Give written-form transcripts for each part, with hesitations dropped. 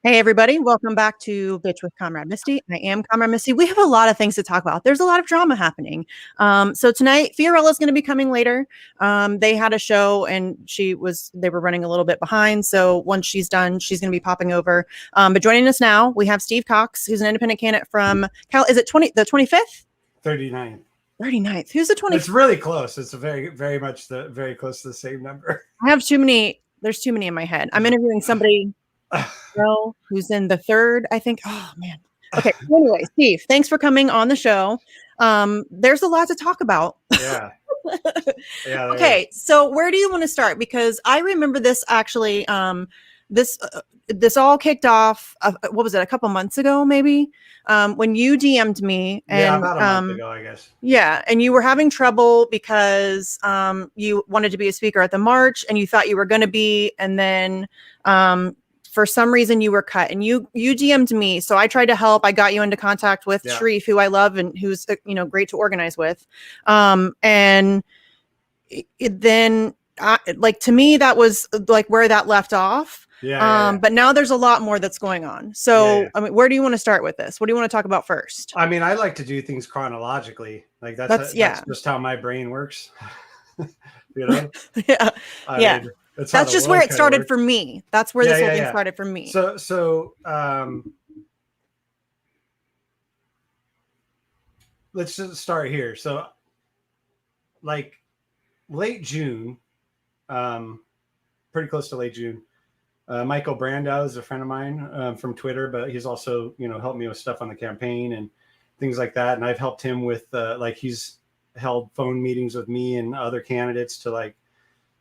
Hey everybody, welcome back to Bitch with Comrade Misty. I am Comrade Misty. We have a lot of things to talk about. There's a lot of drama happening. So tonight, Fiorella is going to be coming later. They had a show and they were running a little bit behind. So once she's done, she's going to be popping over. But joining us now, we have Steve Cox, who's an independent candidate from is it the 25th? 39th. 39th. Who's the 25th? It's really close. It's very much very close to the same number. I have too many. There's too many in my head. I'm interviewing somebody who's in the third, I think. Oh man. Okay. Anyway, Steve, thanks for coming on the show. There's a lot to talk about. Yeah. Yeah. Okay. So where do you want to start? Because I remember this actually. This all kicked off. What was it? A couple months ago, maybe. When you DM'd me, and about a month ago, I guess. Yeah, and you were having trouble because you wanted to be a speaker at the march, and you thought you were going to be, and then for some reason you were cut, and you DM'd me, so I tried to help. I got you into contact with Sharif, who I love and who's great to organize with, and then to me that was like where that left off. Yeah. But now there's a lot more that's going on. So, I mean, where do you want to start with this? What do you want to talk about first? I mean, I like to do things chronologically. Like that's just how my brain works. Yeah. Mean, that's just where it started for me. That's where this whole thing started for me. So let's just start here. So like late June, pretty close to late June, Michael Brandow is a friend of mine from Twitter, but he's also, helped me with stuff on the campaign and things like that. And I've helped him with he's held phone meetings with me and other candidates to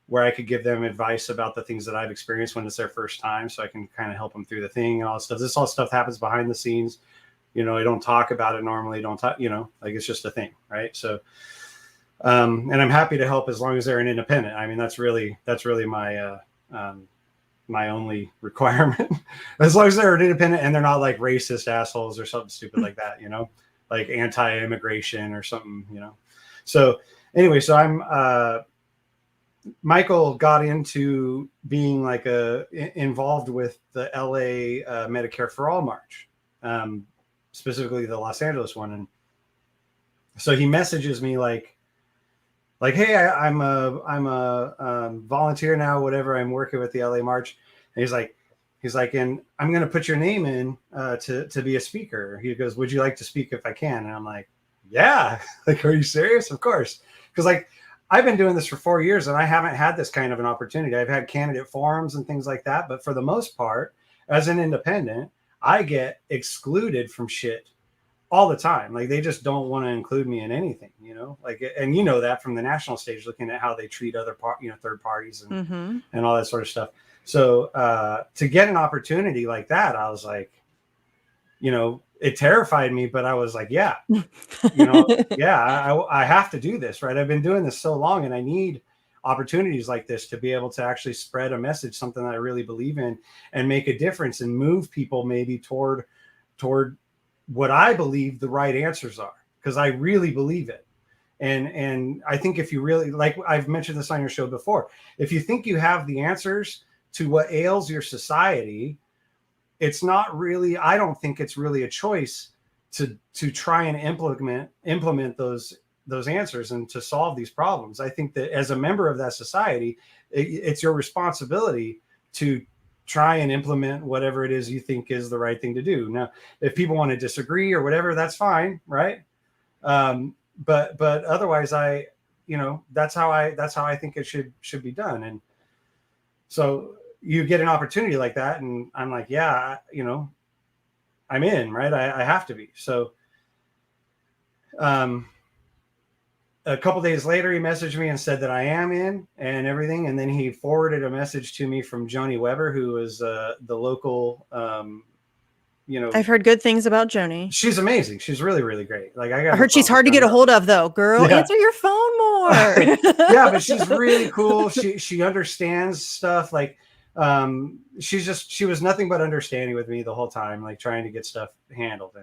where I could give them advice about the things that I've experienced when it's their first time. So I can kind of help them through the thing and all that stuff. This all stuff happens behind the scenes. I don't talk about it normally. Don't talk, it's just a thing. Right. So, and I'm happy to help as long as they're an independent. I mean, that's really my, my only requirement, as long as they're an independent and they're not like racist assholes or something stupid like that, like anti-immigration or something, So anyway, so I'm, Michael got into being involved with the LA Medicare for All March, specifically the Los Angeles one. And so he messages me like, hey, I'm a volunteer now, whatever. I'm working with the LA March. And he's like, and I'm going to put your name in to be a speaker. He goes, would you like to speak if I can? And I'm like, yeah. Are you serious? Of course. Because I've been doing this for 4 years and I haven't had this kind of an opportunity. I've had candidate forums and things like that. But for the most part, as an independent, I get excluded from shit all the time. They just don't want to include me in anything, and that from the national stage, looking at how they treat other third parties and all that sort of stuff. So to get an opportunity like that, I was like, it terrified me, but I was like, yeah, I have to do this. Right. I've been doing this so long and I need opportunities like this to be able to actually spread a message, something that I really believe in, and make a difference and move people maybe toward what I believe the right answers are, because I really believe it. And I think if you really, like I've mentioned this on your show before, if you think you have the answers to what ails your society, it's not really, I don't think it's really a choice to try and implement those answers and to solve these problems. I think that as a member of that society, it's your responsibility to try and implement whatever it is you think is the right thing to do. Now, if people want to disagree or whatever, that's fine. Right. But otherwise that's how I think it should be done. And so you get an opportunity like that. And I'm like, yeah, I'm in, right. I have to be. So, a couple days later, he messaged me and said that I am in and everything. And then he forwarded a message to me from Joni Weber, who is the local, I've heard good things about Joni. She's amazing. She's really, really great. I heard she's hard to get a hold of though. Girl, answer your phone more. Yeah, but she's really cool. She understands stuff. She was nothing but understanding with me the whole time, trying to get stuff handled.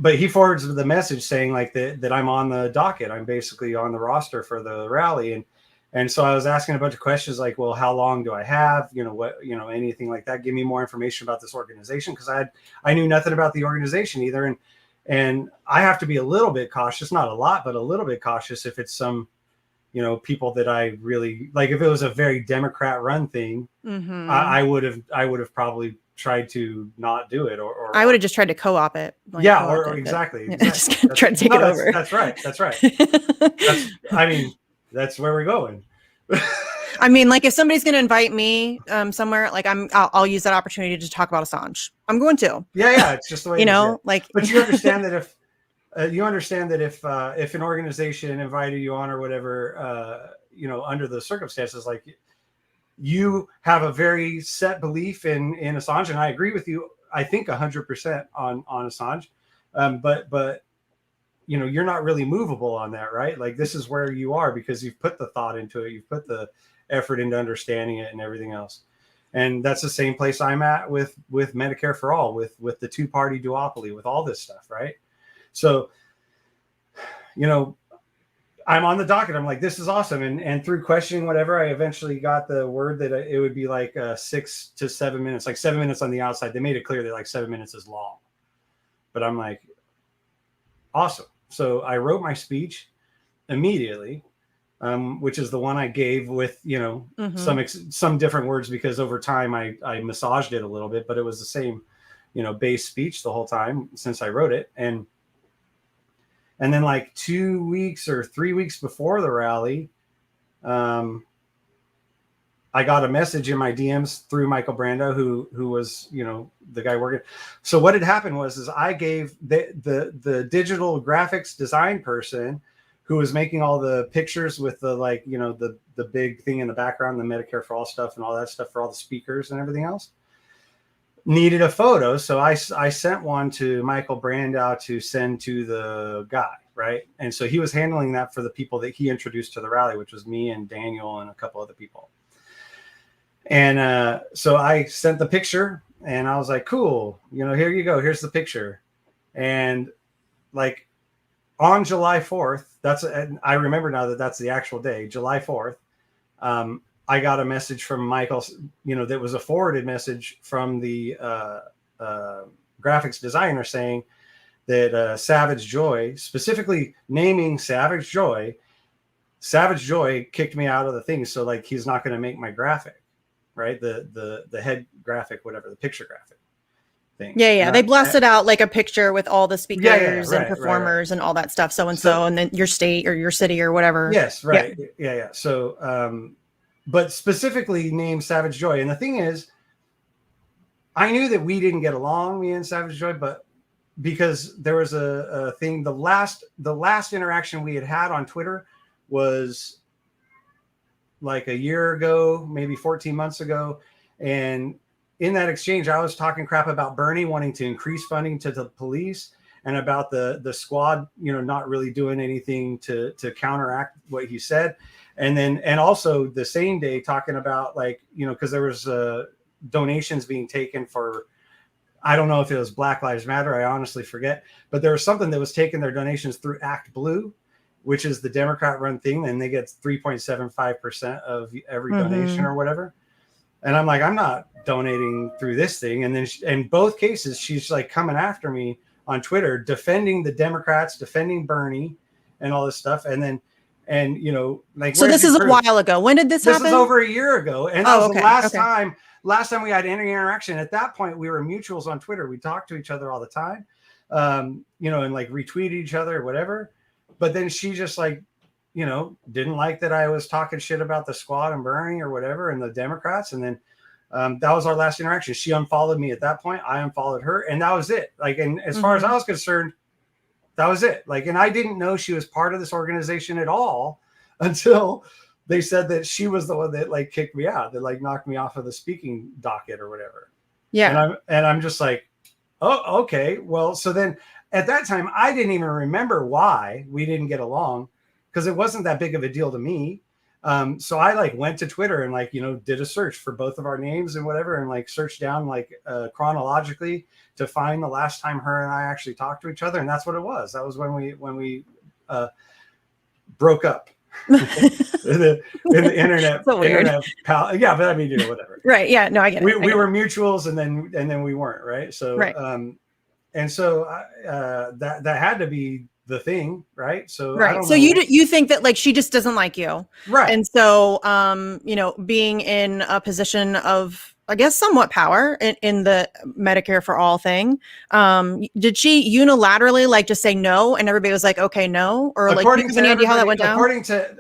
But he forwards the message saying that I'm on the docket. I'm basically on the roster for the rally. And so I was asking a bunch of questions like, well, how long do I have? What, anything like that. Give me more information about this organization, because I knew nothing about the organization either. And I have to be a little bit cautious, not a lot, but a little bit cautious if it's some, people that I really like. If it was a very Democrat run thing, I would have probably tried to not do it, or I would have just tried to co-op it. Or exactly. Just try to take it over. That's right. That's where we're going. I mean, like if somebody's going to invite me somewhere, like I'll use that opportunity to talk about Assange. I'm going to. Yeah. It's just the way like. But you understand that if an organization invited you on or whatever, under the circumstances, like you have a very set belief in Assange, and I agree with you. I think 100% on Assange, but you're not really movable on that, right? Like this is where you are because you've put the thought into it, you've put the effort into understanding it and everything else. And that's the same place I'm at with Medicare for All, with the two-party duopoly, with all this stuff, right? So, I'm on the docket. I'm like, this is awesome. And through questioning whatever, I eventually got the word that it would be like 6 to 7 minutes, like 7 minutes on the outside. They made it clear that like 7 minutes is long. But I'm like, awesome. So I wrote my speech immediately, which is the one I gave with, some different words, because over time I massaged it a little bit, but it was the same, base speech the whole time since I wrote it. And then like 2 weeks or 3 weeks before the rally, I got a message in my DMs through Michael Brando, who was, the guy working. So what had happened was I gave the digital graphics design person who was making all the pictures with the, like, the big thing in the background, the Medicare for All stuff and all that stuff for all the speakers and everything else, needed a photo. So I sent one to Michael Brandau to send to the guy, right? And so he was handling that for the people that he introduced to the rally, which was me and Daniel and a couple other people. And so I sent the picture and I was like, cool, here you go. Here's the picture. And like on July 4th, I remember now that that's the actual day, July 4th. I got a message from Michael, that was a forwarded message from the graphics designer saying that Savage Joy, specifically naming Savage Joy kicked me out of the thing. So like, he's not going to make my graphic, right? The head graphic, whatever, the picture graphic thing. Yeah. They blasted out like a picture with all the speakers and performers right. and all that stuff. So and then your state or your city or whatever. Yes. Right. Yeah. So, but specifically named Savage Joy. And the thing is, I knew that we didn't get along, me and Savage Joy, but because there was a thing, the last interaction we had on Twitter was like a year ago, maybe 14 months ago. And in that exchange, I was talking crap about Bernie wanting to increase funding to the police and about the squad, not really doing anything to counteract what he said. And also the same day talking about like, because there was donations being taken for, I don't know if it was Black Lives Matter. I honestly forget, but there was something that was taking their donations through Act Blue, which is the Democrat run thing. And they get 3.75% of every donation or whatever. And I'm like, I'm not donating through this thing. And then in both cases, she's like coming after me on Twitter, defending the Democrats, defending Bernie and all this stuff. And like, so this is a while ago. When did this happen? This was over a year ago. And that was the last time we had any interaction. At that point, we were mutuals on Twitter. We talked to each other all the time, and like retweeted each other or whatever. But then she just like, didn't like that I was talking shit about the squad and Bernie or whatever and the Democrats. And then that was our last interaction. She unfollowed me at that point. I unfollowed her, and that was it. Like, and as far as I was concerned, that was it. Like, and I didn't know she was part of this organization at all until they said that she was the one that like kicked me out, that like knocked me off of the speaking docket or whatever. Yeah. And I'm just like, oh, okay. Well, so then at that time, I didn't even remember why we didn't get along, because it wasn't that big of a deal to me. So I like went to Twitter and like, did a search for both of our names and whatever, and like searched down like chronologically to find the last time her and I actually talked to each other. And that's what it was. That was when we broke up. in the internet, So weird. internet pal. Yeah, but I mean, whatever. Right. Yeah. No, I get it. We were mutuals, and then we weren't, right? So, Right. and so that had to be the thing, right? So I Right. don't So know. you think that like she just doesn't like you. Right. And so being in a position of, I guess, somewhat power in the Medicare for All thing, did she unilaterally like just say no and everybody was like, okay, no? Or like, do you have any idea how that went down?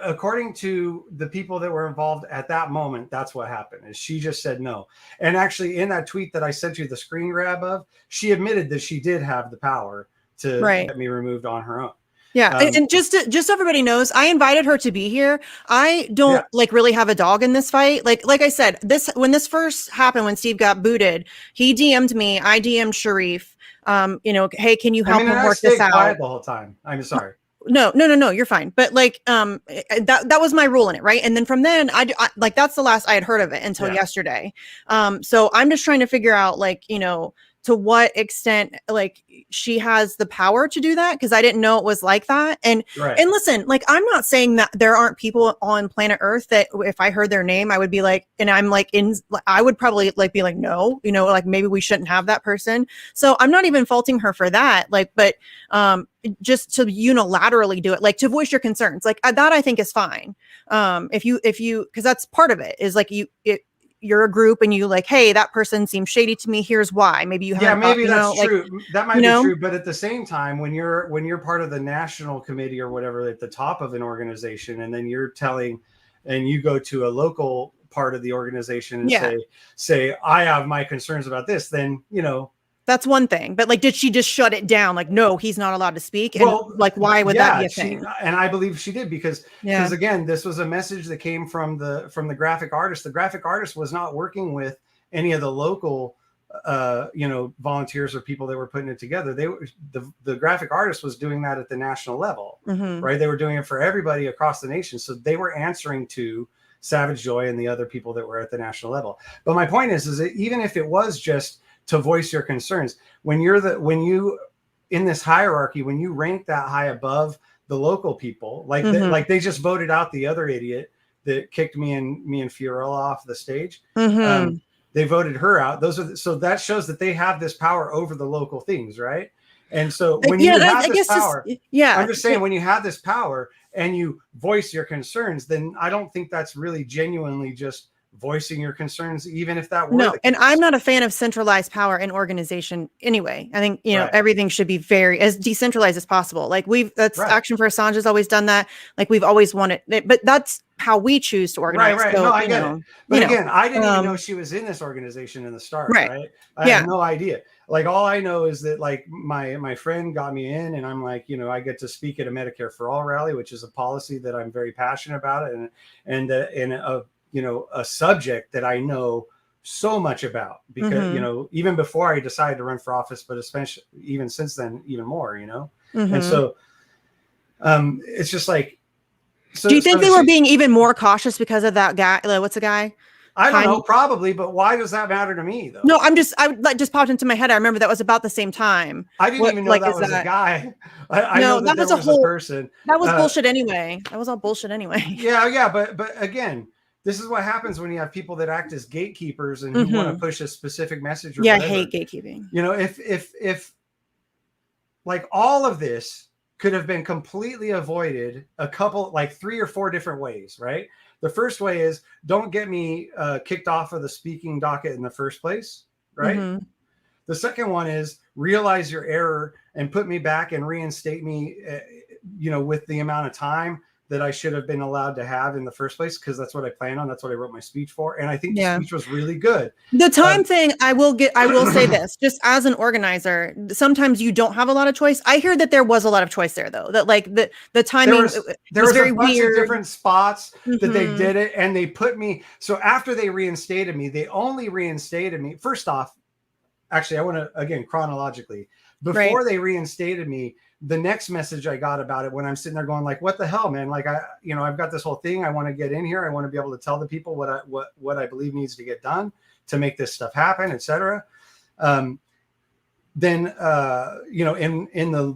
According to the people that were involved at that moment, that's what happened, is she just said no. And actually in that tweet that I sent you the screen grab of, she admitted that she did have the power to get me removed on her own. Yeah. And just so everybody knows, I invited her to be here. I don't like really have a dog in this fight. Like I said, when this first happened, when Steve got booted, he DM'd me, I DM'd Sharif, hey, can you help him work this out? Quiet the whole time. I'm sorry. No, you're fine. But like, that was my rule in it. Right. And then from then I like, that's the last I had heard of it until yesterday. So I'm just trying to figure out like, to what extent like she has the power to do that, because I didn't know it was like that. And listen, like, I'm not saying that there aren't people on planet Earth that if I heard their name, I would be like, and I'm like I would probably like be like, no, like maybe we shouldn't have that person. So I'm not even faulting her for that. Like, but just to unilaterally do it, like to voice your concerns, like that I think is fine. If you because that's part of it, is like you're a group and you like, hey, that person seems shady to me. Here's why. Maybe you haven't. Yeah, maybe that's true. That might be true. But at the same time, when you're part of the national committee or whatever at the top of an organization, and then you're telling, and you go to a local part of the organization and say, I have my concerns about this, then that's one thing. But like, did she just shut it down? Like, no, he's not allowed to speak. And like, why would that be a thing? And I believe she did, because again, this was a message that came from the graphic artist. The graphic artist was not working with any of the local, volunteers or people that were putting it together. The graphic artist was doing that at the national level, right? They were doing it for everybody across the nation. So they were answering to Savage Joy and the other people that were at the national level. But my point is that even if it was just to voice your concerns, when you in this hierarchy, when you rank that high above the local people, like they just voted out the other idiot that kicked me and Fiorella off the stage. They voted her out. So that shows that they have this power over the local things, right? And so when you have this power, I'm just saying, when you have this power and you voice your concerns, then I don't think that's really genuinely just voicing your concerns, even if that were the case. And I'm not a fan of centralized power in organization anyway. I think everything should be very as decentralized as possible. Like Action for Assange has always done that. Like we've always wanted it, but that's how we choose to organize. Right. So, no, I get it. But again, I didn't even know she was in this organization in the start. Right. I had no idea. Like, all I know is that like my friend got me in, and I'm like, I get to speak at a Medicare for All rally, which is a policy that I'm very passionate about, and a subject that I know so much about, because even before I decided to run for office, but especially even since then, even more, and so it's just like, do you think they were being even more cautious because of that guy? What's the guy? I don't know, probably, but why does that matter to me though? No, I just popped into my head. I remember that was about the same time. I didn't even know that was a guy. I know that was a whole person. That was bullshit anyway. That was all bullshit anyway. Yeah, but again, this is what happens when you have people that act as gatekeepers and who want to push a specific message. I hate gatekeeping. If like all of this could have been completely avoided like 3 or 4 different ways, right? The first way is don't get me kicked off of the speaking docket in the first place, right? The second one is realize your error and put me back and reinstate me, with the amount of time that I should have been allowed to have in the first place, because that's what I planned on. That's what I wrote my speech for. And I think the speech was really good. The time thing, I will say this, just as an organizer, sometimes you don't have a lot of choice. I hear that there was a lot of choice there, though, that like the timing was very a bunch weird. Of different spots that they did it. And they put me, so after they reinstated me, they only reinstated me. First off, actually, I want to, again, chronologically, before they reinstated me, the next message I got about it, when I'm sitting there going like, what the hell, man? Like I've got this whole thing. I want to get in here. I want to be able to tell the people what I believe needs to get done to make this stuff happen, etc. Then, in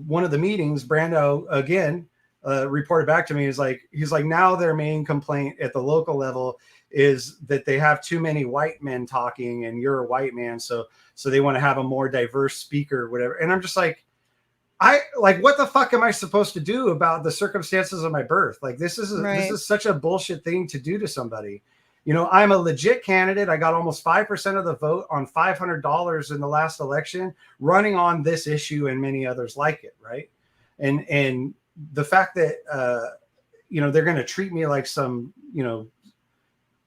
one of the meetings, Brando again reported back to me, he's like, now their main complaint at the local level is that they have too many white men talking, and you're a white man, so they want to have a more diverse speaker, whatever. And I'm just like, what the fuck am I supposed to do about the circumstances of my birth? Like, this is such a bullshit thing to do to somebody. You know, I'm a legit candidate. I got almost 5% of the vote on $500 in the last election, running on this issue and many others like it, right? And the fact that they're going to treat me like some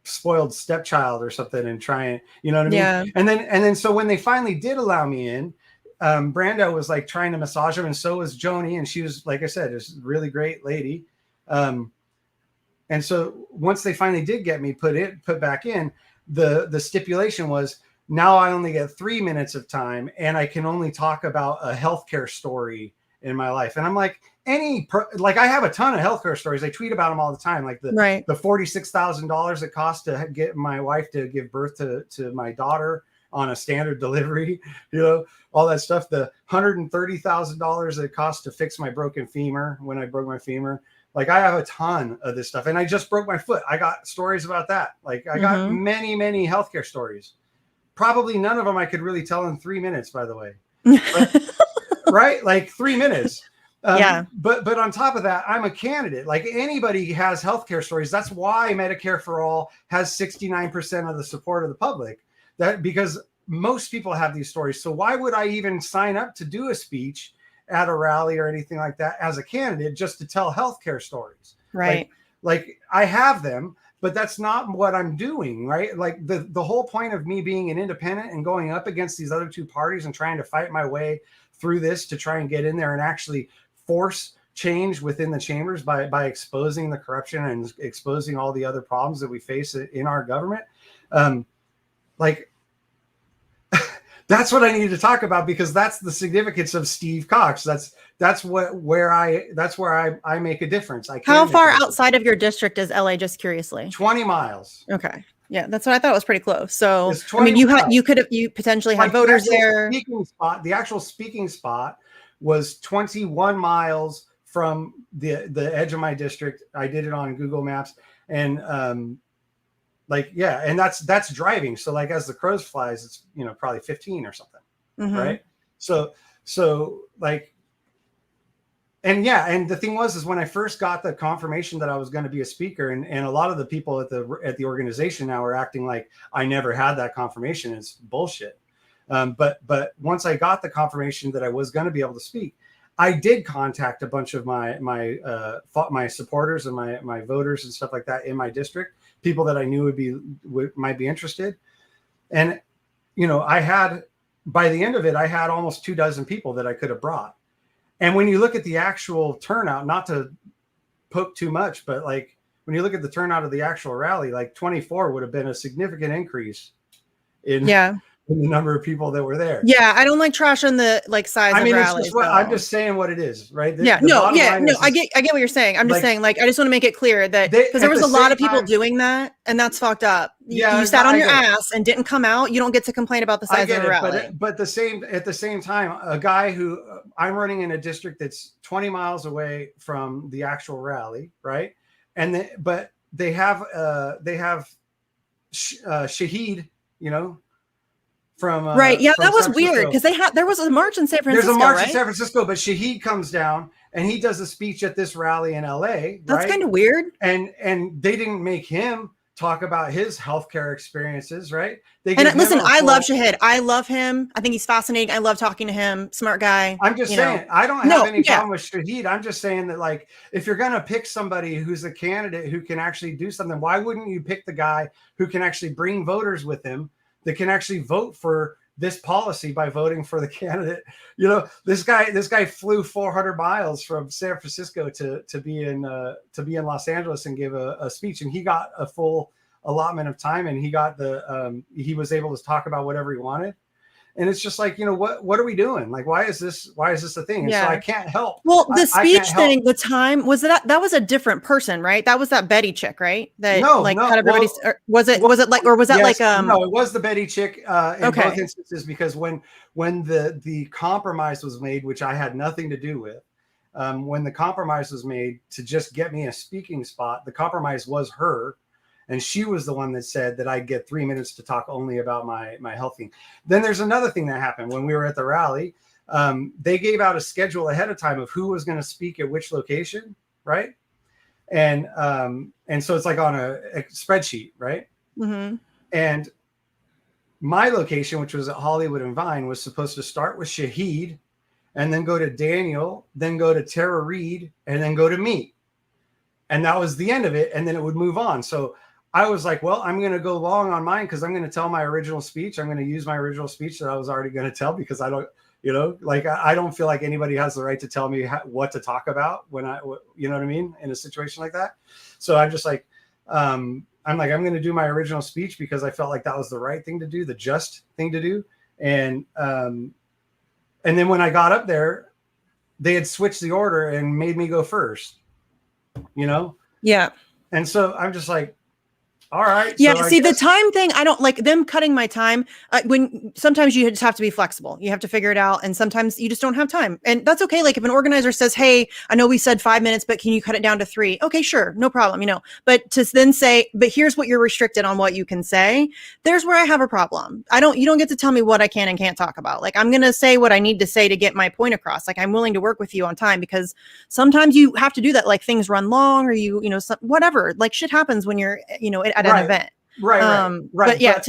spoiled stepchild or something and try and what I mean? Yeah. And then so when they finally did allow me in, Brando was like trying to massage him, and so was Joni, and she was, like I said, is a really great lady. And so once they finally did get me put back in, the stipulation was, now I only get 3 minutes of time, and I can only talk about a healthcare story in my life. And I'm like, I have a ton of healthcare stories. I tweet about them all the time. Like the $46,000 it cost to get my wife to give birth to my daughter on a standard delivery, all that stuff. The $130,000 it cost to fix my broken femur when I broke my femur. Like, I have a ton of this stuff, and I just broke my foot. I got stories about that. Like, I got many, many healthcare stories. Probably none of them I could really tell in 3 minutes, by the way. But, right? Like 3 minutes. But on top of that, I'm a candidate. Like, anybody has healthcare stories. That's why Medicare for All has 69% of the support of the public. Because most people have these stories. So why would I even sign up to do a speech at a rally or anything like that as a candidate just to tell healthcare stories? Right. Like I have them, but that's not what I'm doing, right? Like the whole point of me being an independent and going up against these other two parties and trying to fight my way through this to try and get in there and actually force change within the chambers by exposing the corruption and exposing all the other problems that we face in our government. That's what I need to talk about, because that's the significance of Steve Cox. That's where I make a difference. How far outside of your district is LA? Just curiously. 20 miles. Okay. Yeah, that's what I thought was pretty close. So I mean, you potentially had voters there. The actual speaking spot was 21 miles from the edge of my district. I did it on Google Maps, and and that's driving. So like, as the crows flies, it's probably 15 or something, right? So like, and the thing is when I first got the confirmation that I was going to be a speaker, and a lot of the people at the organization now are acting like I never had that confirmation. It's bullshit. But once I got the confirmation that I was going to be able to speak, I did contact a bunch of my supporters and my voters and stuff like that in my district, people that I knew might be interested. And, I had, by the end of it, I had almost 24 people that I could have brought. And when you look at the actual turnout, not to poke too much, but like, when you look at the turnout of the actual rally, like 24 would have been a significant increase in the number of people that were there. Yeah, I don't like trashing the size of rallies. I'm just saying what it is, right? I get what you're saying. I'm just saying, I just want to make it clear that, because there was a lot of people doing that, and that's fucked up. You sat on your ass and didn't come out. You don't get to complain about the size of the rally. But at the same time, a guy who I'm running in a district that's 20 miles away from the actual rally, right? But they have Shahid, from that was weird, because there was a march in San Francisco. There's a march in San Francisco, but Shahid comes down and he does a speech at this rally in LA. That's kind of weird. And they didn't make him talk about his healthcare experiences, right? Listen, I love Shahid. I love him. I think he's fascinating. I love talking to him. Smart guy. I'm just saying, I don't have any problem with Shahid. I'm just saying that, like, if you're going to pick somebody who's a candidate who can actually do something, why wouldn't you pick the guy who can actually bring voters with him, that can actually vote for this policy by voting for the candidate? This guy flew 400 miles from San Francisco to be in Los Angeles and give a speech, and he got a full allotment of time, and he was able to talk about whatever he wanted. And it's just like, what are we doing? Like, why is this a thing? And so I can't help. Well, the speech thing, the time was that was a different person, right? That was that Betty chick, right? That had everybody. Was it No, it was the Betty chick in both instances, because when the compromise was made, which I had nothing to do with, when the compromise was made to just get me a speaking spot, the compromise was her. And she was the one that said that I'd get 3 minutes to talk only about my health thing. Then there's another thing that happened when we were at the rally. They gave out a schedule ahead of time of who was going to speak at which location, right? And so it's like on a spreadsheet, right? Mm-hmm. And my location, which was at Hollywood and Vine, was supposed to start with Shahid, and then go to Daniel, then go to Tara Reid, and then go to me. And that was the end of it. And then it would move on. So I was like, well, I'm going to go long on mine because I'm going to tell my original speech. I'm going to use my original speech that I was already going to tell, because I don't, like, I don't feel like anybody has the right to tell me what to talk about when you know what I mean? In a situation like that. So I'm just like, I'm going to do my original speech because I felt like that was the right thing to do, the just thing to do. And then when I got up there, they had switched the order and made me go first, Yeah. And so I'm just like, all right. Yeah. So See, the time thing, I don't like them cutting my time. When sometimes you just have to be flexible. You have to figure it out. And sometimes you just don't have time. And that's okay. Like if an organizer says, hey, I know we said 5 minutes, but can you cut it down to 3? Okay, sure. No problem. But to then say, but here's what you're restricted on what you can say. There's where I have a problem. You don't get to tell me what I can and can't talk about. Like I'm going to say what I need to say to get my point across. Like I'm willing to work with you on time, because sometimes you have to do that. Like things run long, or whatever, like shit happens when you're, at an event. Right. But yeah,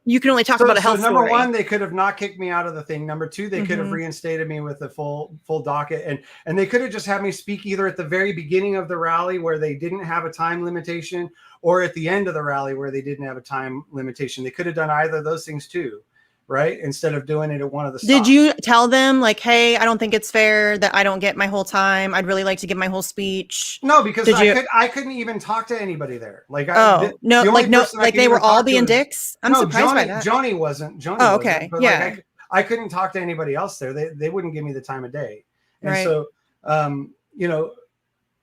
you can only talk about a health number story. one, they could have not kicked me out of the thing. Number two, they could have reinstated me with a full docket, and they could have just had me speak either at the very beginning of the rally where they didn't have a time limitation, or at the end of the rally where they didn't have a time limitation. They could have done either of those things too, right? Instead of doing it at one of the stops. Did you tell them like, hey, I don't think it's fair that I don't get my whole time. I'd really like to give my whole speech. No, because I couldn't even talk to anybody there. Like, they were all being dicks. I'm surprised by that. Joni wasn't. Oh, okay. But yeah. I couldn't talk to anybody else there. They wouldn't give me the time of day. And right. So,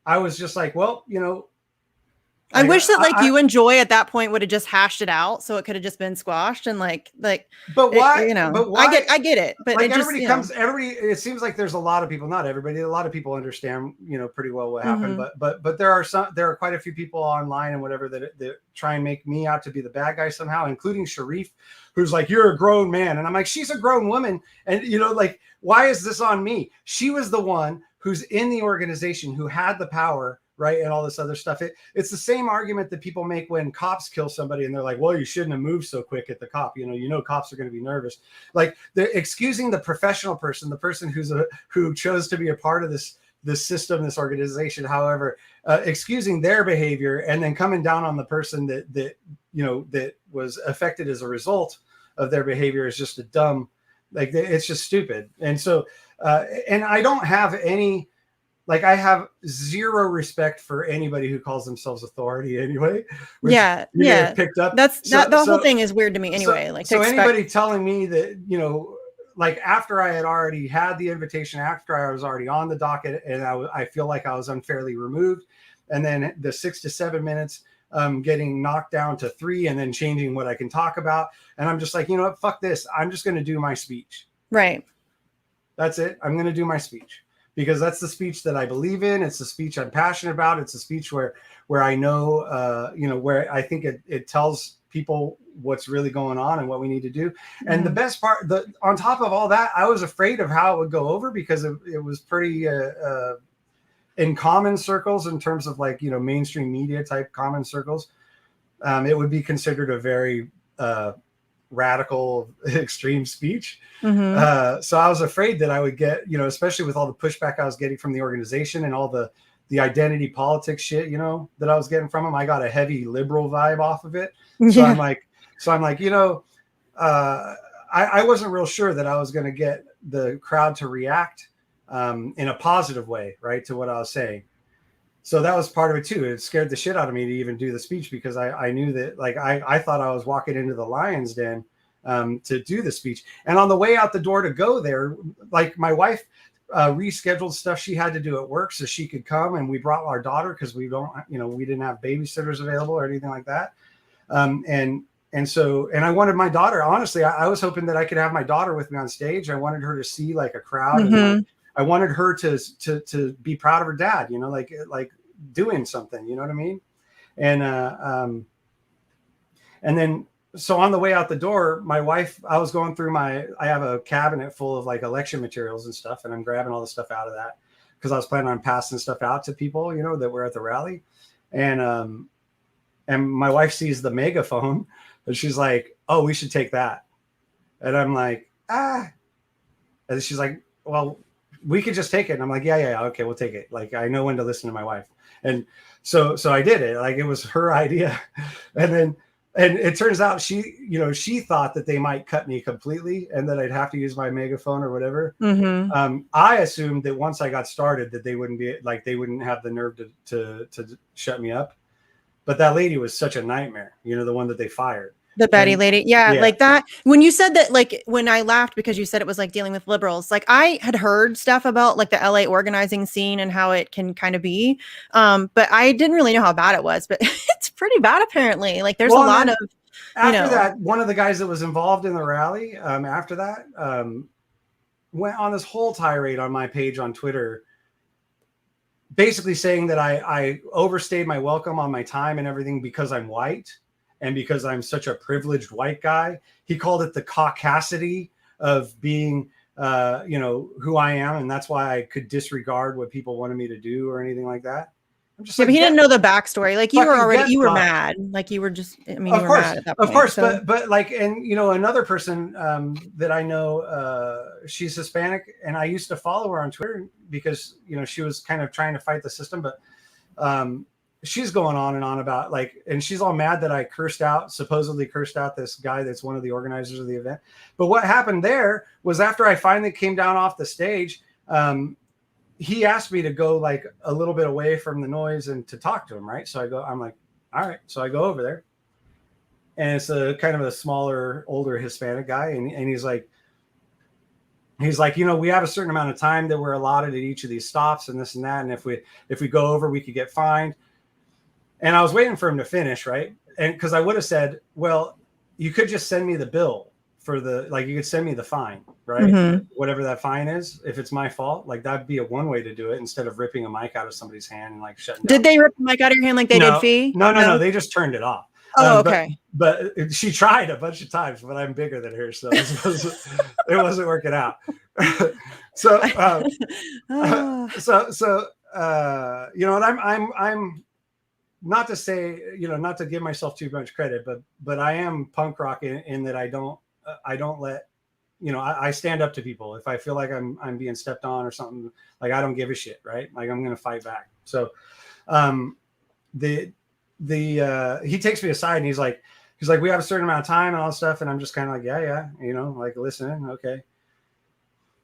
I was just like, well, I wish that you and Joy at that point would have just hashed it out, so it could have just been squashed and but why? But why? I get it. But like it seems like there's a lot of people, not everybody, a lot of people understand, pretty well what happened. But there are quite a few people online and whatever that try and make me out to be the bad guy somehow, including Sharif, who's like, you're a grown man. And I'm like, she's a grown woman. And why is this on me? She was the one who's in the organization, who had the power, right? And all this other stuff. It's the same argument that people make when cops kill somebody and they're like, well, you shouldn't have moved so quick at the cop. Cops are going to be nervous. Like they're excusing the professional person, the person who chose to be a part of this system, this organization, however, excusing their behavior and then coming down on the person that was affected as a result of their behavior is just it's just stupid. And so, and I don't have any, I have zero respect for anybody who calls themselves authority anyway. Yeah. Picked up. The whole thing is weird to me anyway. Anybody telling me that, after I had already had the invitation, after I was already on the docket, and I feel like I was unfairly removed, and then the 6 to 7 minutes getting knocked down to 3, and then changing what I can talk about. And I'm just like, you know what, fuck this. I'm just going to do my speech. Right. That's it. I'm going to do my speech. Because that's the speech that I believe in. It's the speech I'm passionate about. It's a speech where I know, where I think it tells people what's really going on and what we need to do. Mm-hmm. And the best part, on top of all that, I was afraid of how it would go over, because it was pretty in common circles, in terms of mainstream media type common circles. It would be considered a very radical, extreme speech. Mm-hmm. So I was afraid that I would get, especially with all the pushback I was getting from the organization and all the identity politics shit, that I was getting from them. I got a heavy liberal vibe off of it. So I'm like, I wasn't real sure that I was going to get the crowd to react in a positive way, right, to what I was saying. So that was part of it too. It scared the shit out of me to even do the speech, because I knew that I thought I was walking into the lion's den to do the speech. And on the way out the door to go there, my wife rescheduled stuff she had to do at work so she could come, and we brought our daughter because we didn't have babysitters available or anything like that. And I wanted my daughter, honestly, I was hoping that I could have my daughter with me on stage. I wanted her to see a crowd. Mm-hmm. And I wanted her to be proud of her dad, you know, like doing something, you know what I mean? And then, so on the way out the door, my wife, I was going through I have a cabinet full of like election materials and stuff, and I'm grabbing all the stuff out of that because I was planning on passing stuff out to people, you know, that were at the rally. And my wife sees the megaphone and she's like, "Oh, we should take that." And I'm like, "Ah." And she's like, "Well, we could just take it." And I'm like, yeah, okay, we'll take it. Like, I know when to listen to my wife. And so I did it. Like, it was her idea. And it turns out she thought that they might cut me completely and that I'd have to use my megaphone or whatever. Mm-hmm. I assumed that once I got started that they wouldn't have the nerve to shut me up. But that lady was such a nightmare, you know, the one that they fired. The Betty lady. Yeah, like that. When you said that, like, when I laughed because you said it was like dealing with liberals, like I had heard stuff about like the LA organizing scene and how it can kind of be. But I didn't really know how bad it was, but it's pretty bad apparently. Like there's a lot of, after that, one of the guys that was involved in the rally, after that, went on this whole tirade on my page on Twitter, basically saying that I overstayed my welcome on my time and everything because I'm white. And because I'm such a privileged white guy. He called it the caucasity of being, who I am. And that's why I could disregard what people wanted me to do or anything like that. I'm just but he didn't know the backstory. Like you were mad. Like you were just, I mean, you were mad at that point. Of course. So. But like, and another person that I know, she's Hispanic, and I used to follow her on Twitter because, she was kind of trying to fight the system, but she's going on and on about and she's all mad that I supposedly cursed out this guy that's one of the organizers of the event. But what happened there was after I finally came down off the stage, he asked me to go like a little bit away from the noise and to talk to him. Right. So I'm like, all right. So I go over there and it's a kind of a smaller, older Hispanic guy. And he's like, we have a certain amount of time that we're allotted at each of these stops and this and that. And if we go over, we could get fined. And I was waiting for him to finish, right? And because I would have said, well, you could just send me the bill for you could send me the fine, right? Mm-hmm. Whatever that fine is, if it's my fault, like that'd be one way to do it instead of ripping a mic out of somebody's hand and like shutting down. Did they rip the mic out of your hand like they did Fee? No, they just turned it off. Oh, okay. But she tried a bunch of times, but I'm bigger than her, so it wasn't working out. And I'm not to say, not to give myself too much credit, but I am punk rock in that I don't let, I stand up to people. If I feel like I'm being stepped on or something, like I don't give a shit, right? Like I'm going to fight back. So, he takes me aside and he's like, we have a certain amount of time and all this stuff. And I'm just kind of like, yeah. Like listening. Okay.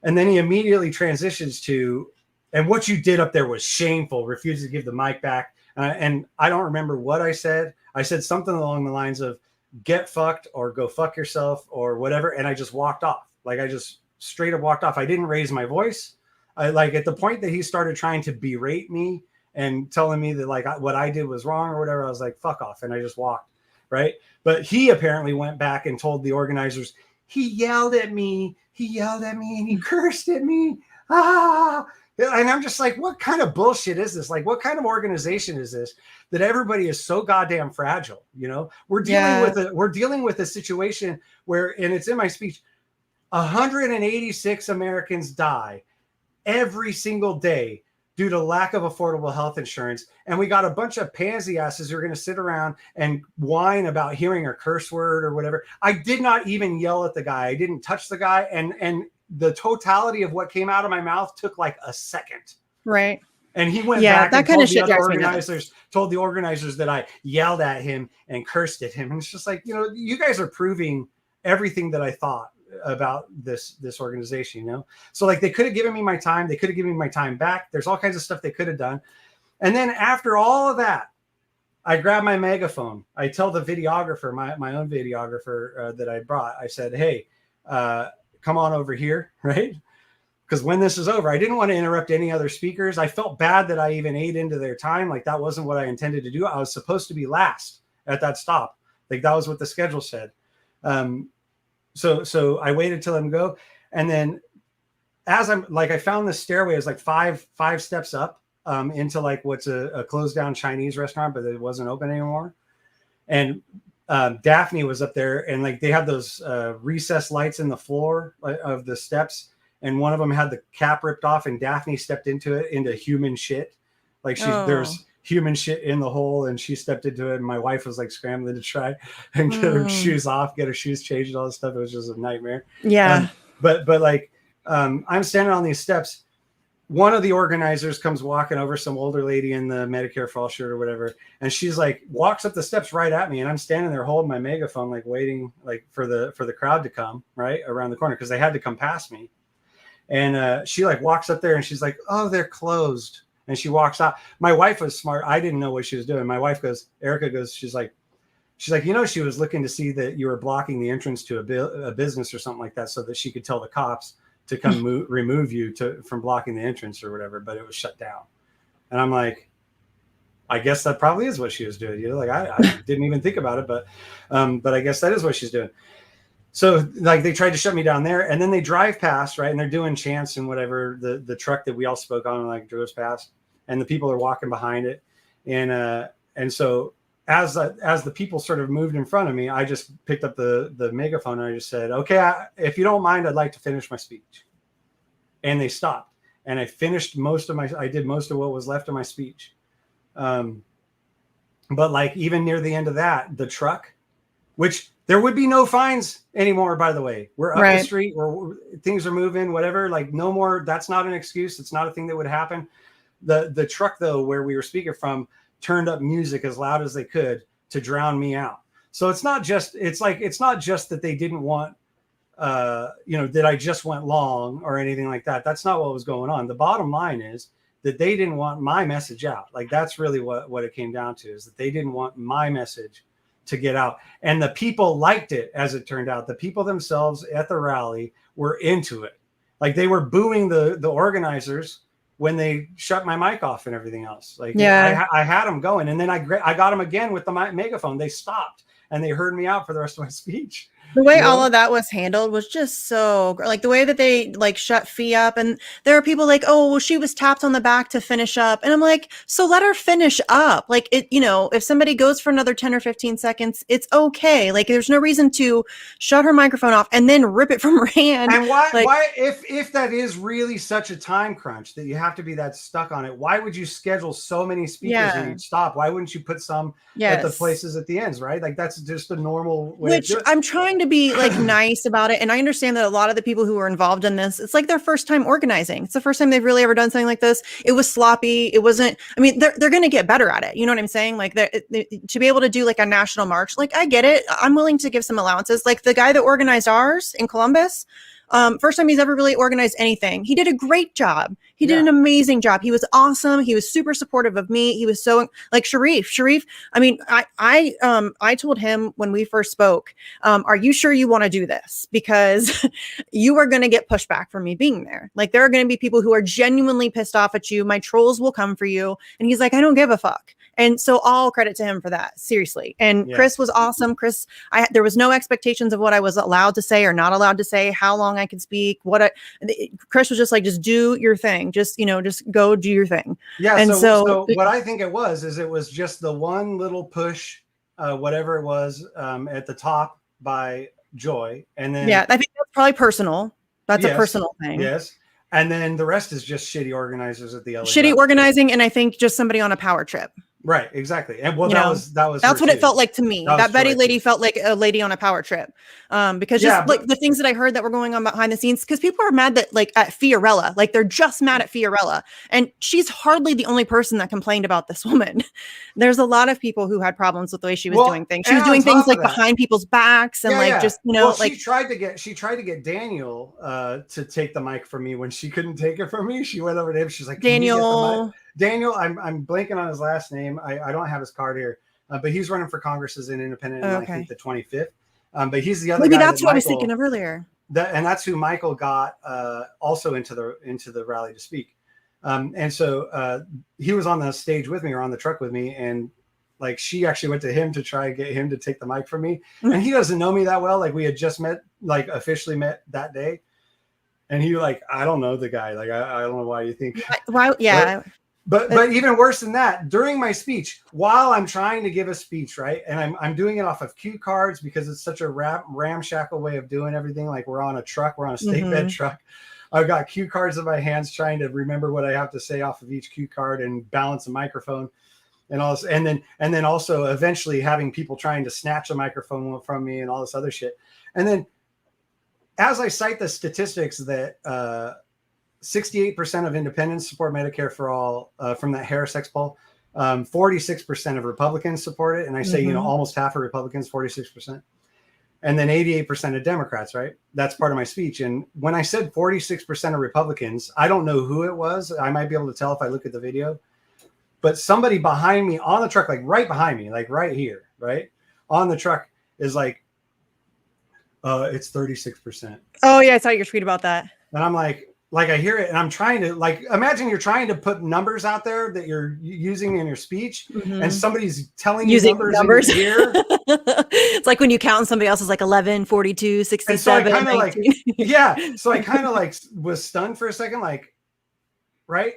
And then he immediately transitions to, and what you did up there was shameful, refuses to give the mic back. And I don't remember what I said. I said something along the lines of get fucked or go fuck yourself or whatever. And I just walked off. Like I just straight up walked off. I didn't raise my voice. At the point that he started trying to berate me and telling me that like what I did was wrong or whatever, I was like, fuck off. And I just walked. Right. But he apparently went back and told the organizers, he yelled at me and he cursed at me. And I'm just like, what kind of bullshit is this? Like, what kind of organization is this that everybody is so goddamn fragile? We're dealing with a situation where, and it's in my speech, 186 Americans die every single day due to lack of affordable health insurance. And we got a bunch of pansy asses who are going to sit around and whine about hearing a curse word or whatever. I did not even yell at the guy. I didn't touch the guy. And the totality of what came out of my mouth took like a second. Right. And he went back that and kind of shit told the organizers that I yelled at him and cursed at him. And it's just like, you guys are proving everything that I thought about this organization, So like they could have given me my time. They could have given me my time back. There's all kinds of stuff they could have done. And then after all of that, I grab my megaphone. I tell the videographer, my own videographer that I brought, I said, hey, come on over here, right? Because when this is over, I didn't want to interrupt any other speakers. I felt bad that I even ate into their time. Like that wasn't what I intended to do. I was supposed to be last at that stop. Like that was what the schedule said. So I waited till them go. And then as I'm like, I found this stairway is like five steps up into like what's a closed down Chinese restaurant, but it wasn't open anymore. And Daphne was up there, and like they had those recessed lights in the floor of the steps, and one of them had the cap ripped off, and Daphne stepped into human shit. Like there's human shit in the hole, and she stepped into it, and my wife was like scrambling to try and get her shoes off, get her shoes changed, and all this stuff. It was just a nightmare. Yeah. But like I'm standing on these steps. One of the organizers comes walking over, some older lady in the Medicare for All shirt or whatever, and she's like walks up the steps right at me, and I'm standing there holding my megaphone, like waiting like for the crowd to come right around the corner because they had to come past me. And she like walks up there and she's like, "Oh, they're closed," and she walks out. My wife was smart. I didn't know what she was doing. My wife goes, Erica goes, she's like, you know, she was looking to see that you were blocking the entrance to a business or something like that, so that she could tell the cops to come remove you from blocking the entrance or whatever, but it was shut down. And I'm like, I guess that probably is what she was doing. You know, like I didn't even think about it, but I guess that is what she's doing. So like they tried to shut me down there, and then they drive past, right? And they're doing chants and whatever, the truck that we all spoke on, like drove past, and the people are walking behind it. And so as the people sort of moved in front of me, I just picked up the megaphone and I just said, "Okay, if you don't mind, I'd like to finish my speech." And they stopped, and I finished I did most of what was left of my speech. But like even near the end of that, the truck, which there would be no fines anymore, by the way, we're up the street, where things are moving, whatever, like no more. That's not an excuse. It's not a thing that would happen. The truck though, where we were speaking from, turned up music as loud as they could to drown me out. So it's not just that they didn't want, that I just went long or anything like that. That's not what was going on. The bottom line is that they didn't want my message out. Like that's really what it came down to, is that they didn't want my message to get out. And the people liked it, as it turned out. The people themselves at the rally were into it. Like they were booing the organizers when they shut my mic off and everything else. Like I had them going, and then I got them again with the megaphone. They stopped and they heard me out for the rest of my speech. The way all of that was handled was just so like the way that they like shut Fee up, and there are people like, "Oh, well, she was tapped on the back to finish up," and I'm like, so let her finish up. Like it, if somebody goes for another 10 or 15 seconds, it's okay. Like there's no reason to shut her microphone off and then rip it from her hand. And why if that is really such a time crunch that you have to be that stuck on it, why would you schedule so many speakers and you'd stop? Why wouldn't you put some at the places at the ends, right? Like that's just a normal way. Which I'm trying to be like nice about it. And I understand that a lot of the people who were involved in this, it's like their first time organizing. It's the first time they've really ever done something like this. It was sloppy. It wasn't, I mean, they're going to get better at it. You know what I'm saying? Like to be able to do like a national march, like I get it. I'm willing to give some allowances. Like the guy that organized ours in Columbus, first time he's ever really organized anything. He did a great job. He did an amazing job. He was awesome. He was super supportive of me. He was so like Sharif. I mean, I told him when we first spoke, are you sure you want to do this? Because you are going to get pushback from me being there. Like there are going to be people who are genuinely pissed off at you. My trolls will come for you. And he's like, I don't give a fuck. And so all credit to him for that. Seriously. And Chris was awesome. Chris, there was no expectations of what I was allowed to say or not allowed to say, how long I could speak, Chris was just like, just do your thing. Just go do your thing. Yeah. And so what I think it was just the one little push, whatever it was, at the top by Joy. And then, I think that's probably personal. That's a personal thing. Yes. And then the rest is just shitty organizers at the LA. Shitty organizing. And I think just somebody on a power trip. Right, exactly. And that's what it felt like to me. That Betty lady felt like a lady on a power trip. Because like the things that I heard that were going on behind the scenes, because people are mad that like at Fiorella, like they're just mad at Fiorella. And she's hardly the only person that complained about this woman. There's a lot of people who had problems with the way she was doing things. She was doing things like behind people's backs and like she tried to get Daniel to take the mic from me when she couldn't take it from me. She went over to him. She's like, Daniel, I'm blanking on his last name. I don't have his card here, but he's running for Congress as an independent on I think the 25th. But he's the other guy. Maybe that's what I was thinking of earlier. And that's who Michael got also into the rally to speak. And so he was on the stage with me or on the truck with me, and like she actually went to him to try and get him to take the mic from me. And he doesn't know me that well. Like we had just met, like officially met that day. And he like, I don't know the guy. Like, I don't know why you think. Why? Yeah. But even worse than that, during my speech, while I'm trying to give a speech, right, and I'm doing it off of cue cards because it's such a ramshackle way of doing everything. Like we're on a state bed truck. I've got cue cards in my hands, trying to remember what I have to say off of each cue card and balance a microphone, and all this, and then also eventually having people trying to snatch a microphone from me and all this other shit. And then as I cite the statistics that 68% of independents support Medicare for all from that Harris X poll. 46% of Republicans support it. And I say, almost half of Republicans, 46%. And then 88% of Democrats, right? That's part of my speech. And when I said 46% of Republicans, I don't know who it was. I might be able to tell if I look at the video. But somebody behind me on the truck, like right behind me, like right here, right? On the truck is like, it's 36%. Oh, yeah. I saw your tweet about that. And I'm like I hear it and I'm trying to imagine you're trying to put numbers out there that you're using in your speech and somebody's telling you numbers in your ear. It's like when you count and somebody else is like 11, 42, 67. So I kind of so I kind of was stunned for a second, like, right.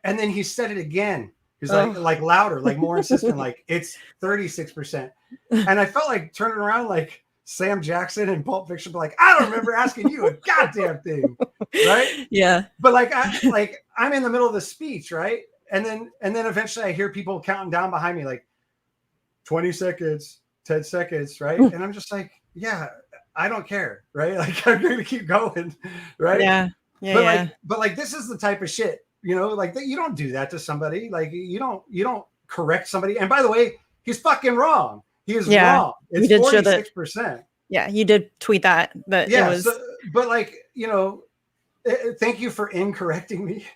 And then he said it again. He's like louder, like more insistent, like it's 36%. And I felt like turning around like Sam Jackson in Pulp Fiction, but like, I don't remember asking you a goddamn thing, right? Yeah. But I'm in the middle of the speech, right? And then eventually I hear people counting down behind me, like 20 seconds, 10 seconds, right? And I'm just like, yeah, I don't care, right? Like I'm going to keep going, right? Yeah. But this is the type of shit, like that you don't do that to somebody. Like you don't correct somebody. And by the way, he's fucking wrong. He is wrong. It's 46%. Yeah, you did tweet that. But yeah, it was... thank you for incorrecting me.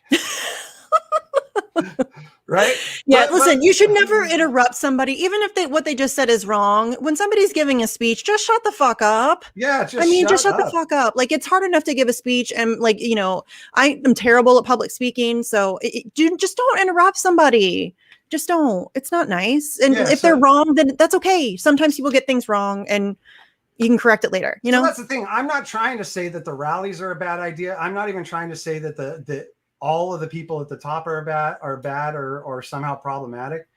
Right? Yeah, listen, you should never interrupt somebody, even if what they just said is wrong. When somebody's giving a speech, just shut the fuck up. Yeah, just shut the fuck up. Like, it's hard enough to give a speech, and I am terrible at public speaking, so just don't interrupt somebody. Just don't. It's not nice. And if they're wrong, then that's okay. Sometimes people get things wrong and you can correct it later. So that's the thing. I'm not trying to say that the rallies are a bad idea. I'm not even trying to say that that all of the people at the top are bad or somehow problematic.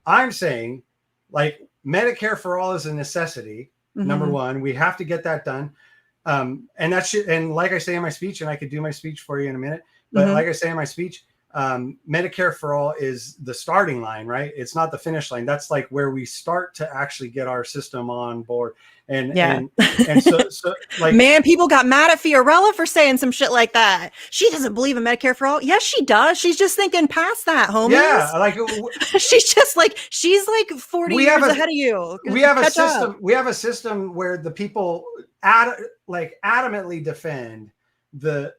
I'm saying like Medicare for all is a necessity. Number one, we have to get that done. And that should, and like I say in my speech, and I could do my speech for you in a minute, but like I say in my speech, Medicare for all is the starting line, right? It's not the finish line. That's like where we start to actually get our system on board. And so like, man, people got mad at Fiorella for saying some shit like that. She doesn't believe in Medicare for all. Yes, she does. She's just thinking past that, homies. Yeah, like she's like 40 years ahead of you. We have a system. We have a system where the people adamantly defend the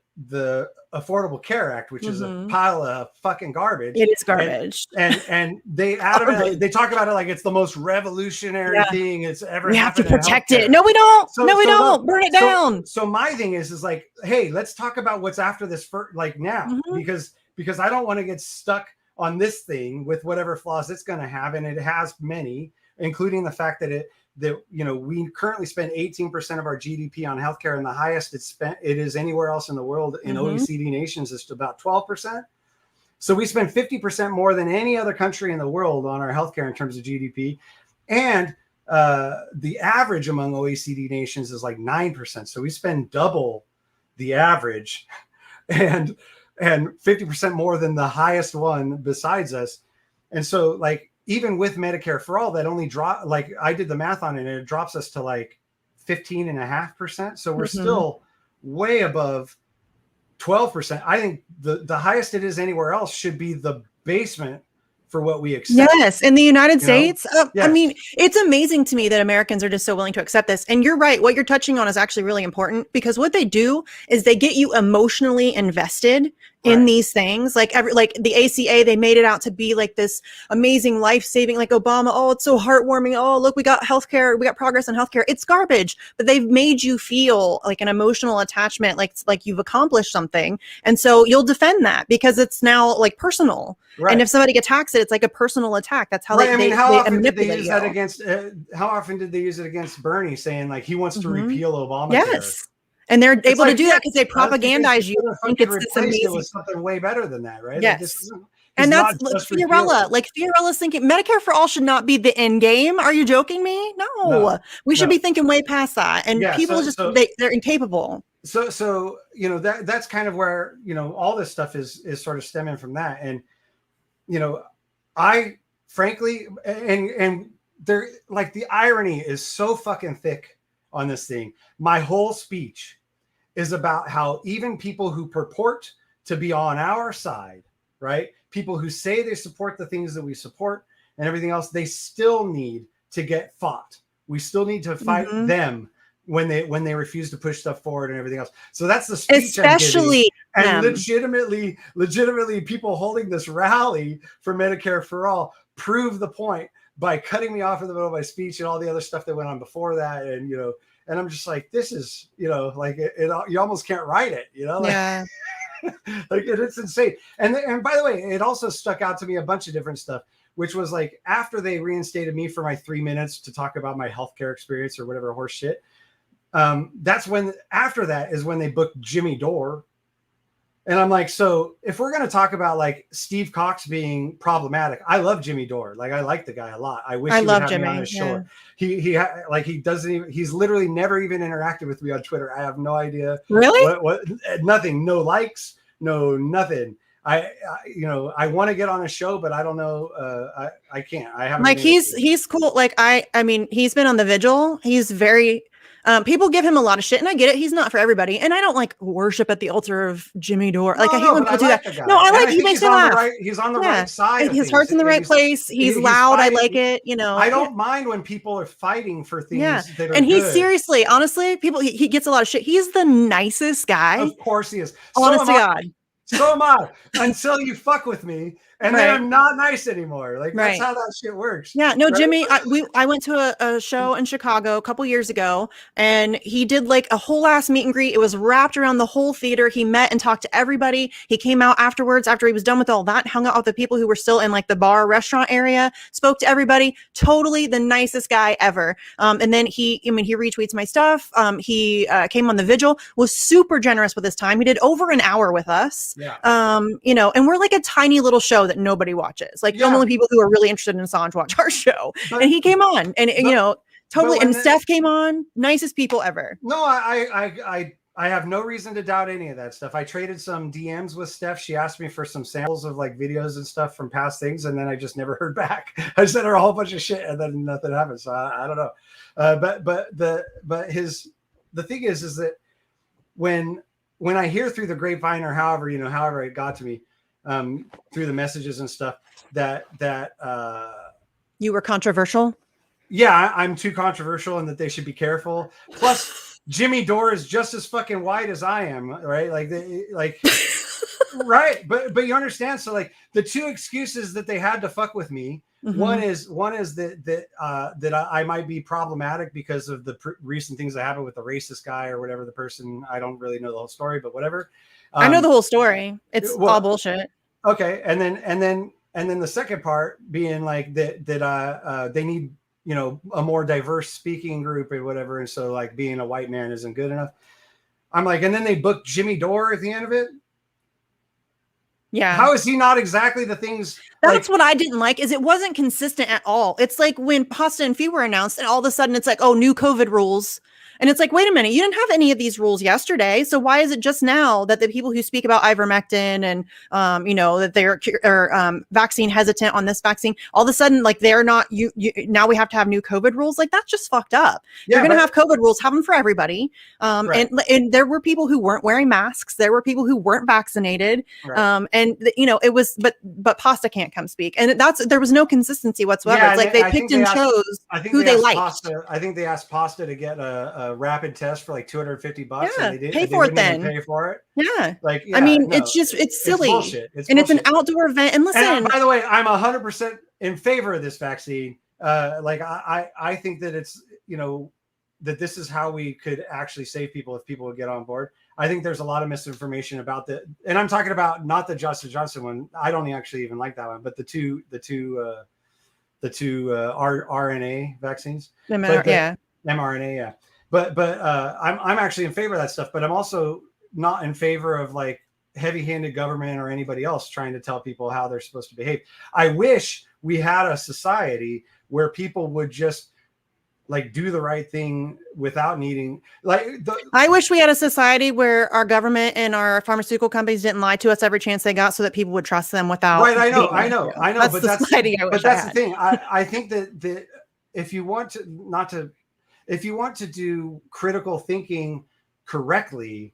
Affordable Care Act, which is a pile of fucking garbage. It is garbage. And they adamantly they talk about it like it's the most revolutionary thing it's ever happened. We have to protect it. No, we don't. We don't. Burn it down. So my thing is like, hey, let's talk about what's after this now, because I don't want to get stuck on this thing with whatever flaws it's going to have, and it has many, including the fact that we currently spend 18% of our GDP on healthcare, and the highest it is anywhere else in the world in OECD nations is about 12%. So we spend 50% more than any other country in the world on our healthcare in terms of GDP. And the average among OECD nations is like 9%. So we spend double the average and 50% more than the highest one besides us. And so like, even with Medicare for all, that only drop, like I did the math on it, and it drops us to like 15.5%. So we're still way above 12%. I think the highest it is anywhere else should be the basement for what we accept. Yes, in the United States. I mean, it's amazing to me that Americans are just so willing to accept this. And you're right. What you're touching on is actually really important, because what they do is they get you emotionally invested in these things. Like the ACA, they made it out to be like this amazing life-saving, like Obama. Oh, it's so heartwarming. Oh, look, we got healthcare. We got progress on healthcare. It's garbage, but they've made you feel like an emotional attachment, like you've accomplished something. And so you'll defend that because it's now like personal. Right. And if somebody attacks it, it's like a personal attack. That's how how often did they use that against? How often did they use it against Bernie, saying like he wants to repeal Obamacare? Yes. And they're It's able to like, do yeah, that because they because propagandize you. you're gonna Think fucking it's this replace it amazing. with something way better than that, right? Like, this Yes. isn't, And he's that's not like just Fiorella. repealing. Like Fiorella's thinking Medicare for all should not be the end game. Are you joking me? No, No. We should no. be thinking way past that. And Yeah. people just they're incapable. So you know, that's kind of where, you know, all this stuff is sort of stemming from that. And you know, I frankly, and there, like, the irony is so fucking thick on this thing. My whole speech is about how even people who purport to be on our side, right? People who say they support the things that we support and everything else, they still need to get fought. We still need to fight them when they refuse to push stuff forward and everything else. So that's the speech I'm giving. And legitimately people holding this rally for Medicare for all prove the point by cutting me off in the middle of my speech and all the other stuff that went on before that. And, you know, and I'm just like, this is, you know, like you almost can't write it, you know? Like, Yeah. like it's insane. And by the way, it also stuck out to me a bunch of different stuff, which was like, after they reinstated me for my 3 minutes to talk about my healthcare experience or whatever horse shit. That's when, after that is when they booked Jimmy Dore. And I'm like, so if we're going to talk about like Steve Cox being problematic, I love Jimmy Dore. Like, I like the guy a lot. I wish he would have me on his show. He's literally never even interacted with me on Twitter. I have no idea. Really? What nothing, no likes, no, nothing. I want to get on a show, but I don't know. I can't. I haven't. Like, he's cool. Like, I mean, he's been on the Vigil. He's very, people give him a lot of shit, and I get it. He's not for everybody, and I don't like worship at the altar of Jimmy Dore. Like, I hate when people do that. No, I like, he makes me laugh. He's on the right side. His heart's in the right place. He's loud. I like it. You know, I don't mind when people are fighting for things that are and he's good. Seriously, honestly, people, he gets a lot of shit. He's the nicest guy. Of course he is. Honest to God. So am I, until you fuck with me, and then I'm not nice anymore. Like, that's how that shit works. Yeah, no, right? Jimmy, I went to a show in Chicago a couple years ago, and he did like a whole ass meet and greet. It was wrapped around the whole theater. He met and talked to everybody. He came out afterwards, after he was done with all that, hung out with the people who were still in like the bar restaurant area, spoke to everybody. Totally the nicest guy ever. And then he retweets my stuff. He came on the Vigil, was super generous with his time. He did over an hour with us. Yeah. You know, and we're like a tiny little show that nobody watches. Like, only people who are really interested in Assange watch our show. And he came on, and you know, totally. And Steph came on, nicest people ever. No, I have no reason to doubt any of that stuff. I traded some DMs with Steph. She asked me for some samples of like videos and stuff from past things, and then I just never heard back. I sent her a whole bunch of shit, and then nothing happened. So I don't know. But the thing is that when I hear through the grapevine, or however it got to me, through the messages and stuff, that you were controversial. Yeah, I'm too controversial, and that they should be careful. Plus, Jimmy Dore is just as fucking white as I am, right? Like, right? But you understand? So like, the two excuses that they had to fuck with me. Mm-hmm. One is that I might be problematic because of the recent things that happened with the racist guy or whatever, the person. I don't really know the whole story, but whatever. I know the whole story. It's all bullshit. Okay, and then the second part being like that they need, you know, a more diverse speaking group or whatever, and so like being a white man isn't good enough. I'm like, and then they booked Jimmy Dore at the end of it. Yeah. How is he not exactly the things? That's what I didn't like, is it wasn't consistent at all. It's like when Pasta and Fee were announced, and all of a sudden it's like, oh, new COVID rules. And it's like, wait a minute, you didn't have any of these rules yesterday. So why is it just now that the people who speak about ivermectin and, you know, that they're vaccine hesitant on this vaccine, all of a sudden, like, they're not, now we have to have new COVID rules? Like, that's just fucked up. Yeah, you're going to have COVID rules, have them for everybody. Right. And there were people who weren't wearing masks. There were people who weren't vaccinated. Right. You know, it was, but Pasta can't come speak. And there was no consistency whatsoever. Yeah, it's like they picked and chose who they liked. I think they asked Pasta to get a rapid test for like $250. Yeah, and they did, pay for it then. Pay for it. Yeah. Like, I mean, no, it's silly. It's bullshit. It's an outdoor event. And listen, and by the way, I'm 100% in favor of this vaccine. Like, I think that it's, you know, that this is how we could actually save people if people would get on board. I think there's a lot of misinformation about and I'm talking about not the Johnson one. I don't actually even like that one, but the two RNA vaccines. mRNA, yeah. mRNA, yeah. I'm actually in favor of that stuff, but I'm also not in favor of like heavy-handed government or anybody else trying to tell people how they're supposed to behave. I wish we had a society where people would just like do the right thing without needing I wish we had a society where our government and our pharmaceutical companies didn't lie to us every chance they got so that people would trust them without. Right. I know. That's but the society I wish I that's had. the thing. I think that if you want to do critical thinking correctly,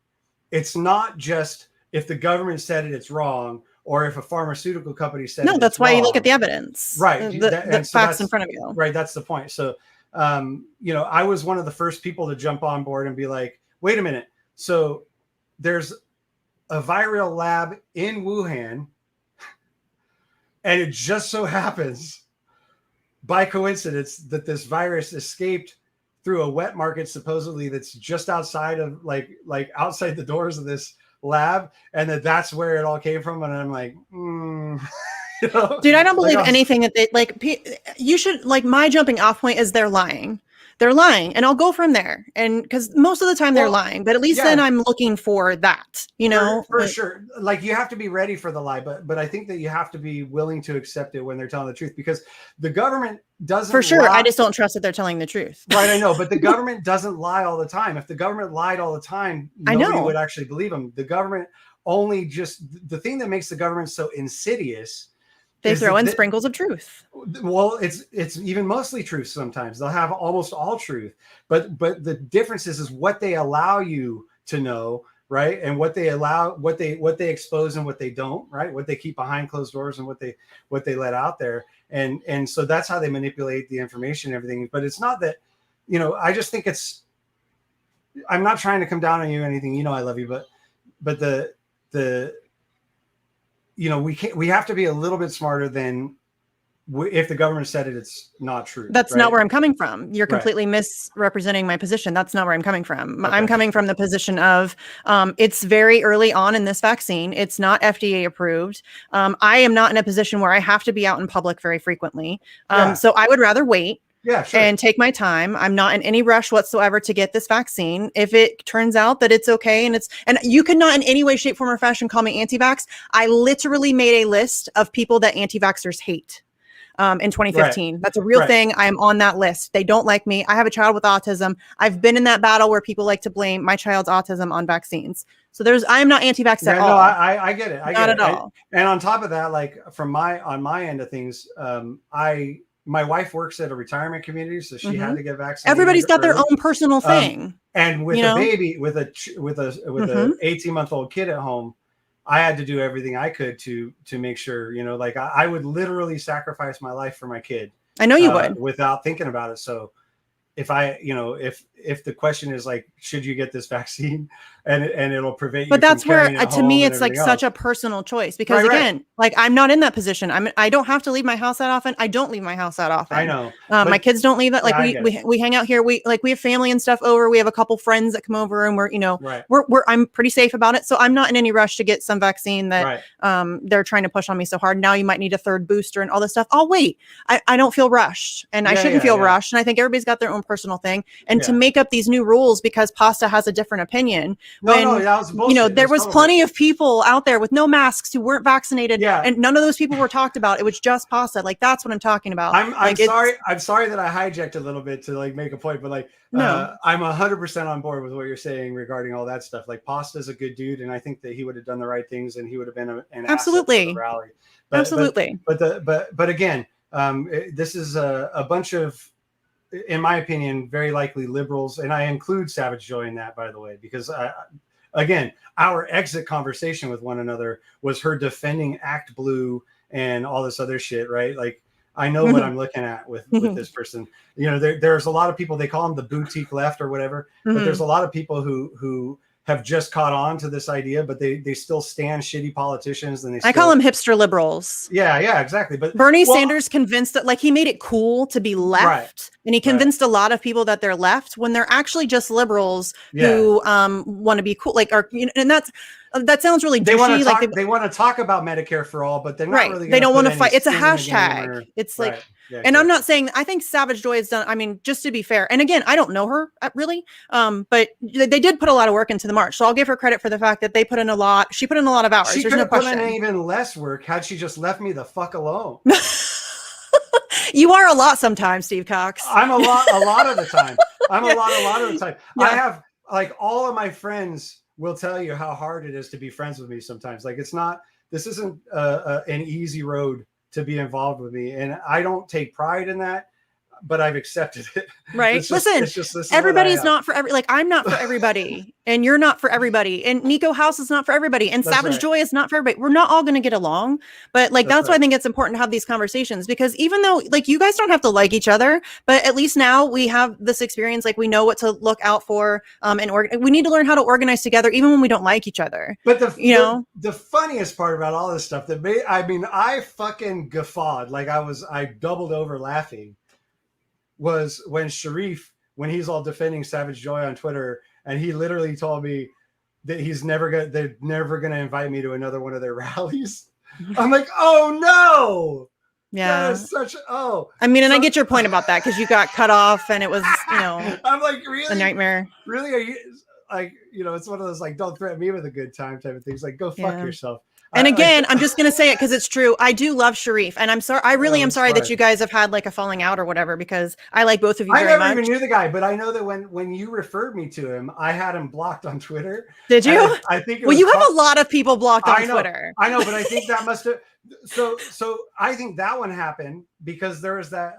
it's not just if the government said it, it's wrong, or if a pharmaceutical company said no, it, that's it's why wrong. you look at the evidence, right? The facts in front of you. Right. That's the point. So, I was one of the first people to jump on board and be like, wait a minute. So there's a viral lab in Wuhan, and it just so happens by coincidence that this virus escaped through a wet market, supposedly that's just outside of like outside the doors of this lab, and that's where it all came from. And I'm like, dude, I don't believe anything that they like. You should like my jumping off point is they're lying. They're lying, and I'll go from there. And because most of the time they're lying, but at least then I'm looking for that, for sure. Like you have to be ready for the lie, but I think that you have to be willing to accept it when they're telling the truth, because the government doesn't. For sure, lie. I just don't trust that they're telling the truth. Right, I know, but the government doesn't lie all the time. If the government lied all the time, nobody would actually believe them. The government only the thing that makes the government so insidious. They throw in sprinkles of truth. Well, it's even mostly truth. Sometimes they'll have almost all truth, but the difference is what they allow you to know, right? And what they allow, what they expose and what they don't, right? What they keep behind closed doors and what they let out there, and so that's how they manipulate the information and everything. But it's not that, I just think I'm not trying to come down on you or anything. I love you, but the we have to be a little bit smarter than if the government said it, it's not true. That's not where I'm coming from. You're completely misrepresenting my position. That's not where I'm coming from. Okay. I'm coming from the position of it's very early on in this vaccine. It's not FDA approved. I am not in a position where I have to be out in public very frequently. So I would rather wait. Yeah, sure. And take my time. I'm not in any rush whatsoever to get this vaccine. If it turns out that it's okay and you could not in any way, shape, form, or fashion call me anti-vax. I literally made a list of people that anti-vaxxers hate in 2015. Right. That's a real thing. I am on that list. They don't like me. I have a child with autism. I've been in that battle where people like to blame my child's autism on vaccines. So I am not anti-vax at all. No, I get it. Not at all. And on top of that, like on my end of things, my wife works at a retirement community, so she had to get vaccinated. Everybody's got their own personal thing. And with a baby, with a 18-month-old kid at home, I had to do everything I could to make sure, like I would literally sacrifice my life for my kid. I know you would, without thinking about it. So if if the question is like, should you get this vaccine and it'll prevent you, but that's where to me it's like such a personal choice, because again, like I'm not in that position. I don't have to leave my house that often. I don't leave my house that often. I know. My kids don't leave it. Like we hang out here. We have family and stuff over. We have a couple friends that come over, and I'm pretty safe about it. So I'm not in any rush to get some vaccine that they're trying to push on me so hard. Now you might need a third booster and all this stuff. I'll wait. I don't feel rushed, and I shouldn't feel rushed. And I think everybody's got their own personal thing. And to make up these new rules because Pasta has a different opinion. That was bullshit. There was plenty of people out there with no masks who weren't vaccinated, and none of those people were talked about. It was just Pasta. Like that's what I'm talking about. I'm sorry. I'm sorry that I hijacked a little bit to like make a point, but like I'm 100% on board with what you're saying regarding all that stuff. Like Pasta's a good dude, and I think that he would have done the right things, and he would have been an absolutely asset to the rally. Absolutely. But again, this is a bunch of, in my opinion, very likely liberals, and I include Savage Joy in that, by the way, because again, our exit conversation with one another was her defending Act Blue and all this other shit, right? Like, I know what I'm looking at with this person. There's a lot of people, they call them the boutique left or whatever, but there's a lot of people who have just caught on to this idea, but they still stand shitty politicians. And I call them hipster liberals. Yeah, exactly. But Bernie Sanders convinced that, like, he made it cool to be left, and he convinced a lot of people that they're left when they're actually just liberals who want to be cool. Like, and that's That sounds really They want douchey. to Like talk. They want to talk about Medicare for all, but they're not right. really. They don't want to fight. It's a hashtag. It's like, right. Yeah, and I'm not saying, I think Savage Joy has done, I mean, just to be fair. And again, I don't know her really. But they did put a lot of work into the march. So I'll give her credit for the fact that they put in a lot. She put in a lot of hours. She There's could no have put question. in even less work had she just left me the fuck alone. You are a lot sometimes, Steve Cox. I'm a lot of the time. I'm Yeah. a lot of the time. Yeah. I have, like, all of my friends will tell you how hard it is to be friends with me sometimes. Like, this isn't an easy road to be involved with me. And I don't take pride in that, but I've accepted it. Right. Listen, this everybody's not for like, I'm not for everybody, and you're not for everybody, and Nico House is not for everybody, and That's Savage right. Joy is not for everybody. We're not all going to get along, but like, that's why I think it's important to have these conversations, because even though like you guys don't have to like each other, but at least now we have this experience, like we know what to look out for, and we need to learn how to organize together, even when we don't like each other. But the funniest part about all this stuff I fucking guffawed, like I doubled over laughing, was when Sharif, when he's all defending Savage Joy on Twitter, and he literally told me that they're never gonna invite me to another one of their rallies. I'm like, oh no. Yeah. That is such I mean, and I get your point about that, because you got cut off and it was, I'm like, really? a nightmare. Really? Are you like, it's one of those like, don't threaten me with a good time type of things. Like, go fuck yourself. And again, I'm just going to say it because it's true. I do love Sharif, and I'm sorry. I really am sorry that you guys have had like a falling out or whatever, because I like both of you very much. I never even knew the guy, but I know that when you referred me to him, I had him blocked on Twitter. Did you? I think. Well, you have a lot of people blocked on Twitter. I know, but I think that must have. So I think that one happened because there was that.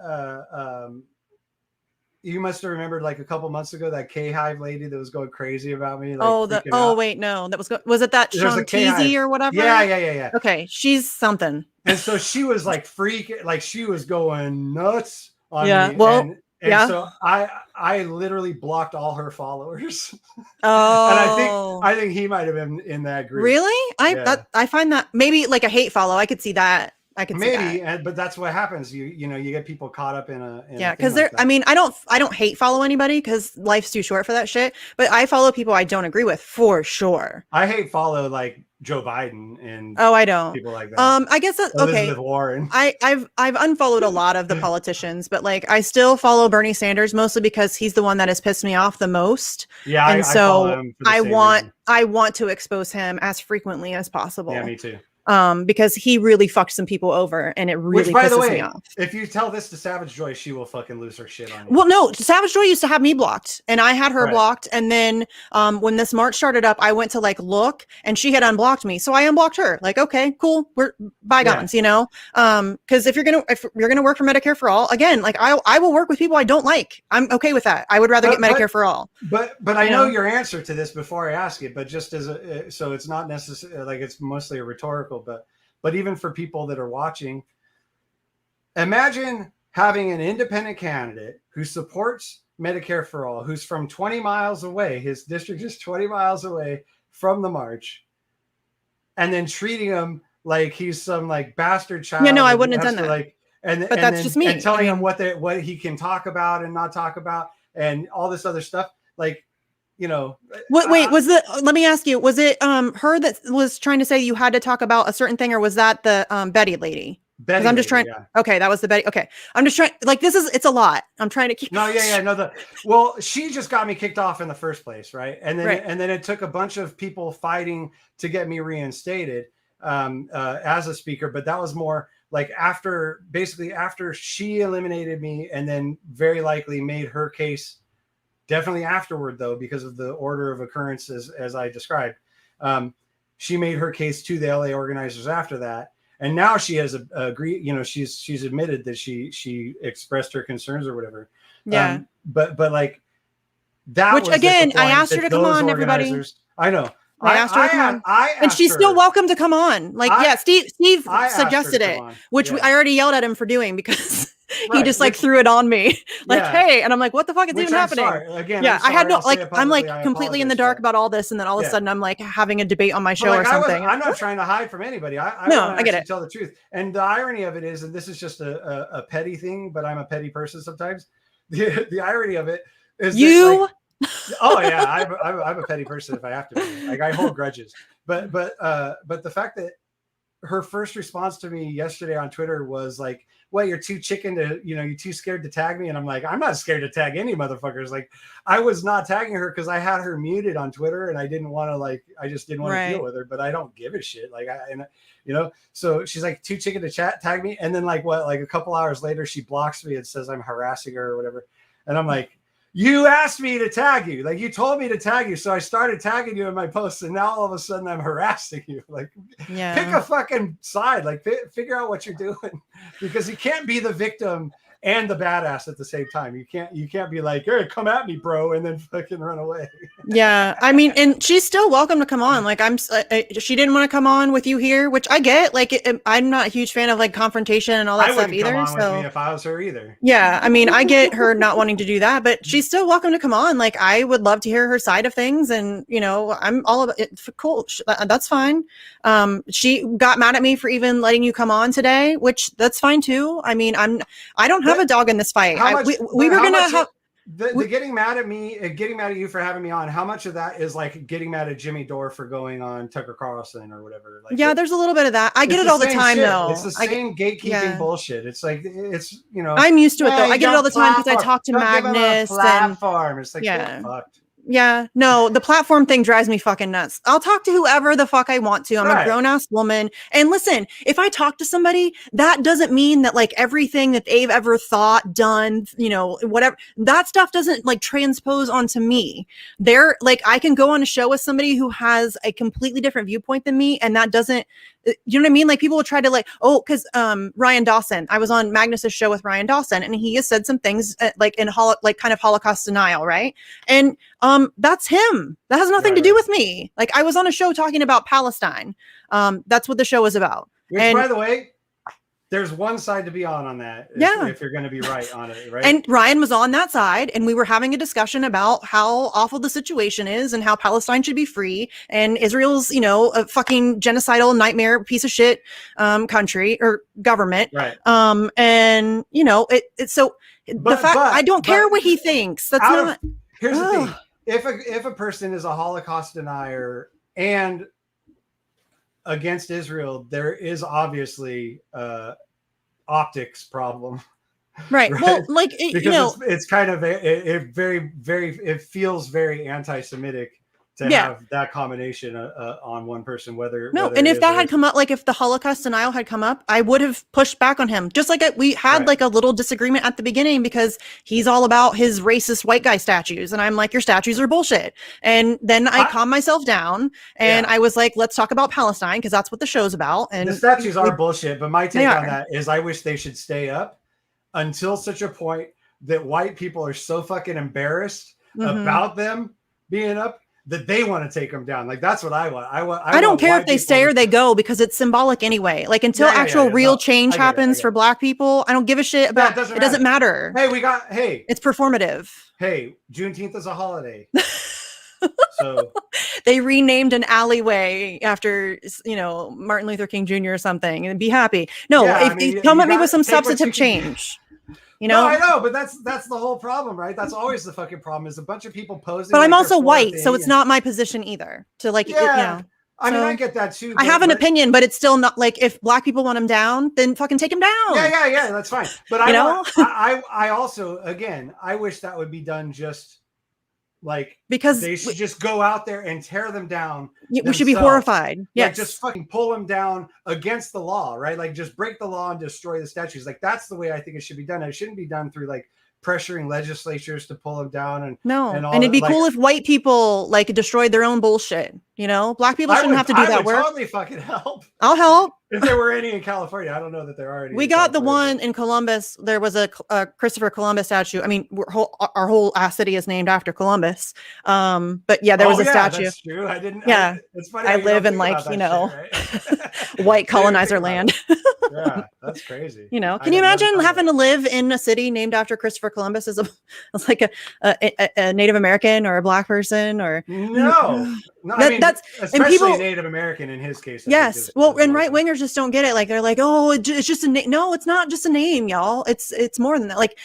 You must have remembered like a couple months ago that K-Hive lady that was going crazy about me. Like, wait, no, was it that Sean Teasy or whatever? Yeah. Okay, she's something. And so she was like freaking, like she was going nuts on me. Well, and so I literally blocked all her followers. Oh, and I think he might have been in that group. Really? I find that maybe like a hate follow. I could see that. I could maybe, but that's what happens. You get people caught up in a because I mean, I don't hate follow anybody because life's too short for that shit. But I follow people I don't agree with for sure. I hate follow like Joe Biden and I don't people like that. I guess that's okay. Elizabeth Warren. I've unfollowed a lot of the politicians, but like I still follow Bernie Sanders mostly because he's the one that has pissed me off the most. Yeah, and so I want to expose him as frequently as possible. Yeah, me too. Because he really fucked some people over, and it really pisses me off. If you tell this to Savage Joy, she will fucking lose her shit on you. Well, no, Savage Joy used to have me blocked, and I had her blocked. And then when this march started up, I went to like look, and she had unblocked me, so I unblocked her. Like, okay, cool, we're bygones, because if you're gonna work for Medicare for all, again, like I will work with people I don't like. I'm okay with that. I would rather get Medicare for all. But I know your answer to this before I ask it, but just as so it's not necessarily like it's mostly a rhetorical. But even for people that are watching, imagine having an independent candidate who supports Medicare for all, who's from 20 miles away. His district is 20 miles away from the march, and then treating him like he's some like bastard child. Yeah, no, I wouldn't have done that. But that's just me. And telling him what he can talk about and not talk about, and all this other stuff. Like, wait, let me ask you, was it her that was trying to say you had to talk about a certain thing, or was that the Betty lady? Betty, I'm just trying. Yeah. Okay, that was the Betty. Okay, I'm just trying. Like, it's a lot. I'm trying to keep. No, well, she just got me kicked off in the first place, right? And then it took a bunch of people fighting to get me reinstated as a speaker, but that was more like after she eliminated me, and then very likely made her case. Definitely afterward, though, because of the order of occurrences as I described, she made her case to the LA organizers after that, and now she has agreed. She's admitted that she expressed her concerns or whatever. Yeah, but like that. Which again, I asked her to come on. Everybody, I know. I asked her to come on, and she's still welcome to come on. Like, Steve suggested it, which I already yelled at him for doing because. He just like threw it on me like, hey, and I'm like, what the fuck is even happening? Again, I had no like, I'm like completely in the dark about all this, and then all of a sudden I'm like having a debate on my show or something. I'm not trying to hide from anybody. I get it. Tell the truth. And the irony of it is, and this is just a petty thing, but I'm a petty person sometimes. The irony of it is Oh yeah, I'm a petty person if I have to be. Like I hold grudges, but the fact that her first response to me yesterday on Twitter was like, "Well, you're too chicken to, you're too scared to tag me." And I'm like, I'm not scared to tag any motherfuckers. Like, I was not tagging her because I had her muted on Twitter, and I didn't want to I just didn't want to deal with her. But I don't give a shit. So she's like, too chicken to tag me, and then like a couple hours later, she blocks me and says I'm harassing her or whatever, and I'm like, you asked me to tag you. Like you told me to tag you. So I started tagging you in my posts, and now all of a sudden I'm harassing you. Like, pick a fucking side. Like figure out what you're doing, because you can't be the victim and the badass at the same time. You can't be like, hey, come at me, bro, and then fucking run away. Yeah, I mean, and she's still welcome to come on. Like she didn't want to come on with you here, which I get. Like I'm not a huge fan of like confrontation and all that stuff either. Come on with me if I was her either. Yeah, I mean, I get her not wanting to do that, but she's still welcome to come on. Like I would love to hear her side of things, and I'm all about it. Cool, that's fine. She got mad at me for even letting you come on today, which that's fine too. I mean, I don't have a dog in this fight. We were gonna have. The getting mad at me, getting mad at you for having me on, how much of that is like getting mad at Jimmy Dore for going on Tucker Carlson or whatever? Like, yeah, there's a little bit of that. I get it all the time, though. It's the same gatekeeping bullshit. It's like, I'm used to it, though. I get it all the time because I talk to Magnus. Platform. It's like, yeah. Fucked. Yeah, no, the platform thing drives me fucking nuts. I'll talk to whoever the fuck I want to. I'm a grown ass woman. And listen, if I talk to somebody, that doesn't mean that like everything that they've ever thought, done, whatever, that stuff doesn't like transpose onto me. They're like, I can go on a show with somebody who has a completely different viewpoint than me. And that doesn't, you know what I mean? Like people will try to like, because Ryan Dawson, I was on Magnus's show with Ryan Dawson, and he has said some things like kind of Holocaust denial, right? And that's him. That has nothing to do with me. Like I was on a show talking about Palestine. That's what the show was about. Which, by the way, there's one side to be on that. If you're going to be right on it, right? And Ryan was on that side, and we were having a discussion about how awful the situation is and how Palestine should be free, and Israel's, a fucking genocidal nightmare piece of shit country or government. Right. And it's so the fact I don't care what he thinks. That's not. Here's the thing. If a person is a Holocaust denier and against Israel, there is obviously optics problem, right? Well, like because it's kind of it feels very anti-Semitic to have that combination on one person. And if that had come up, like if the Holocaust denial had come up, I would have pushed back on him. Just like we had like a little disagreement at the beginning because he's all about his racist white guy statues, and I'm like, your statues are bullshit. And then I calmed myself down, and I was like, let's talk about Palestine because that's what the show's about. And the statues are bullshit, but my take on that is I wish they should stay up until such a point that white people are so fucking embarrassed about them being up that they want to take them down. Like that's what I want. I don't care if they stay or they go because it's symbolic anyway. Like until actual real change happens for Black people, I don't give a shit about. It doesn't matter. Hey, it's performative. Hey, Juneteenth is a holiday. So they renamed an alleyway after Martin Luther King Jr. or something, and be happy. No, come at me with some substantive change. No, I know, but that's the whole problem, right? That's always the fucking problem is a bunch of people posing. But I'm also white, so it's not my position either. To like, I mean, I get that too. I have an opinion, but it's still not like if Black people want him down, then fucking take him down. Yeah, that's fine. But I also, again, I wish that would be done just like because they should just go out there and tear them down. We should be horrified. Yes, like just fucking pull them down against the law, right? Like just break the law and destroy the statues. Like that's the way I think it should be done. It shouldn't be done through like pressuring legislatures to pull them down and it'd be cool if white people like destroyed their own bullshit. Black people shouldn't have to do that work. Totally fucking help. I'll help. If there were any in California, I don't know that there are any. We got the one in Columbus. There was a Christopher Columbus statue. I mean, our whole city is named after Columbus. But yeah, there was a statue. That's true. I didn't. Yeah, it's funny. I live in like shit, right? White colonizer land. Yeah, that's crazy. Can you imagine having to live in a city named after Christopher Columbus as like a Native American or a Black person or no. No, I mean, that's and especially people. Native American in his case. Yes. Well, and right wingers just don't get it. Like they're like, oh, it's just a name. No, it's not just a name, y'all. It's more than that. Like,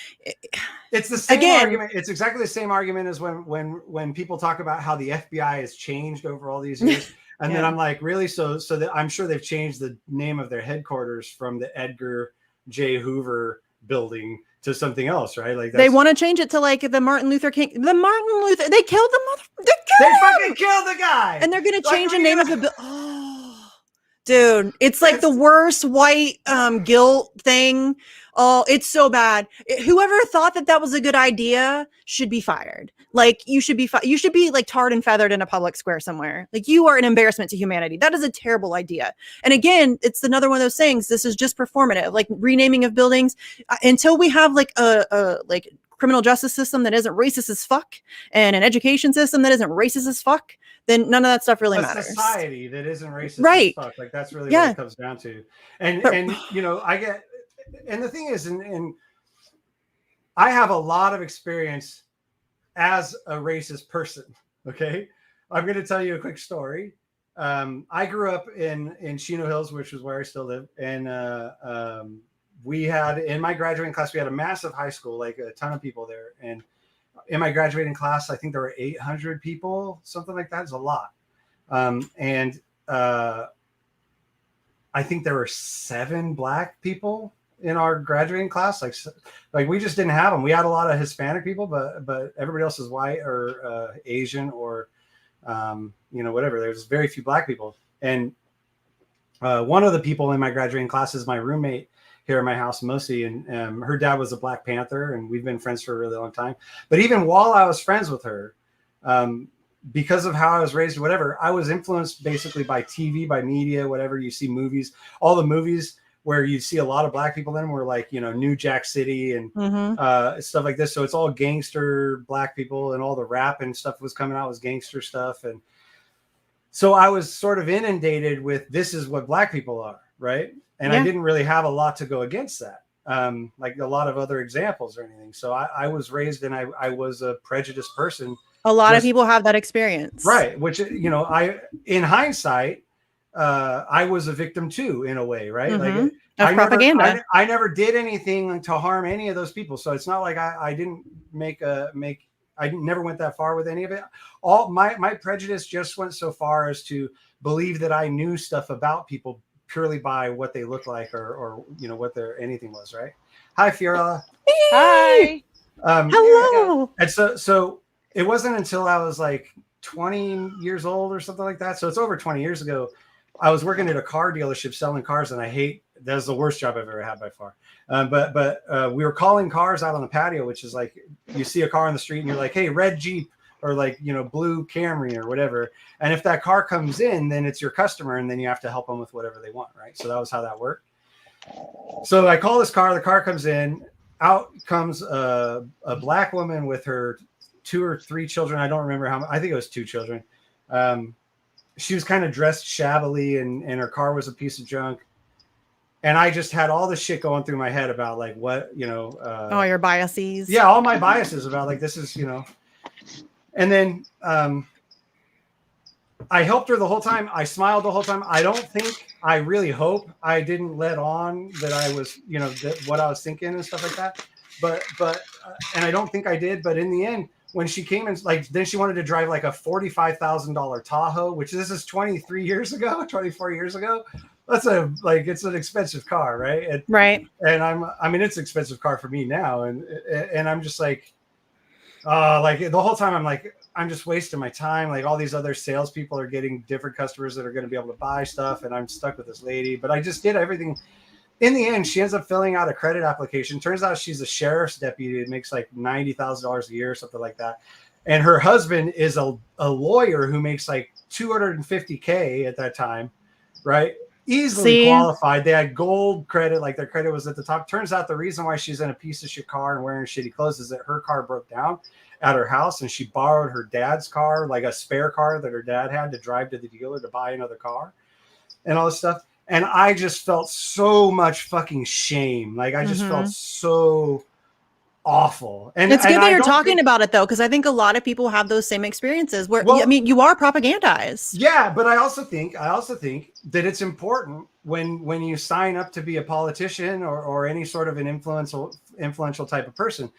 it's the same again, argument. It's exactly the same argument as when people talk about how the FBI has changed over all these years. And then I'm like, really? So that I'm sure they've changed the name of their headquarters from the Edgar J. Hoover building to something else, right? Like they want to change it to like the Martin Luther King. They killed the mother. They fucking killed the guy, and they're gonna change the name of the. Oh, dude, it's like the worst white guilt thing. Oh, it's so bad. Whoever thought that was a good idea should be fired. Like you should be like tarred and feathered in a public square somewhere. Like you are an embarrassment to humanity. That is a terrible idea. And again, it's another one of those things. This is just performative, like renaming of buildings. Until we have like a criminal justice system that isn't racist as fuck and an education system that isn't racist as fuck, then none of that stuff really matters. Society that isn't racist right. as fuck. Like that's really what it comes down to. And you know, and the thing is, and I have a lot of experience as a racist person. Okay. I'm going to tell you a quick story. I grew up in Chino Hills, which is where I still live. And we had, in my graduating class, we had a massive high school, like a ton of people there. And in my graduating class, I think there were 800 people, something like that. It's a lot. And I think there were 7 Black people in our graduating class. Like we just didn't have them. We had a lot of Hispanic people, but everybody else is white or Asian or, you know, whatever. There's very few Black people. And one of the people in my graduating class is my roommate here in my house mostly. And her dad was a Black Panther, and we've been friends for a really long time. But even while I was friends with her, because of how I was raised or whatever, I was influenced basically by TV, by media, whatever. You see movies, all the movies where you see a lot of Black people in them were like, you know, New Jack City and stuff like this. So it's all gangster Black people, and all the rap and stuff was coming out was gangster stuff. And so I was sort of inundated with, this is what Black people are. Right. And I didn't really have a lot to go against that. Like a lot of other examples or anything. So I was raised, and I was a prejudiced person. A lot of people have that experience. Right. Which, you know, in hindsight, I was a victim too, in a way. Right. Like propaganda. I never did anything to harm any of those people. So it's not like I didn't I never went that far with any of it. All my prejudice just went so far as to believe that I knew stuff about people purely by what they look like or you know, what their anything was. Right. Hi, Fiorella. Hi. Hello. And so it wasn't until I was like 20 years old or something like that. So it's over 20 years ago. I was working at a car dealership selling cars, and that was the worst job I've ever had by far. But we were calling cars out on the patio, which is like, you see a car on the street and you're like, hey, red Jeep, or like, you know, blue Camry or whatever. And if that car comes in, then it's your customer, and then you have to help them with whatever they want. Right. So that was how that worked. So I call this car, the car comes in, out comes a Black woman with her 2 or 3 children. I don't remember I think it was 2 children. She was kind of dressed shabbily, and her car was a piece of junk. And I just had all this shit going through my head about like what, you know, all your biases. Yeah. All my biases about like, this is, you know, and then I helped her the whole time. I smiled the whole time. I really hope I didn't let on that I was, you know, what I was thinking and stuff like that. But and I don't think I did. But in the end, when she came in, like, then she wanted to drive like a $45,000 Tahoe, which this is 24 years ago. That's it's an expensive car, right? Right. And I mean, it's an expensive car for me now. And I'm just like the whole time I'm like, I'm just wasting my time. Like all these other salespeople are getting different customers that are going to be able to buy stuff, and I'm stuck with this lady. But I just did everything. In the end, she ends up filling out a credit application. Turns out she's a sheriff's deputy that makes like $90,000 a year or something like that. And her husband is a lawyer who makes like $250K at that time, right? Easily qualified. They had gold credit, like their credit was at the top. Turns out the reason why she's in a piece of shit car and wearing shitty clothes is that her car broke down at her house, and she borrowed her dad's car, like a spare car that her dad had, to drive to the dealer to buy another car and all this stuff. And I just felt so much fucking shame. Like I just felt so awful. It's good that I you're don't talking think, about it though, because I think a lot of people have those same experiences where, I well, mean, you are propagandized. yeah, but I also think that it's important when you sign up to be a politician or any sort of an influential type of person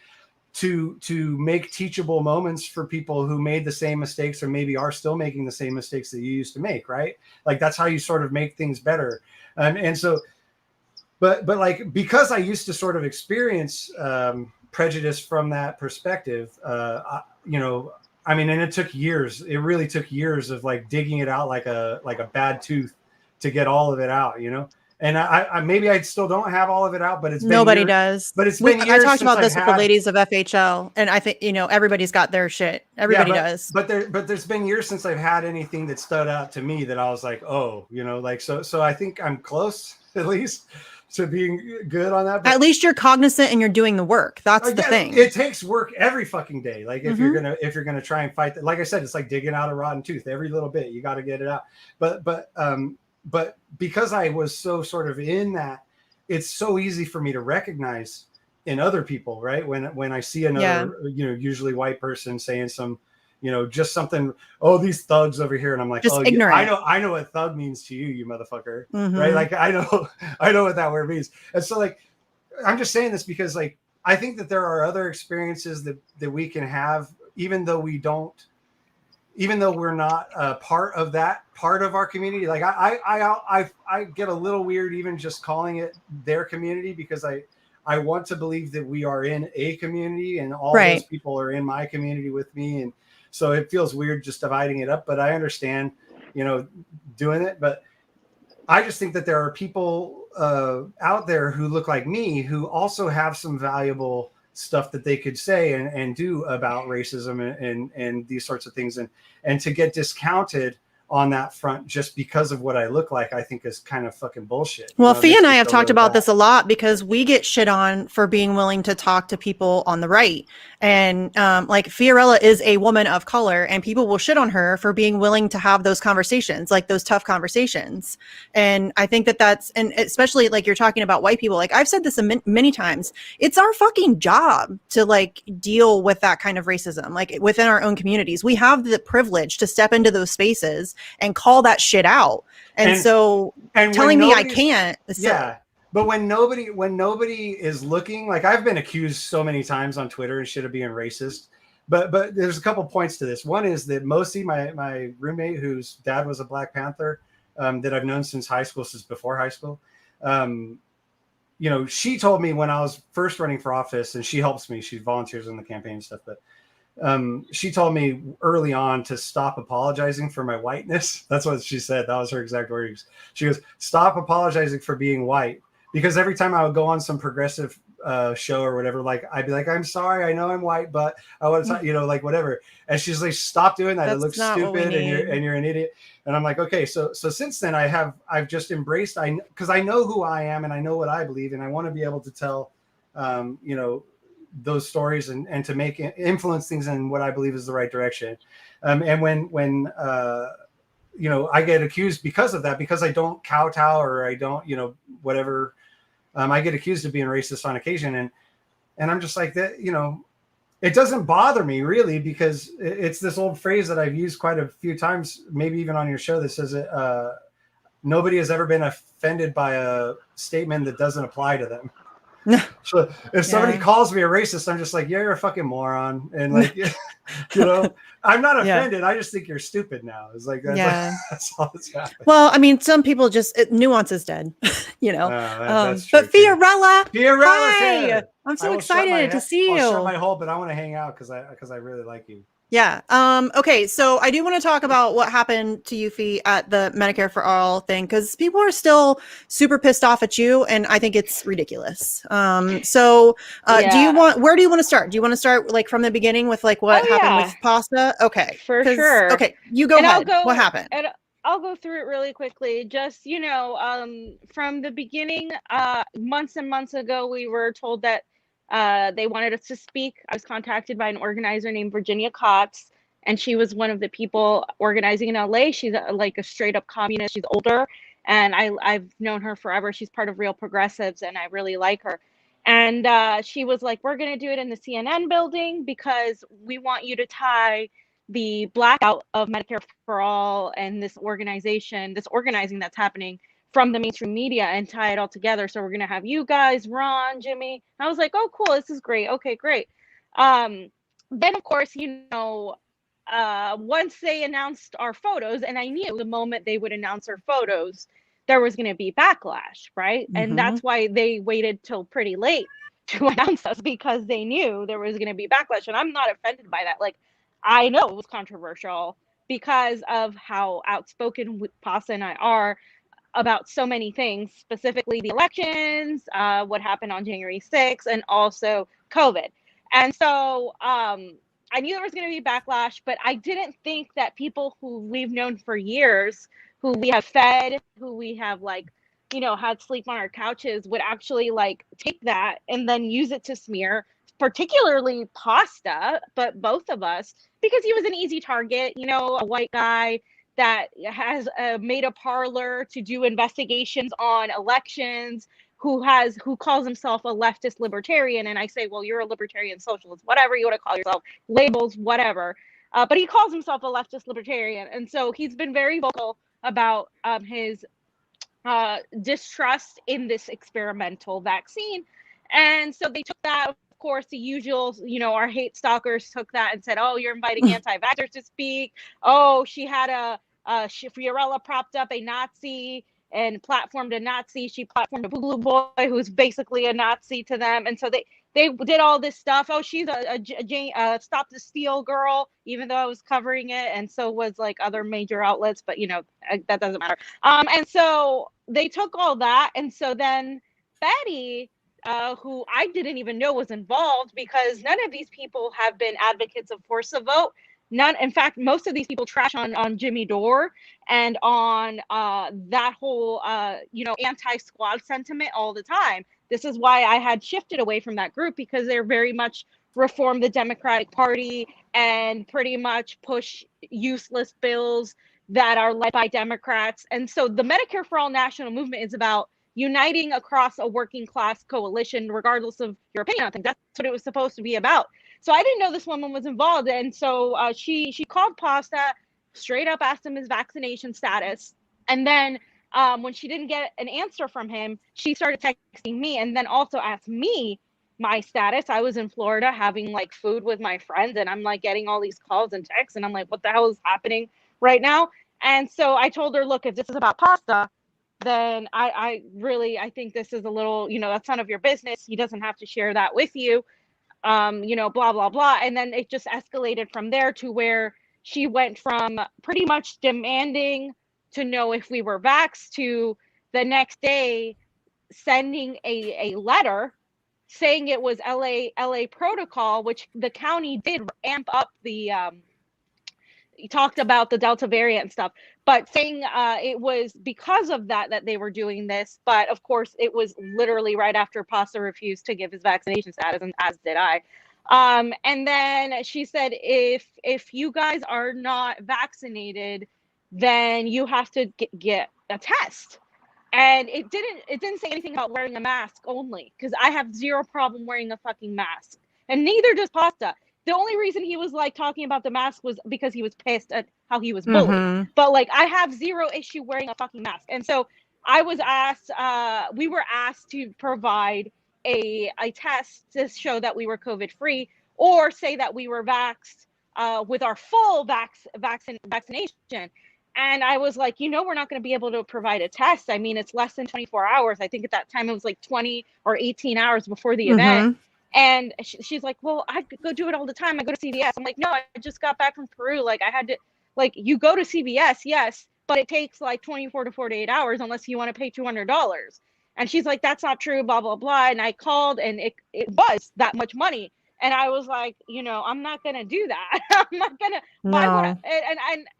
to make teachable moments for people who made the same mistakes or maybe are still making the same mistakes that you used to make, right? Like that's how you sort of make things better. And so but like because I used to sort of experience prejudice from that perspective, I mean, and it took years. It really took years of like digging it out like a bad tooth to get all of it out, you know. And I maybe I still don't have all of it out, but it's been Nobody years. does. But it's been I years talked since about I've this with the had. ladies of FHL, and I think, everybody's got their shit. Yeah, Everybody does. but there's been years since I've had anything that stood out to me that I was like, oh, like so I think I'm close at least to being good on that. But At least you're cognizant and you're doing the work. That's the thing. it takes work every fucking day. Like if Mhm. you're gonna try and fight that, like I said, it's like digging out a rotten tooth. Every little bit you got to get it out. But because I was so sort of in that, it's so easy for me to recognize in other people, right? When I see another, usually white person saying some, just something, oh, these thugs over here, and I'm like, Just oh, ignorant. I know what thug means to you, you motherfucker, Mhm. right? Like I know what that word means, and so like I'm just saying this because like I think that there are other experiences that we can have, even though we're not part of that part of our community. Like I get a little weird even just calling it their community because I want to believe that we are in a community and all those people are in my community with me. And so it feels weird just dividing it up, but I understand, doing it. But I just think that there are people out there who look like me who also have some valuable stuff that they could say and do about racism and these sorts of things. And to get discounted on that front just because of what I look like, I think is kind of fucking bullshit. Well, Fia and I have talked about this a lot because we get shit on for being willing to talk to people on the right. And like Fiorella is a woman of color and people will shit on her for being willing to have those conversations, like those tough conversations. And I think that's, and especially like you're talking about white people, like I've said this many times, it's our fucking job to like deal with that kind of racism, like within our own communities. We have the privilege to step into those spaces and call that shit out. And so telling me I can't. Yeah. But when nobody is looking, like I've been accused so many times on Twitter and shit of being racist. But there's a couple points to this. One is that Mosi, my roommate, whose dad was a Black Panther, that I've known since high school, since before high school. She told me when I was first running for office, and she helps me, she volunteers in the campaign and stuff, but she told me early on to stop apologizing for my whiteness. That's what she said. That was her exact words. She goes, stop apologizing for being white. Because every time I would go on some progressive show or whatever, like I'd be like, I'm sorry, I know I'm white, but I want to, like whatever. And she's like, stop doing that. It looks stupid and you're an idiot. And I'm like, okay. So since then I've just embraced, because I know who I am and I know what I believe. And I want to be able to tell, those stories and to make influence things in what I believe is the right direction. And when I get accused because of that, because I don't kowtow or I don't, whatever, I get accused of being racist on occasion. And I'm just like that, it doesn't bother me really, because it's this old phrase that I've used quite a few times, maybe even on your show, that says nobody has ever been offended by a statement that doesn't apply to them. So if somebody calls me a racist, I'm just like, yeah, you're a fucking moron. And like, I'm not offended. I just think you're stupid now. It's like, that's all that's happening. Well, I mean, some people just, nuance is dead, that's true, but Fiorella, hi! I'm so excited to see you. I'll shut my hole, but I want to hang out because I really like you. Yeah. Okay. So I do want to talk about what happened to you, Fee, at the Medicare for All thing, because people are still super pissed off at you, and I think it's ridiculous. Where do you want to start? Do you want to start like from the beginning with like what happened with pasta? Okay. For sure. Okay. You go ahead. What happened? And I'll go through it really quickly. Just, from the beginning, months and months ago, we were told that they wanted us to speak. I was contacted by an organizer named Virginia Cox, and she was one of the people organizing in LA. She's like a straight up communist. She's older, and I've known her forever. She's part of Real Progressives, and I really like her. And she was like, we're going to do it in the CNN building because we want you to tie the blackout of Medicare for All and this organization, this organizing that's happening from the mainstream media, and tie it all together. So we're going to have you guys, Ron, Jimmy. I was like, oh, cool. This is great. Okay, great. Then, of course, once they announced our photos, and I knew the moment they would announce our photos, there was going to be backlash, right? And that's why they waited till pretty late to announce us, because they knew there was going to be backlash. And I'm not offended by that. Like, I know it was controversial because of how outspoken Pasa and I are about so many things, specifically the elections, what happened on January 6th, and also COVID. And so I knew there was going to be backlash, but I didn't think that people who we've known for years, who we have fed, who we have had sleep on our couches, would actually take that and then use it to smear, particularly Pasta, but both of us, because he was an easy target, a white guy that has made a parlor to do investigations on elections, who calls himself a leftist libertarian. And I say, well, you're a libertarian socialist, whatever you want to call yourself, labels, whatever. But he calls himself a leftist libertarian. And so he's been very vocal about his distrust in this experimental vaccine. And so they took that, of course, the usual, our hate stalkers took that and said, oh, you're inviting anti-vaxxers to speak. Oh, she had Fiorella propped up a Nazi and platformed a Nazi. She platformed a Boogaloo Boy, who's basically a Nazi to them. And so they did all this stuff. Oh, she's a Stop the Steal girl, even though I was covering it. And so was other major outlets, but that doesn't matter. And so they took all that. And so then Betty, who I didn't even know was involved, because none of these people have been advocates of force of vote. None. In fact, most of these people trash on Jimmy Dore and on that whole, anti-squad sentiment all the time. This is why I had shifted away from that group, because they're very much reform the Democratic Party and pretty much push useless bills that are led by Democrats. And so the Medicare for All national movement is about uniting across a working class coalition, regardless of your opinion on things. That's what it was supposed to be about. So I didn't know this woman was involved. And so she called Pasta, straight up asked him his vaccination status. And then when she didn't get an answer from him, she started texting me, and then also asked me my status. I was in Florida having food with my friends, and I'm getting all these calls and texts, and I'm like, what the hell is happening right now? And so I told her, look, if this is about Pasta, then I think this is a little, that's none of your business. He doesn't have to share that with you. Blah, blah, blah. And then it just escalated from there to where she went from pretty much demanding to know if we were vaxxed to the next day sending a letter saying it was LA protocol, which the county did amp up the, talked about the Delta variant and stuff, but saying it was because of that they were doing this. But of course, it was literally right after Pasta refused to give his vaccination status, and as did I. And then she said, if you guys are not vaccinated, then you have to get a test. And it didn't say anything about wearing a mask only, because I have zero problem wearing a fucking mask, and neither does Pasta. The only reason he was talking about the mask was because he was pissed at how he was bullied. But I have zero issue wearing a fucking mask. And so I was asked, we were asked to provide a test to show that we were COVID free, or say that we were vaxxed with our full vaccination. And I was like, we're not going to be able to provide a test. I mean, it's less than 24 hours. I think at that time it was 20 or 18 hours before the event. And she's like, well, I go do it all the time. I go to CVS. I'm like, no, I just got back from Peru. I had to, you go to CVS, yes, but it takes 24 to 48 hours unless you want to pay $200. And she's like, that's not true, blah, blah, blah. And I called, and it was that much money. And I was like, I'm not going to do that. I'm not going to. No.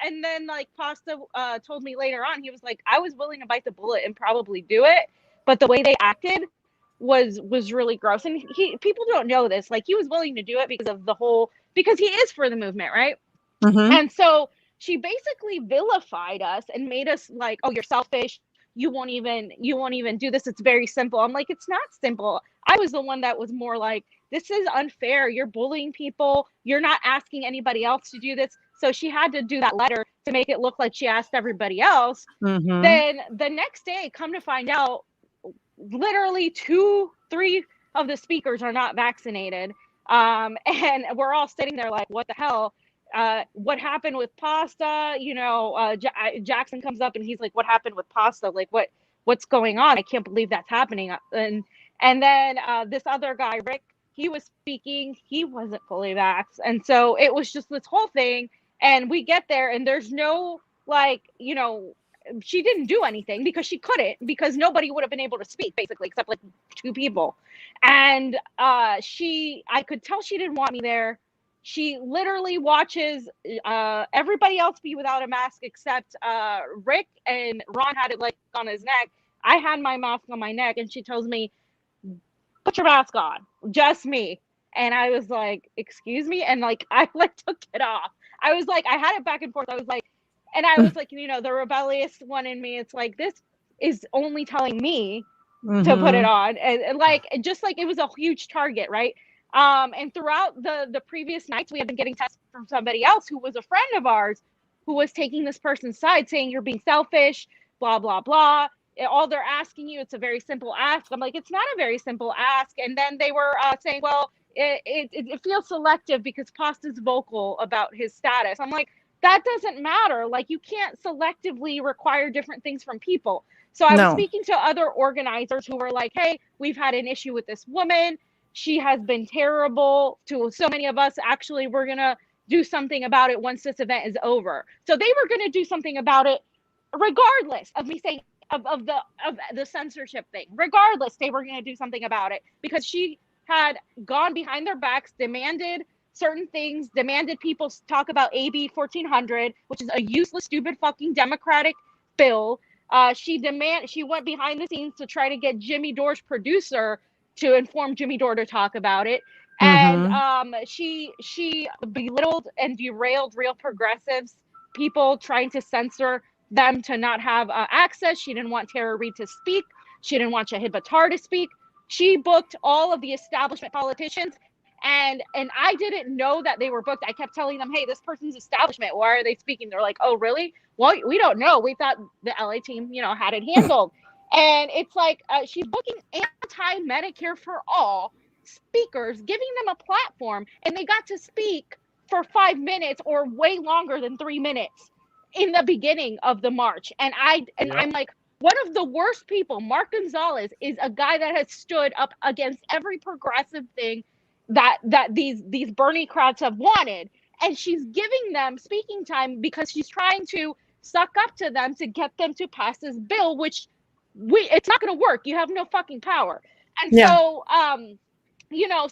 And then Pasta told me later on, he was like, I was willing to bite the bullet and probably do it, but the way they acted was really gross. And people don't know this. He was willing to do it because he is for the movement, right? And so she basically vilified us and made us oh, you're selfish, you won't even do this. It's very simple. I'm like, it's not simple. I was the one that was more like, this is unfair. You're bullying people. You're not asking anybody else to do this. So she had to do that letter to make it look like she asked everybody else. Mm-hmm. Then the next day, come to find out, literally 2-3 of the speakers are not vaccinated. And we're all sitting there like, what the hell? What happened with pasta? Jackson comes up and he's like, what happened with pasta? Like, what's going on? I can't believe that's happening. And then this other guy, Rick, he was speaking. He wasn't fully vaxxed. And so it was just this whole thing. And we get there and there's no, like, she didn't do anything because she couldn't, because nobody would have been able to speak, basically, except like 2 people. And I could tell she didn't want me there. She literally watches everybody else be without a mask except Rick, and Ron had it like on his neck. I had my mask on my neck, and she tells me, put your mask on, just me. And I was like, excuse me? And like, I like took it off. I was like, I had it back and forth. I was like, the rebellious one in me, it's like, this is only telling me to put it on. And like, just like it was a huge target, right? And throughout the previous nights, we had been getting texts from somebody else who was a friend of ours, who was taking this person's side, saying you're being selfish, blah, blah, blah. All they're asking you, it's a very simple ask. I'm like, it's not a very simple ask. And then they were saying, well, it feels selective because Pasta's vocal about his status. I'm like, that doesn't matter. Like, you can't selectively require different things from people. So I was speaking to other organizers who were like, hey, we've had an issue with this woman. She has been terrible to so many of us. Actually, we're going to do something about it once this event is over. So they were going to do something about it regardless of me saying of the censorship thing. Regardless, they were going to do something about it because she had gone behind their backs, demanded certain things, demanded people talk about AB 1400, which is a useless, stupid, fucking Democratic bill. She went behind the scenes to try to get Jimmy Dore's producer to inform Jimmy Dore to talk about it. And she belittled and derailed real progressives, people trying to censor them to not have access. She didn't want Tara Reid to speak. She didn't want Shahid Buttar to speak. She booked all of the establishment politicians. And I didn't know that they were booked. I kept telling them, hey, this person's establishment. Why are they speaking? They're like, oh, really? Well, we don't know. We thought the LA team, had it handled. And it's like she's booking anti-Medicare for all speakers, giving them a platform. And they got to speak for 5 minutes or way longer than 3 minutes in the beginning of the march. And I'm like, one of the worst people, Mark Gonzalez, is a guy that has stood up against every progressive thing that these Bernie crowds have wanted, and she's giving them speaking time because she's trying to suck up to them to get them to pass this bill, which it's not going to work. You have no fucking power. And so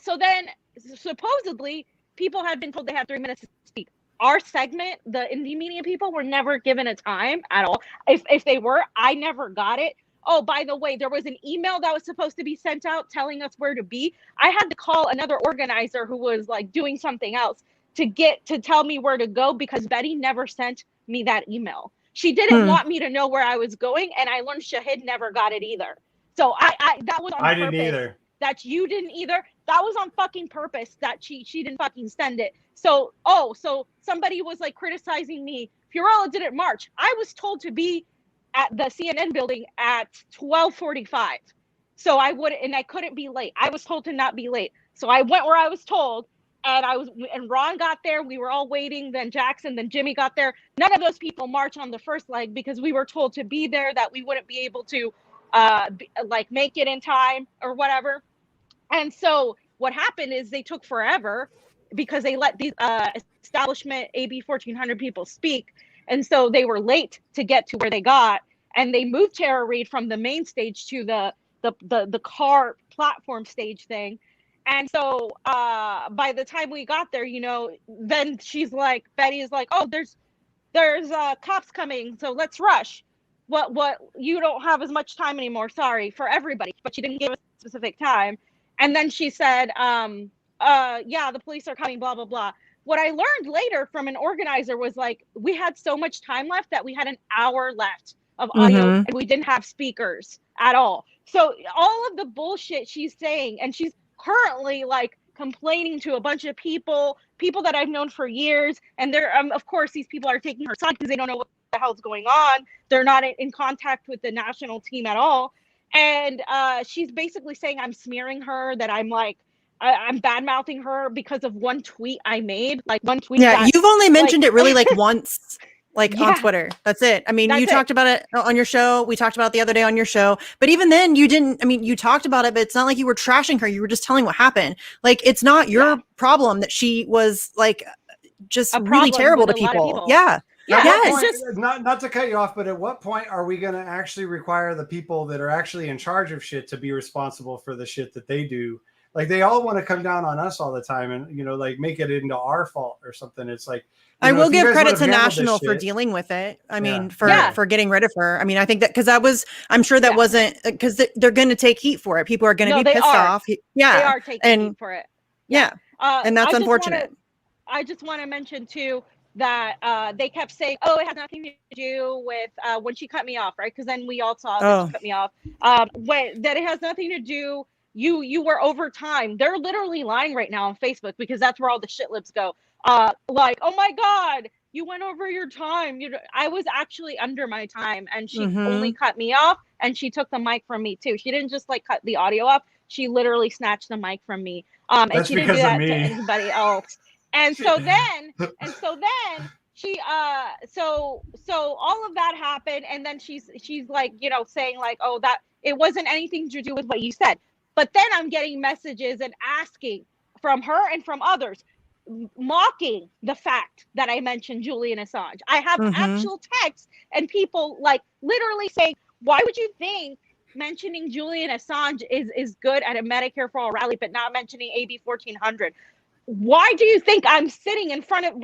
so then supposedly people had been told they had 3 minutes to speak. Our segment, the indie media people, were never given a time at all. If they were, I never got it. Oh, by the way, there was an email that was supposed to be sent out telling us where to be. I had to call another organizer who was like doing something else to tell me where to go, because Betty never sent me that email. She didn't want me to know where I was going, and I learned Shahid never got it either. So that was on purpose. I didn't either. That you didn't either. That was on fucking purpose that she didn't fucking send it. So somebody was like criticizing me. Fiorella didn't march. I was told to be at the CNN building at 12:45. So I couldn't be late. I was told to not be late. So I went where I was told, and Ron got there. We were all waiting. Then Jackson, then Jimmy got there. None of those people marched on the first leg because we were told to be there, that we wouldn't be able to make it in time or whatever. And so what happened is they took forever because they let these establishment AB 1400 people speak. And so they were late to get to where they got, and they moved Tara Reid from the main stage to the car platform stage thing. And so by the time we got there, then Betty is like, oh, there's cops coming, so let's rush. What you don't have as much time anymore, sorry, for everybody. But she didn't give a specific time. And then she said, yeah, the police are coming, blah, blah, blah. What I learned later from an organizer was like, we had so much time left that we had an hour left of audio, Mhm. and we didn't have speakers at all. So all of the bullshit she's saying, and she's currently like complaining to a bunch of people that I've known for years, and they're of course these people are taking her side because they don't know what the hell's going on. They're not in contact with the national team at all, and she's basically saying I'm smearing her, that I'm like I'm bad mouthing her because of one tweet I made, like one tweet Yeah, that you've only mentioned like it really like once, like on yeah, Twitter. That's it. I mean, you that's it. talked about it on your show. We talked about it the other day on your show. But even then, you didn't. I mean, you talked about it, but it's not like you were trashing her. You were just telling what happened. Like, it's not your Yeah. problem that she was like just A really problem terrible with to a lot of people. people. Yeah. Yeah, At Yeah, what it's point, just not to cut you off, but at what point are we going to actually require the people that are actually in charge of shit to be responsible for the shit that they do? Like, they all want to come down on us all the time and, you know, like make it into our fault or something. It's like, I will if you give guys credit would to have handled this National for shit- dealing with it. I mean, Yeah. for Yeah. for getting rid of her. I mean, I think that because that was, I'm sure that Yeah. wasn't because they're going to take heat for it. People are going to No, be they pissed are. off. They Yeah, are taking and heat for it. yeah, and that's unfortunate. I just want to mention too that they kept saying, "Oh, it has nothing to do with when she cut me off," right? Because then we all saw that she cut me off. When that it has nothing to do. You were over time. They're literally lying right now on Facebook because that's where all the shit libs go. Like, oh my God, you went over your time. I was actually under my time, and she only cut me off, and she took the mic from me too. She didn't just like cut the audio off. She literally snatched the mic from me. And That's she didn't do because of that to me. anybody else. And so then she so all of that happened, and then she's like, you know, saying like, oh, that it wasn't anything to do with what you said. But then I'm getting messages and asking from her and from others, mocking the fact that I mentioned Julian Assange. I have actual texts and people like literally saying, why would you think mentioning Julian Assange is good at a Medicare for All rally, but not mentioning AB 1400? Why do you think we're standing in front of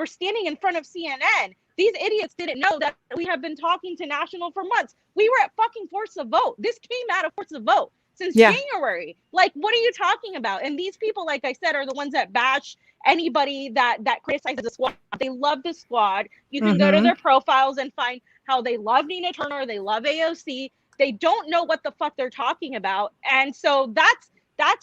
CNN? These idiots didn't know that we have been talking to National for months. We were at fucking Force the Vote. This came out of Force the Vote since January. Like, what are you talking about? And these people, like I said, are the ones that bash anybody that criticizes the squad. They love the squad. You can go to their profiles and find how they love Nina Turner. They love AOC. They don't know what the fuck they're talking about. And so that's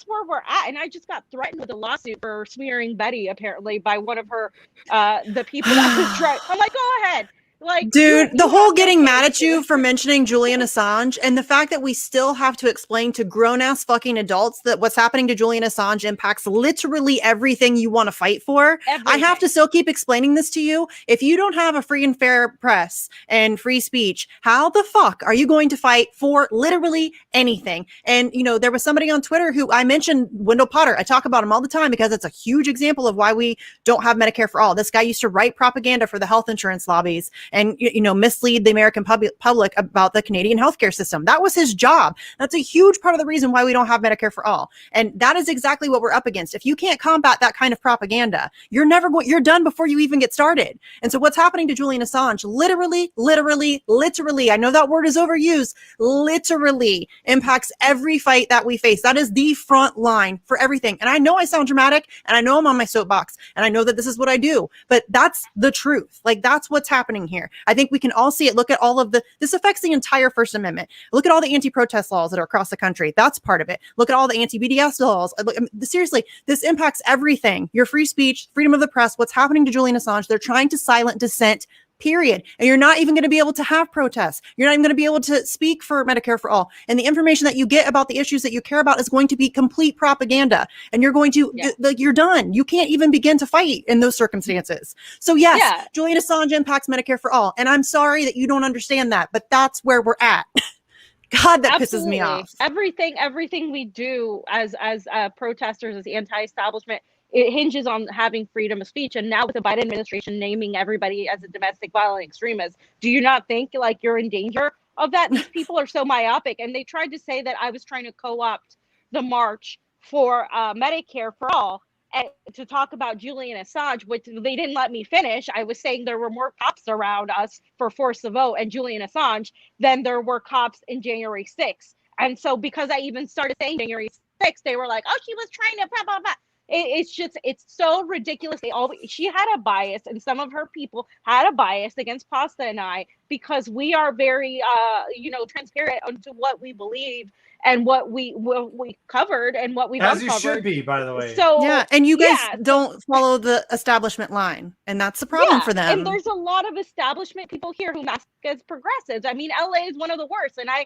where we're at. And I just got threatened with a lawsuit for smearing Betty, apparently, by one of her the people that was trying. I'm like, go ahead. Like, Dude, the whole getting mad at too. you for mentioning Julian Assange and the fact that we still have to explain to grown-ass fucking adults that what's happening to Julian Assange impacts literally everything you want to fight for. Everything. I have to still keep explaining this to you. If you don't have a free and fair press and free speech, how the fuck are you going to fight for literally anything? And, you know, there was somebody on Twitter who I mentioned, Wendell Potter. I talk about him all the time because it's a huge example of why we don't have Medicare for all. This guy used to write propaganda for the health insurance lobbies and, you know, mislead the American public about the Canadian healthcare system. That was his job. That's a huge part of the reason why we don't have Medicare for all. And that is exactly what we're up against. If you can't combat that kind of propaganda, you're done before you even get started. And so what's happening to Julian Assange literally, I know that word is overused, literally impacts every fight that we face. That is the front line for everything. And I know I sound dramatic and I know I'm on my soapbox and I know that this is what I do, but that's the truth. Like, that's what's happening here. I think we can all see it. Look at all of this affects the entire First Amendment. Look at all the anti-protest laws that are across the country. That's part of it. Look at all the anti-BDS laws. Seriously, this impacts everything. Your free speech, freedom of the press, what's happening to Julian Assange. They're trying to silence dissent, period. And you're not even going to be able to have protests. You're not even going to be able to speak for Medicare for all. And the information that you get about the issues that you care about is going to be complete propaganda. And you're going to, you're done. You can't even begin to fight in those circumstances. So yes, Julian Assange impacts Medicare for all. And I'm sorry that you don't understand that, but that's where we're at. God, that pisses me off. Everything we do as protesters, as anti-establishment, it hinges on having freedom of speech. And now with the Biden administration naming everybody as a domestic violent extremist, do you not think like you're in danger of that? These people are so myopic. And they tried to say that I was trying to co-opt the march for Medicare for all and to talk about Julian Assange, which they didn't let me finish. I was saying there were more cops around us for Force the Vote and Julian Assange than there were cops in January 6th. And so because I even started saying January 6th, they were like, oh, she was trying to blah, blah, blah. It's so ridiculous. She had a bias, and some of her people had a bias against Pasta and I because we are very, transparent onto what we believe and what we covered and what we've As uncovered. you should be, by the way. So yeah, and you guys don't follow the establishment line, and that's the problem for them. And there's a lot of establishment people here who mask as progressives. I mean, LA is one of the worst, and I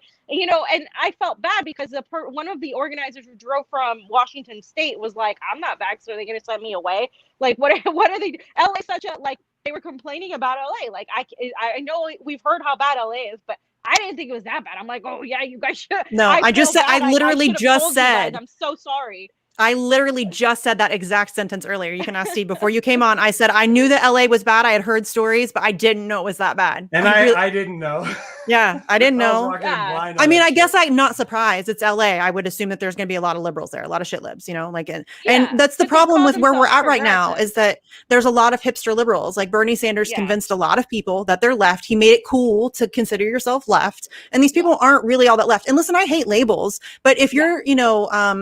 felt bad because one of the organizers who drove from Washington State was like, "I'm not back, so they're gonna send me away." Like, what are they? LA is such a, like, they were complaining about LA. Like, I know we've heard how bad LA is, but I didn't think it was that bad. I'm like, oh yeah, you guys should. No, I literally just said, I'm so sorry. I literally just said that exact sentence earlier. You can ask Steve before you came on. I said, I knew that LA was bad. I had heard stories, but I didn't know it was that bad. And I didn't know. Yeah, I didn't know. I mean, I guess I'm not surprised. It's LA. I would assume that there's going to be a lot of liberals there, a lot of shit libs, and that's the problem with where we're at right now, is that there's a lot of hipster liberals. Like Bernie Sanders convinced a lot of people that they're left. He made it cool to consider yourself left. And these people aren't really all that left. And listen, I hate labels, but if you're,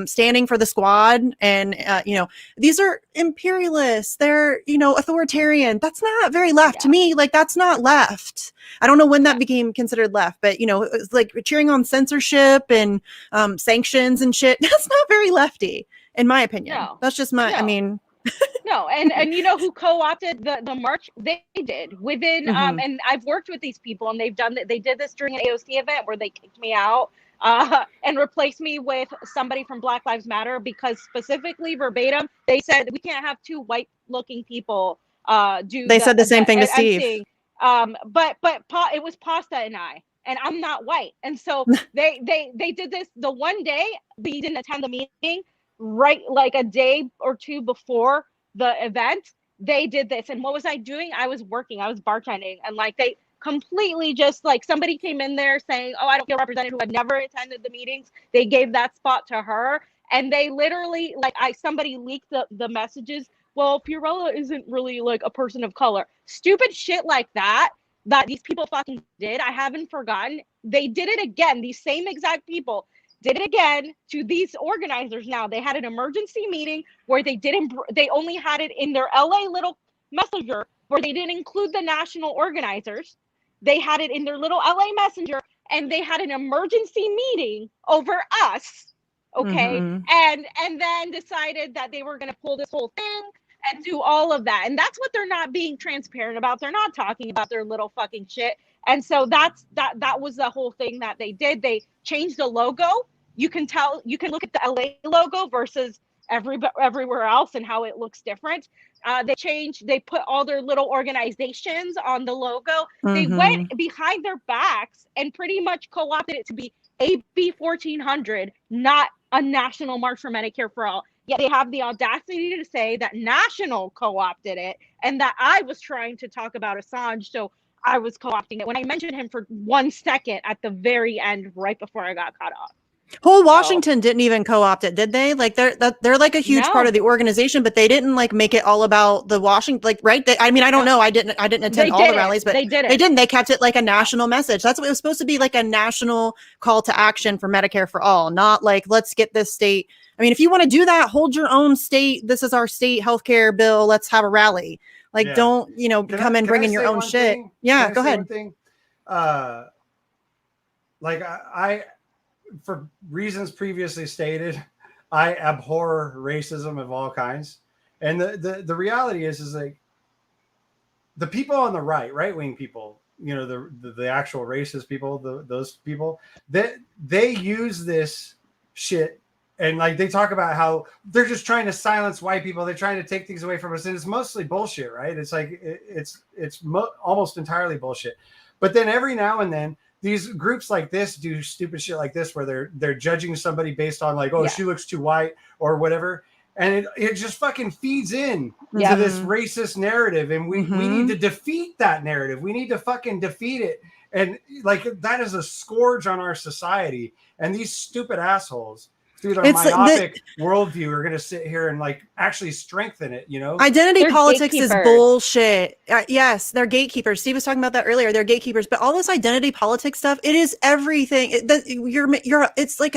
standing for the squad and, these are imperialists, they're, authoritarian. That's not very left to me. Like, that's not left. I don't know when that became considered left, but it's like cheering on censorship and sanctions and shit. That's not very lefty, in my opinion. No. That's just my. No. I mean, no, and who co-opted the march? They did within. And I've worked with these people, and they did this during an AOC event where they kicked me out. And replaced me with somebody from Black Lives Matter, because specifically verbatim, they said we can't have two white looking people do. They said the same thing to Steve. But it was Pasta and I'm not white. And so they did this the one day we didn't attend the meeting, right? Like a day or two before the event, they did this. And what was I doing? I was working, I was bartending, and like they completely just like somebody came in there saying, oh, I don't feel represented, who had never attended the meetings. They gave that spot to her. And they literally, like, somebody leaked the messages. Well, Fiorella isn't really like a person of color. Stupid shit like that these people fucking did. I haven't forgotten. They did it again. These same exact people did it again to these organizers. Now they had an emergency meeting where they only had it in their LA little messenger, where they didn't include the national organizers. They had it in their little LA messenger, and they had an emergency meeting over us. Okay. And then decided that they were going to pull this whole thing and do all of that. And that's what they're not being transparent about. They're not talking about their little fucking shit. And so that was the whole thing that they did. They changed the logo. You can look at the LA logo versus everywhere else and how it looks different. They put all their little organizations on the logo. They went behind their backs and pretty much co-opted it to be AB 1400, not a national march for Medicare for all. Yet they have the audacity to say that National co-opted it, and that I was trying to talk about Assange, so I was co-opting it, when I mentioned him for 1 second at the very end, right before I got cut off. Whole Washington didn't even co-opt it, did they? Like they're like a huge part of the organization, but they didn't like make it all about the Washington, like, right? I mean, I don't know. I didn't attend all the rallies, but they didn't. They kept it like a national message. That's what it was supposed to be, like a national call to action for Medicare for all, not like, let's get this state. I mean, if you want to do that, hold your own state. This is our state healthcare bill. Let's have a rally. Like, don't, come and bring in your own shit. Yeah, go ahead. I for reasons previously stated, I abhor racism of all kinds. And the reality is like the people on the right-wing people, the actual racist people, those people, they use this shit, and like they talk about how they're just trying to silence white people. They're trying to take things away from us. And it's mostly bullshit, right? It's like, it's almost entirely bullshit. But then every now and then, these groups like this do stupid shit like this, where they're judging somebody based on like, she looks too white or whatever. And it just fucking feeds in to this racist narrative. And we need to defeat that narrative. We need to fucking defeat it. And like, that is a scourge on our society. And these stupid assholes through their myopic worldview are going to sit here and like actually strengthen it, Identity politics is bullshit. Yes, they're gatekeepers. Steve was talking about that earlier. They're gatekeepers, but all this identity politics stuff, it is everything. It's like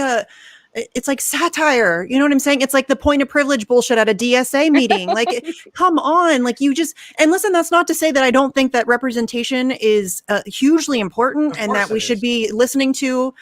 it's like satire. You know what I'm saying? It's like the point of privilege bullshit at a DSA meeting. Like, come on. Like, you just, and listen, that's not to say that I don't think that representation is hugely important and that we should be listening to,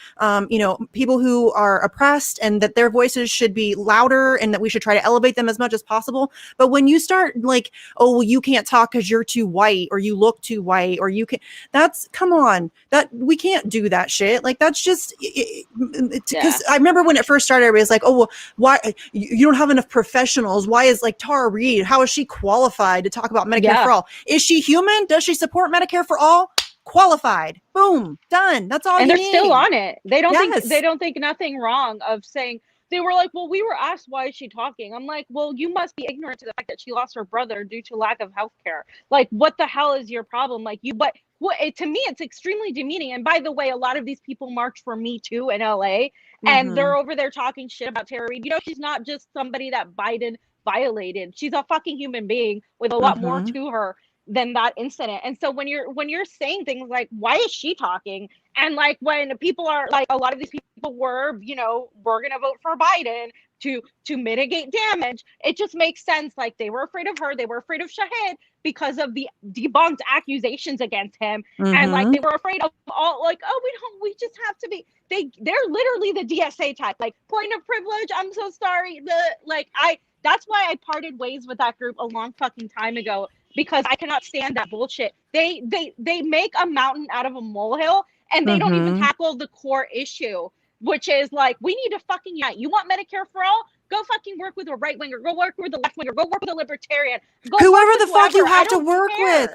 you know, people who are oppressed and that their voices should be louder and that we should try to elevate them as much as possible. But when you start like, oh, well, you can't talk because you're too white or you look too white or you can, that's, come on, that we can't do that shit. Like, that's just, because I remember when it first started, everybody's like, oh, well, why you don't have enough professionals? Why is like Tara Reid, how is she qualified to talk about Medicare for all? Is she human? Does she support Medicare for all? Qualified. Boom. Done. That's all. And you they're need. still on it. They don't think nothing wrong of saying. They were like, well, we were asked, why is she talking? I'm like, well, you must be ignorant to the fact that she lost her brother due to lack of health care. Like, what the hell is your problem? Like, to me, it's extremely demeaning. And by the way, a lot of these people marched for Me Too in LA, and they're over there talking shit about Tara Reid. You know, she's not just somebody that Biden violated. She's a fucking human being with a lot more to her than that incident. And so when you're saying things like, why is she talking? And like, when people are like, a lot of these people were, you know, we're gonna vote for Biden to mitigate damage, it just makes sense. Like, they were afraid of her, they were afraid of Shahid because of the debunked accusations against him, and like they were afraid of all, like, oh, we just have to be, they're literally the DSA type, like, point of privilege, I'm so sorry, that's why I parted ways with that group a long fucking time ago, because I cannot stand that bullshit. They make a mountain out of a molehill, and they don't even tackle the core issue, which is like, we need to fucking unite. You want Medicare for all? Go fucking work with a right winger. Go work with a left winger. Go work with a libertarian. Go whoever the fuck you have to work with.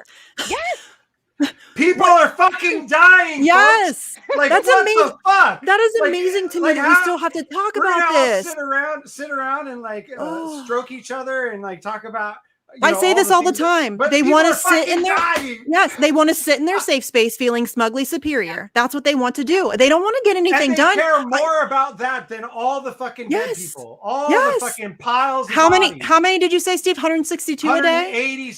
Yes. People are fucking dying. Yes. Folks. Like, that's what amazing. the fuck? That is amazing to me that we still have to talk about this. Sit around and like stroke each other and like talk about. I say this all the time. They want to sit in their they want to sit in their safe space feeling smugly superior. That's what they want to do. They don't want to get anything done. They care more about that than all the fucking dead people. All the fucking piles of bodies. How many did you say, Steve? 162 a day?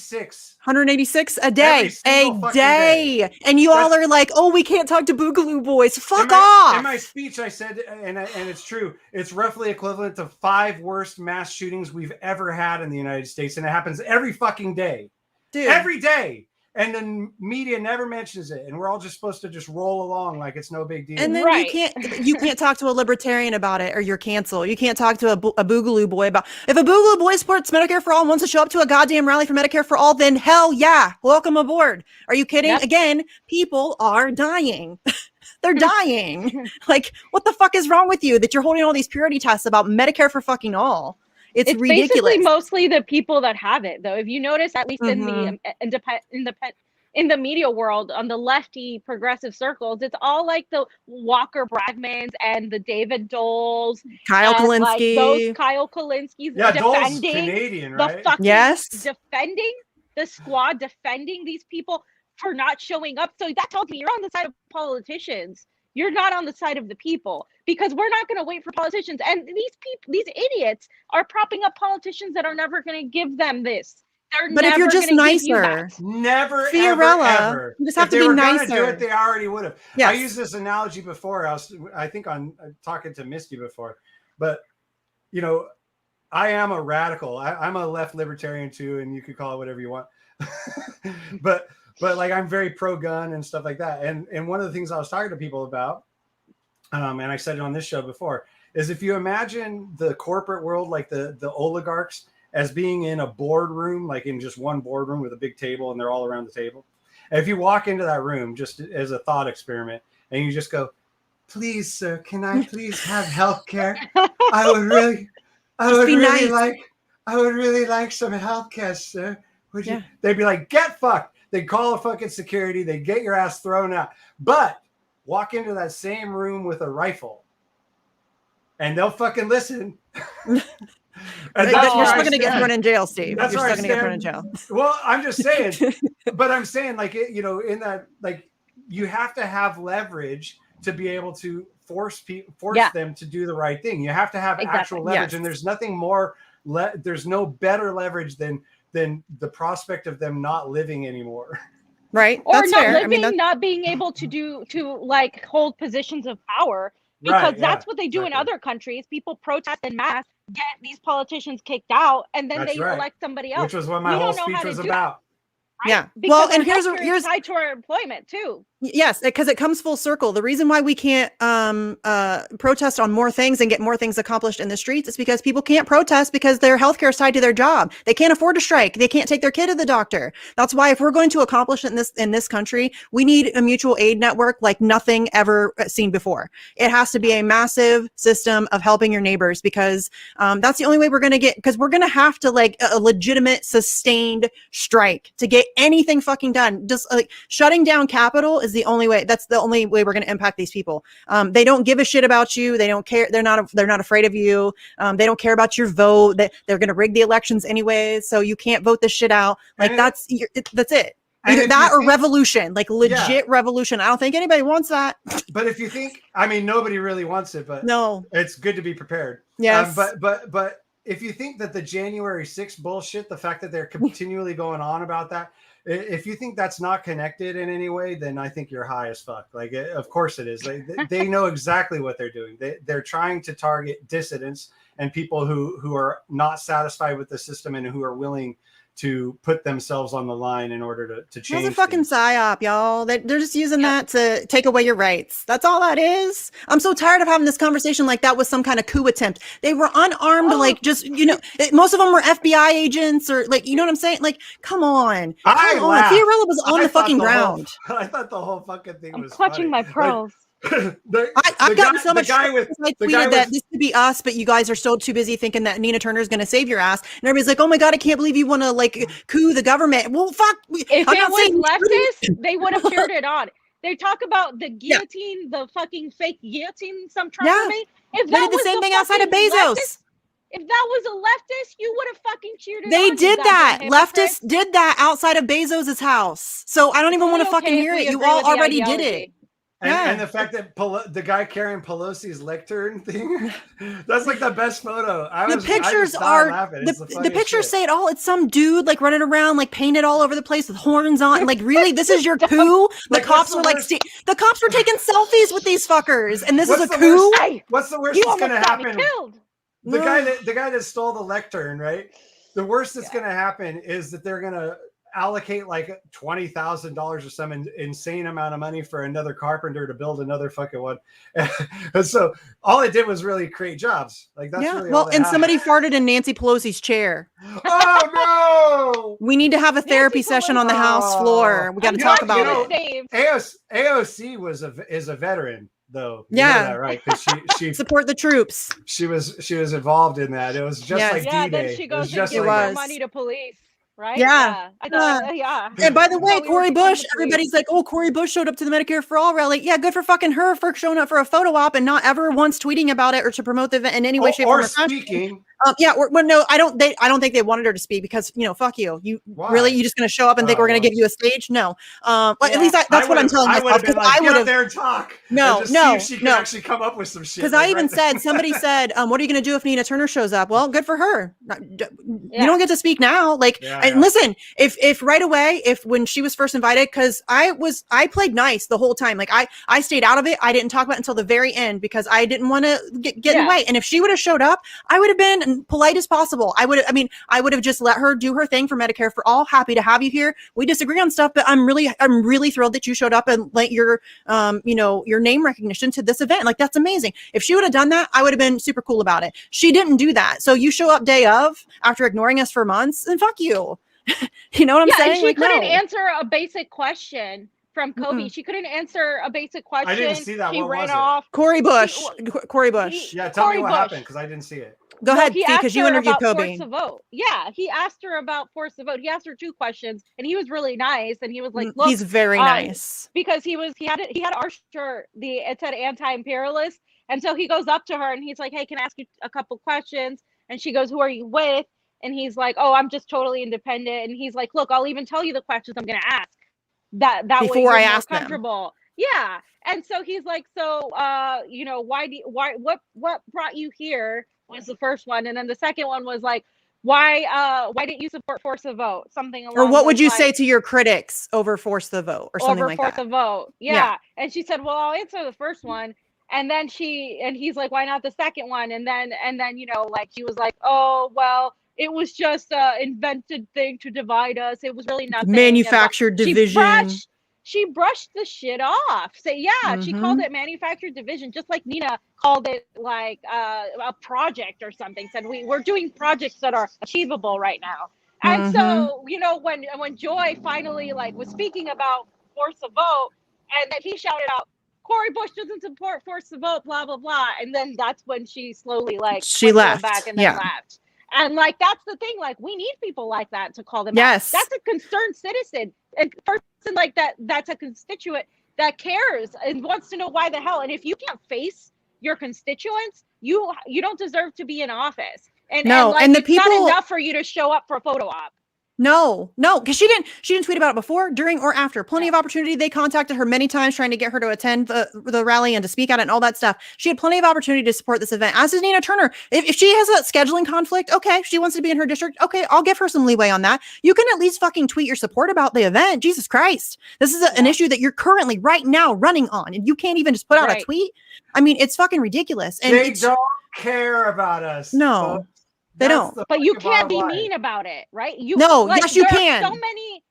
186 a day. A day. And you all are like, oh, we can't talk to Boogaloo boys. Fuck off. In my speech, I said, and it's true, it's roughly equivalent to 5 worst mass shootings we've ever had in the United States. And it happens every fucking day. Dude. Every day. And the media never mentions it, and we're all just supposed to just roll along like it's no big deal. And then you can't talk to a libertarian about it, or you're canceled. You can't talk to a Boogaloo boy about. If a Boogaloo boy supports Medicare for all and wants to show up to a goddamn rally for Medicare for all, then hell yeah, welcome aboard. Are you kidding? Yep. Again, people are dying. They're dying. Like, what the fuck is wrong with you that you're holding all these purity tests about Medicare for fucking all? It's ridiculous. Basically mostly the people that have it, though. If you notice, at least in the media world, on the lefty progressive circles, it's all like the Walker Bragmans and the David Doles, Kyle Kalinske, like those Kyle Kalinskes, defending Canadian, right? Defending the squad, defending these people for not showing up. So that tells me you're on the side of politicians. You're not on the side of the people, because we're not going to wait for politicians. And these idiots are propping up politicians that are never going to give them this. But if you're just nicer, never, Fiorella, ever. You just have to be nicer. If they were going to do it, they already would have. Yes. I used this analogy before. I think on talking to Misty before, but you know, I am a radical. I'm a left libertarian too, and you could call it whatever you want. but like, I'm very pro-gun and stuff like that. And one of the things I was talking to people about, and I said it on this show before, is if you imagine the corporate world, like the oligarchs, as being in a boardroom, like in just one boardroom with a big table and they're all around the table. And if you walk into that room just as a thought experiment and you just go, please, sir, can I please have health care? I would really like some health care, sir. Would you? They'd be like, get fucked. They'd call a fucking security. They'd get your ass thrown out. But walk into that same room with a rifle and they'll fucking listen. And you're still going to get thrown in jail, Steve. You're still going to get thrown in jail. Well, I'm just saying, but I'm saying, like, you know, in that, like, you have to have leverage to be able to force them to do the right thing. You have to have actual leverage, and there's nothing more. There's no better leverage than the prospect of them not living anymore. Right. Or not living, not being able to like hold positions of power. because that's what they do in other countries. People protest en masse, get these politicians kicked out, and then they elect somebody else. Which was what my whole speech was about. Right? Yeah. Because well, and here's tied to our employment too. Yes, because it comes full circle. The reason why we can't protest on more things and get more things accomplished in the streets is because people can't protest because their healthcare is tied to their job. They can't afford to strike. They can't take their kid to the doctor. That's why if we're going to accomplish it in this country, we need a mutual aid network like nothing ever seen before. It has to be a massive system of helping your neighbors because that's the only way we're going to get, because we're going to have to like a legitimate sustained strike to get anything fucking done. Just like shutting down Capitol is the only way. That's the only way we're going to impact these people. They don't give a shit about you. They don't care. They're not afraid of you. They don't care about your vote. They're going to rig the elections anyways. So you can't vote this shit out. Like that's it. Either that or revolution, like legit revolution. I don't think anybody wants that. But if you think, I mean, nobody really wants it, but no, it's good to be prepared. Yes. But if you think that the January 6th bullshit, the fact that they're continually going on about that, if you think that's not connected in any way, then I think you're high as fuck. Like, of course it is. They know exactly what they're doing. They're trying to target dissidents and people who are not satisfied with the system and who are willing to put themselves on the line in order to change. It's a fucking psyop, y'all. They're just using that to take away your rights. That's all that is. I'm so tired of having this conversation like that was some kind of coup attempt. They were unarmed, like just, most of them were FBI agents or like, you know what I'm saying? Like, come on. Fiorella was on the fucking ground. I thought the whole fucking thing was clutching my pearls. I've gotten so much I tweeted that this could be us, but you guys are still too busy thinking that Nina Turner is going to save your ass. And everybody's like, oh my God, I can't believe you want to like coup the government. Well, fuck. If it was leftist, they would have cheered it on. They talk about the guillotine, the fucking fake guillotine some Trump made. If they did the same thing outside of Bezos. If that was a leftist, you would have fucking cheered it. They did that. Leftists did that outside of Bezos's house. So I don't even want to fucking hear it. You all already did it. And the fact that the guy carrying Pelosi's lectern thing, that's like the best photo. The pictures say it all. It's some dude like running around, like painted all over the place with horns on. Like, really, this is your coup? The cops were like, the cops were taking selfies with these fuckers, and this is a coup. What's the worst that's going to happen? The guy that stole the lectern, right? The worst that's going to happen is that they're going to allocate like $20,000 or some insane amount of money for another carpenter to build another fucking one. And so all it did was really create jobs. Like that's really all that happened. Somebody farted in Nancy Pelosi's chair. Oh no! We need to have a therapy session on the House floor. We got to talk about it. AOC is a veteran though. Yeah, right. Because she support the troops. She was involved in that. It was just like D-Day. Then she goes and gives more money to police. Right? Yeah. And by the way, Cori Bush, everybody's like, oh, Cori Bush showed up to the Medicare for All rally. Yeah, good for fucking her for showing up for a photo op and not ever once tweeting about it or to promote the event in any way, shape, or form. Speaking. No, I don't think they wanted her to speak because fuck you. You just gonna show up and think we're gonna give you a stage? No. But at least that's what I'm telling myself. Because I would have there and talk. No. She could actually come up with some shit. Because I even said, somebody said, what are you gonna do if Nina Turner shows up? Well, good for her. You don't get to speak now. And listen, if right away, when she was first invited, because I played nice the whole time. Like I stayed out of it. I didn't talk about it until the very end because I didn't want to get in the way. And if she would have showed up, I would have been polite as possible. I would have just let her do her thing for Medicare for All. Happy to have you here. We disagree on stuff, but I'm really thrilled that you showed up and lent your name recognition to this event. Like, that's amazing. If she would have done that, I would have been super cool about it. She didn't do that. So you show up day of after ignoring us for months, and fuck you. You know what I'm saying? And she couldn't answer a basic question from Kobe. She couldn't answer a basic question. I didn't see that. She what ran was off. Cori Bush. Yeah, tell me what happened because I didn't see it. Go ahead, because you interviewed Kobe. Force the vote. Yeah, he asked her about force the vote. He asked her 2 questions, and he was really nice. And he was like, "Look, he's very nice because he had our shirt. It said anti-imperialist, and so he goes up to her and he's like, "Hey, can I ask you a couple questions?" And she goes, "Who are you with?" And he's like, "Oh, I'm just totally independent." And he's like, "Look, I'll even tell you the questions I'm going to ask. That before way I ask comfortable." Them. Yeah. And so he's like, "So, what brought you here?" Was the first one, and then the second one was like, why didn't you support force the vote? Something along. Or what would you say to your critics over force the vote or something like that? Over force the vote. Yeah. And she said, "Well, I'll answer the first one." And then he's like, why not the second one? And then, you know, like she was like, oh, well, it was just a invented thing to divide us. It was really nothing. Manufactured division. She brushed the shit off. So yeah, she called it manufactured division, just like Nina called it like a project or something. Said we're doing projects that are achievable right now. And so, you know, when Joy finally like was speaking about force a vote, and then he shouted out, Cori Bush doesn't support force a vote, blah blah blah, and then that's when she slowly like she left back and then left. And like that's the thing, like we need people like that to call them out. That's a concerned citizen, a person like that's a constituent that cares and wants to know why the hell. And if you can't face your constituents, you don't deserve to be in office. And the people, it's not enough for you to show up for a photo op. No, because she didn't tweet about it before, during, or after. Plenty of opportunity. They contacted her many times trying to get her to attend the rally and to speak at it and all that stuff. She had plenty of opportunity to support this event, as is Nina Turner. If she has a scheduling conflict, okay, she wants to be in her district, okay, I'll give her some leeway on that. You can at least fucking tweet your support about the event. Jesus Christ. This is an issue that you're currently right now running on, and you can't even just put out a tweet. I mean, it's fucking ridiculous. And they don't care about us. No. So they don't. But you can't be mean about it, right? Yes, you can. So many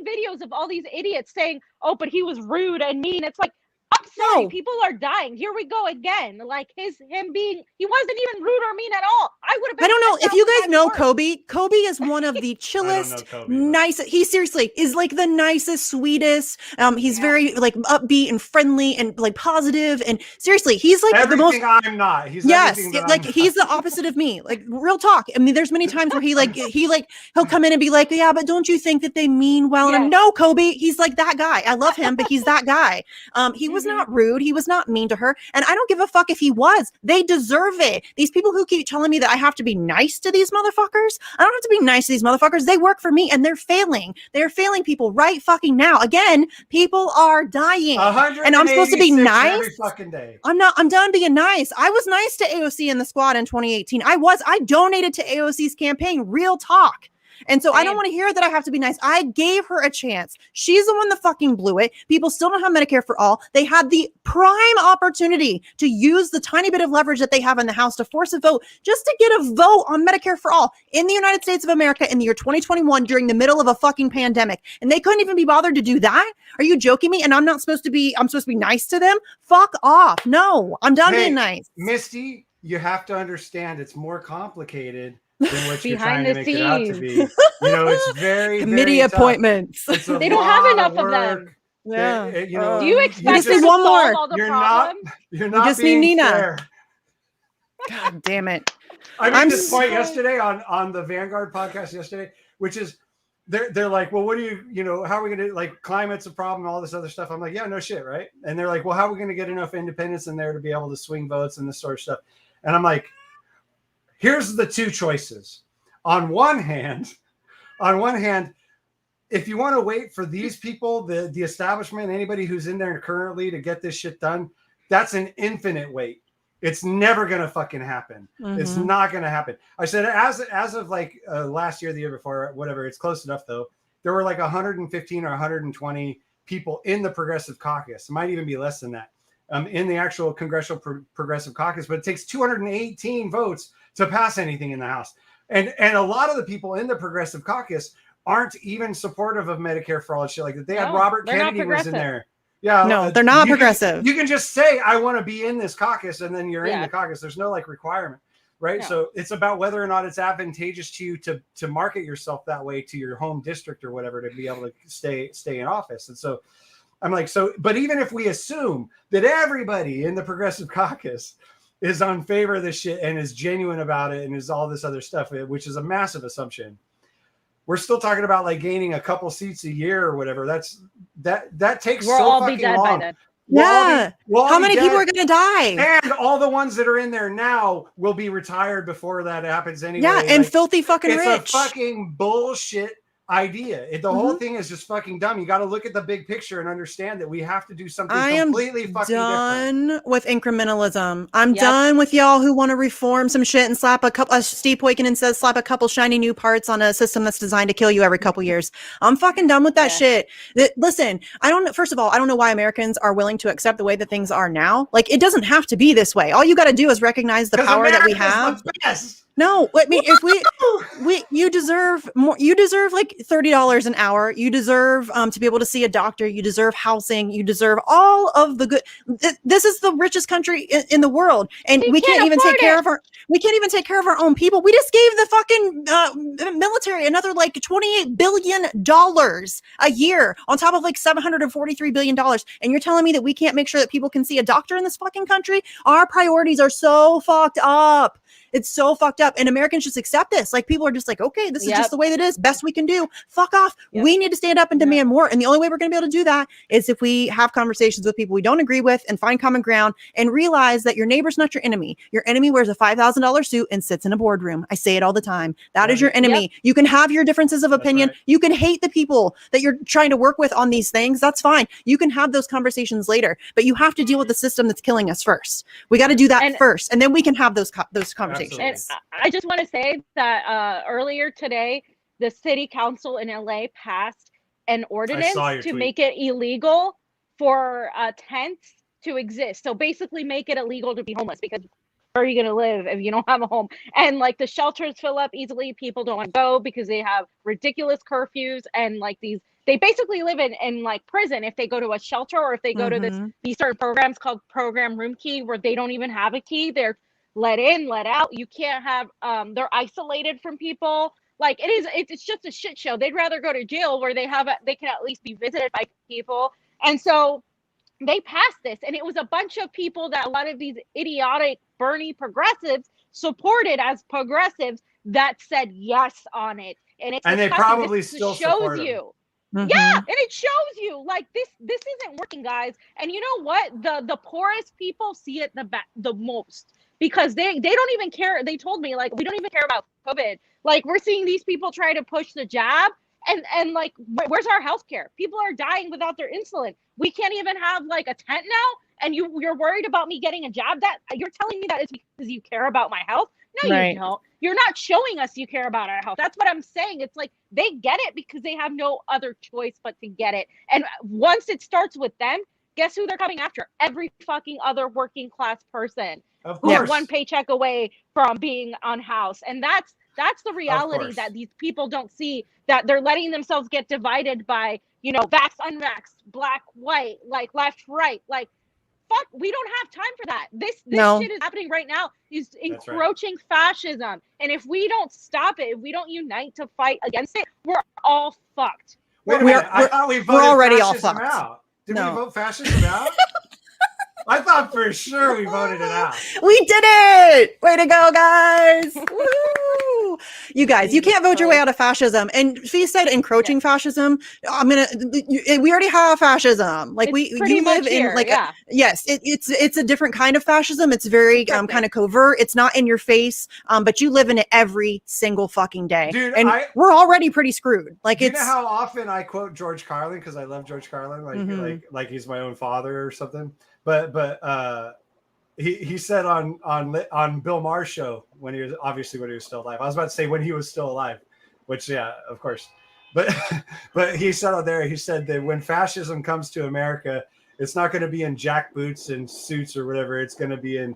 videos of all these idiots saying, "Oh, but he was rude and mean." It's like, I'm sorry, people are dying. Here we go again. Like he wasn't even rude or mean at all. I don't know if you guys know Kobe. Kobe is one of the chillest, nicest. He seriously is like the nicest, sweetest. He's very like upbeat and friendly and like positive. And seriously, he's like everything I'm not. He's he's the opposite of me. Like real talk. I mean, there's many times where he'll come in and be like, yeah, but don't you think that they mean well? And I'm no, Kobe. He's like that guy. I love him, but he's that guy. He was not rude. He was not mean to her. And I don't give a fuck if he was. They deserve it. These people who keep telling me that I have to be nice to these motherfuckers. I don't have to be nice to these motherfuckers. They work for me and they're failing. They're failing people right fucking now. Again, people are dying. And I'm supposed to be nice. Every fucking day. I'm done being nice. I was nice to AOC and the squad in 2018. I donated to AOC's campaign. Real talk. And so I don't want to hear that I have to be nice. I gave her a chance. She's the one that fucking blew it. People still don't have Medicare for all. They had the prime opportunity to use the tiny bit of leverage that they have in the House to force a vote just to get a vote on Medicare for all in the United States of America in the year 2021 during the middle of a fucking pandemic. And they couldn't even be bothered to do that? Are you joking me? And I'm supposed to be nice to them? Fuck off. No, I'm done being nice. Misty, you have to understand it's more complicated than what you're behind trying to make it out to be. You know, it's very committee appointments. They don't have enough of them. Yeah. Do you expect to solve all the You're problems? not just being need Nina. fair. God damn it. I made this point yesterday on the Vanguard podcast yesterday, which is they're like, well, what do how are we going to, like, climate's a problem, all this other stuff. I'm like, yeah, no shit, right? And they're like, well, how are we going to get enough independents in there to be able to swing votes and this sort of stuff? And I'm like, here's the two choices. On one hand, if you want to wait for these people, the establishment, anybody who's in there currently to get this shit done, that's an infinite wait. It's never going to fucking happen. Mm-hmm. It's not going to happen. I said, as of like last year, the year before, whatever, it's close enough though. There were like 115 or 120 people in the Progressive Caucus. It might even be less than that. In the actual Congressional Progressive Caucus, but it takes 218 votes to pass anything in the House. And a lot of the people in the Progressive Caucus aren't even supportive of Medicare for all and shit like that. They had Robert Kennedy was in there. Yeah. No, they're not progressive. You can just say, I want to be in this caucus, and then you're in the caucus. There's no like requirement, right? No. So it's about whether or not it's advantageous to you to market yourself that way to your home district or whatever, to be able to stay in office. And so I'm like, but even if we assume that everybody in the Progressive Caucus is on favor of this shit and is genuine about it and is all this other stuff, which is a massive assumption, we're still talking about like gaining a couple seats a year or whatever. That takes we'll so all fucking be dead long. By then. How many people are going to die? And all the ones that are in there now will be retired before that happens anyway. Yeah, and like, filthy fucking rich. It's a fucking bullshit idea. The whole thing is just fucking dumb. You got to look at the big picture and understand that we have to do something completely fucking different. With incrementalism. I'm done with y'all who want to reform some shit and slap a couple. Steve Poikonen says slap a couple shiny new parts on a system that's designed to kill you every couple years. I'm fucking done with that shit. Listen, I don't know. First of all, I don't know why Americans are willing to accept the way that things are now. Like, it doesn't have to be this way. All you got to do is recognize the power that we have. No, I mean, if you deserve more. You deserve like $30 an hour. You deserve to be able to see a doctor. You deserve housing. You deserve all of the good. This is the richest country in the world, and we can't even take care of our. We can't even take care of our own people. We just gave the fucking military another like $28 billion a year on top of like $743 billion. And you're telling me that we can't make sure that people can see a doctor in this fucking country? Our priorities are so fucked up. It's so fucked up. And Americans just accept this. Like, people are just like, okay, this is just the way that it is. Best we can do. Fuck off. We need to stand up and demand more. And the only way we're going to be able to do that is if we have conversations with people we don't agree with and find common ground and realize that your neighbor's not your enemy. Your enemy wears a $5,000 suit and sits in a boardroom. I say it all the time. That is your enemy. You can have your differences of opinion. You can hate the people that you're trying to work with on these things. That's fine. You can have those conversations later, but you have to deal with the system that's killing us first. We got to do that first. And then we can have those conversations. And I just want to say that earlier today, the city council in LA passed an ordinance to make it illegal for tents to exist. So basically make it illegal to be homeless, because where are you going to live if you don't have a home? And like, the shelters fill up easily. People don't want to go because they have ridiculous curfews, and like they basically live in like prison if they go to a shelter, or if they go to these certain programs called program room key, where they don't even have a key. They're let in, let out. You can't have they're isolated from people. Like, it's just a shit show. They'd rather go to jail where they can at least be visited by people. And so they passed this, and it was a bunch of people that a lot of these idiotic Bernie progressives supported as progressives that said yes on it. And they probably still shows you. Yeah, and it shows you like this isn't working, guys. And you know what? The poorest people see it the most, because they don't even care. They told me, like, we don't even care about COVID. Like, we're seeing these people try to push the jab, and like, where's our healthcare? People are dying without their insulin. We can't even have like a tent now, and you're worried about me getting a jab? That you're telling me that it's because you care about my health? No, you don't. You're not showing us you care about our health. That's what I'm saying. It's like, they get it because they have no other choice but to get it. And once it starts with them, guess who they're coming after? Every fucking other working class person who's one paycheck away from being unhoused. And that's the reality that these people don't see, that they're letting themselves get divided by, you know, vax, unvax, black, white, like left, right, like, fuck, we don't have time for that. This shit is happening right now, is encroaching fascism. And if we don't stop it, if we don't unite to fight against it, we're all fucked. Wait a minute. I thought we voted we're already all fascism fucked. out. Did we vote fascism out? I thought for sure we voted it out. We did it! Way to go, guys! Woo! You guys, you can't vote your way out of fascism. And Fee said encroaching fascism. We already have fascism. Like, you live in like it's a different kind of fascism. It's very kind of covert. It's not in your face, but you live in it every single fucking day. Dude, and we're already pretty screwed. Like, you know how often I quote George Carlin, because I love George Carlin, like he's my own father or something. But he said on Bill Maher's show, when he was still alive. I was about to say when he was still alive, which of course. But he said on there, he said that when fascism comes to America, it's not going to be in jackboots and suits or whatever. It's going to be in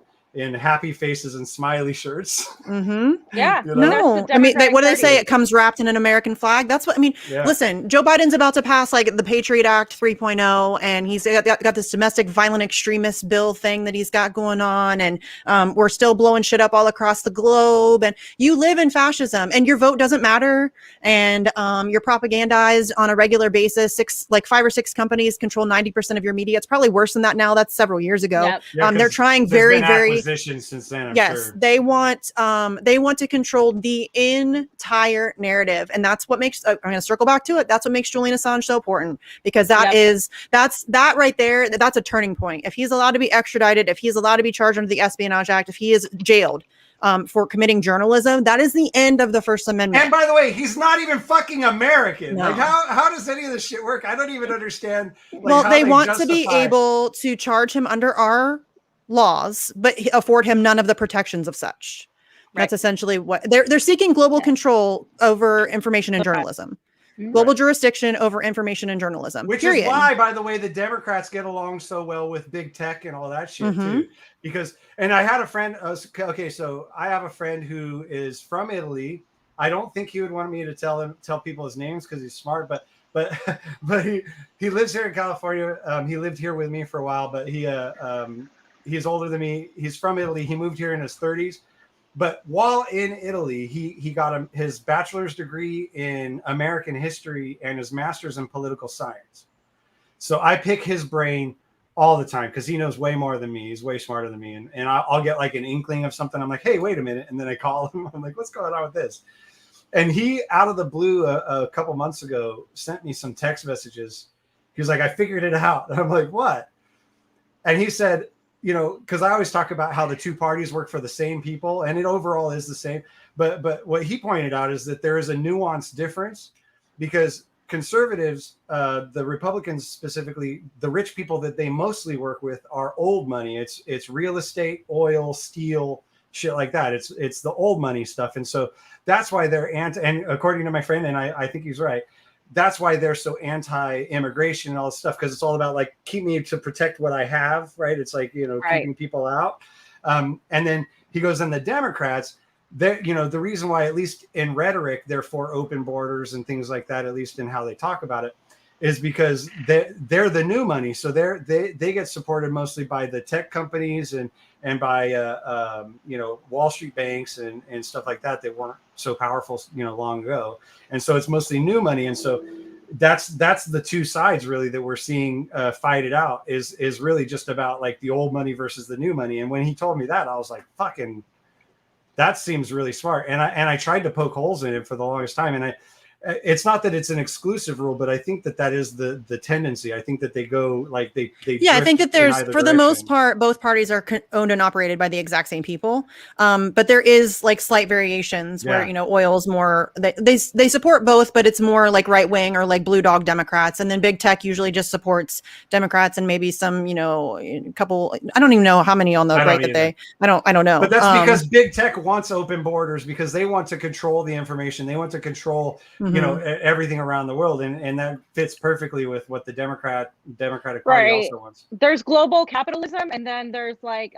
happy faces and smiley shirts. Yeah. You know? No, I mean, what do they say? It comes wrapped in an American flag. That's what I mean. Yeah. Listen, Joe Biden's about to pass like the Patriot Act 3.0, and he's got this domestic violent extremist bill thing that he's got going on, and we're still blowing shit up all across the globe. And you live in fascism, and your vote doesn't matter, and you're propagandized on a regular basis. 5 or 6 companies control 90% of your media. It's probably worse than that now. That's several years ago. Yep. Yeah, they're trying very since then, I'm yes, sure. They want to control the entire narrative, and that's what makes. I'm going to circle back to it. That's what makes Julian Assange so important, because that's right there. That's a turning point. If he's allowed to be extradited, if he's allowed to be charged under the Espionage Act, if he is jailed, for committing journalism, that is the end of the First Amendment. And by the way, he's not even fucking American. No. Like, how does any of this shit work? I don't even understand. Like, Well, how they want to justify... be able to charge him under our laws, but afford him none of the protections of such. That's essentially what they're seeking: global control over information and journalism, global jurisdiction over information and journalism. Which period. Is why, by the way, the Democrats get along so well with big tech and all that shit too. Because, and I had a friend. Okay, so I have a friend who is from Italy. I don't think he would want me to tell people his names because he's smart, but he lives here in California. He lived here with me for a while, but he's older than me. He's from Italy. He moved here in his 30s. But while in Italy, he got his bachelor's degree in American history and his master's in political science. So I pick his brain all the time because he knows way more than me. He's way smarter than me. And I'll get like an inkling of something. I'm like, hey, wait a minute. And then I call him. I'm like, what's going on with this? And he, out of the blue, a couple months ago, sent me some text messages. He was like, I figured it out. And I'm like, what? And he said, you know, because I always talk about how the two parties work for the same people, and it overall is the same. But what he pointed out is that there is a nuanced difference, because conservatives, the Republicans specifically, the rich people that they mostly work with are old money. It's real estate, oil, steel, shit like that. It's the old money stuff, and so that's why they're anti. And according to my friend, and I think he's right, that's why they're so anti-immigration and all this stuff, because it's all about like, keep me to protect what I have, right? It's like, you know, keeping people out. And then he goes, and the Democrats, you know, the reason why, at least in rhetoric, they're for open borders and things like that, at least in how they talk about it, is because they're the new money. So they get supported mostly by the tech companies and by you know, Wall Street banks and stuff like that weren't so powerful, you know, long ago. And so it's mostly new money. And so that's the two sides really that we're seeing fight it out, is really just about like the old money versus the new money. And when he told me that, I was like, fucking, that seems really smart. And I tried to poke holes in it for the longest time. And it's not that it's an exclusive rule, but I think that is the tendency. I think that they go like they I think that there's, for the most part, both parties are owned and operated by the exact same people. But there is like slight variations where, you know, oil's more, they support both, but it's more like right wing or like blue dog Democrats. And then big tech usually just supports Democrats and maybe some, you know, a couple, I don't even know how many on the right that I don't know. But that's because big tech wants open borders, because they want to control the information. They want to control, you know, everything around the world, and that fits perfectly with what the Democratic Party also wants. There's global capitalism, and then there's like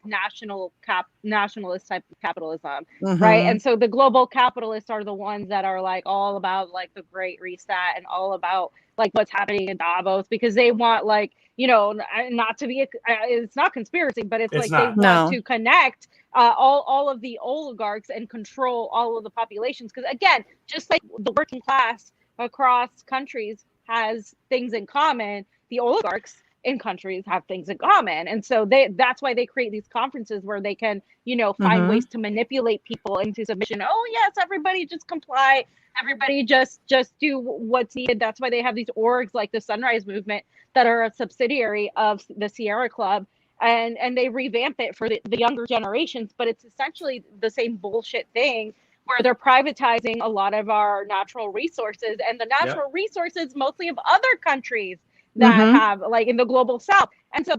nationalist type of capitalism, right? And so the global capitalists are the ones that are like all about like the Great Reset and all about like what's happening in Davos, because they want, like, you know, not to be it's not conspiracy, but it's like they want to connect all of the oligarchs and control all of the populations. Because again, just like the working class across countries has things in common, the oligarchs in countries have things in common. And so that's why they create these conferences where they can, you know, find ways to manipulate people into submission. Oh yes, everybody just comply, everybody just do what's needed. That's why they have these orgs like the Sunrise Movement that are a subsidiary of the Sierra Club, and they revamp it for the younger generations, but it's essentially the same bullshit thing where they're privatizing a lot of our natural resources, and the natural resources mostly of other countries that have, like, in the global south. And so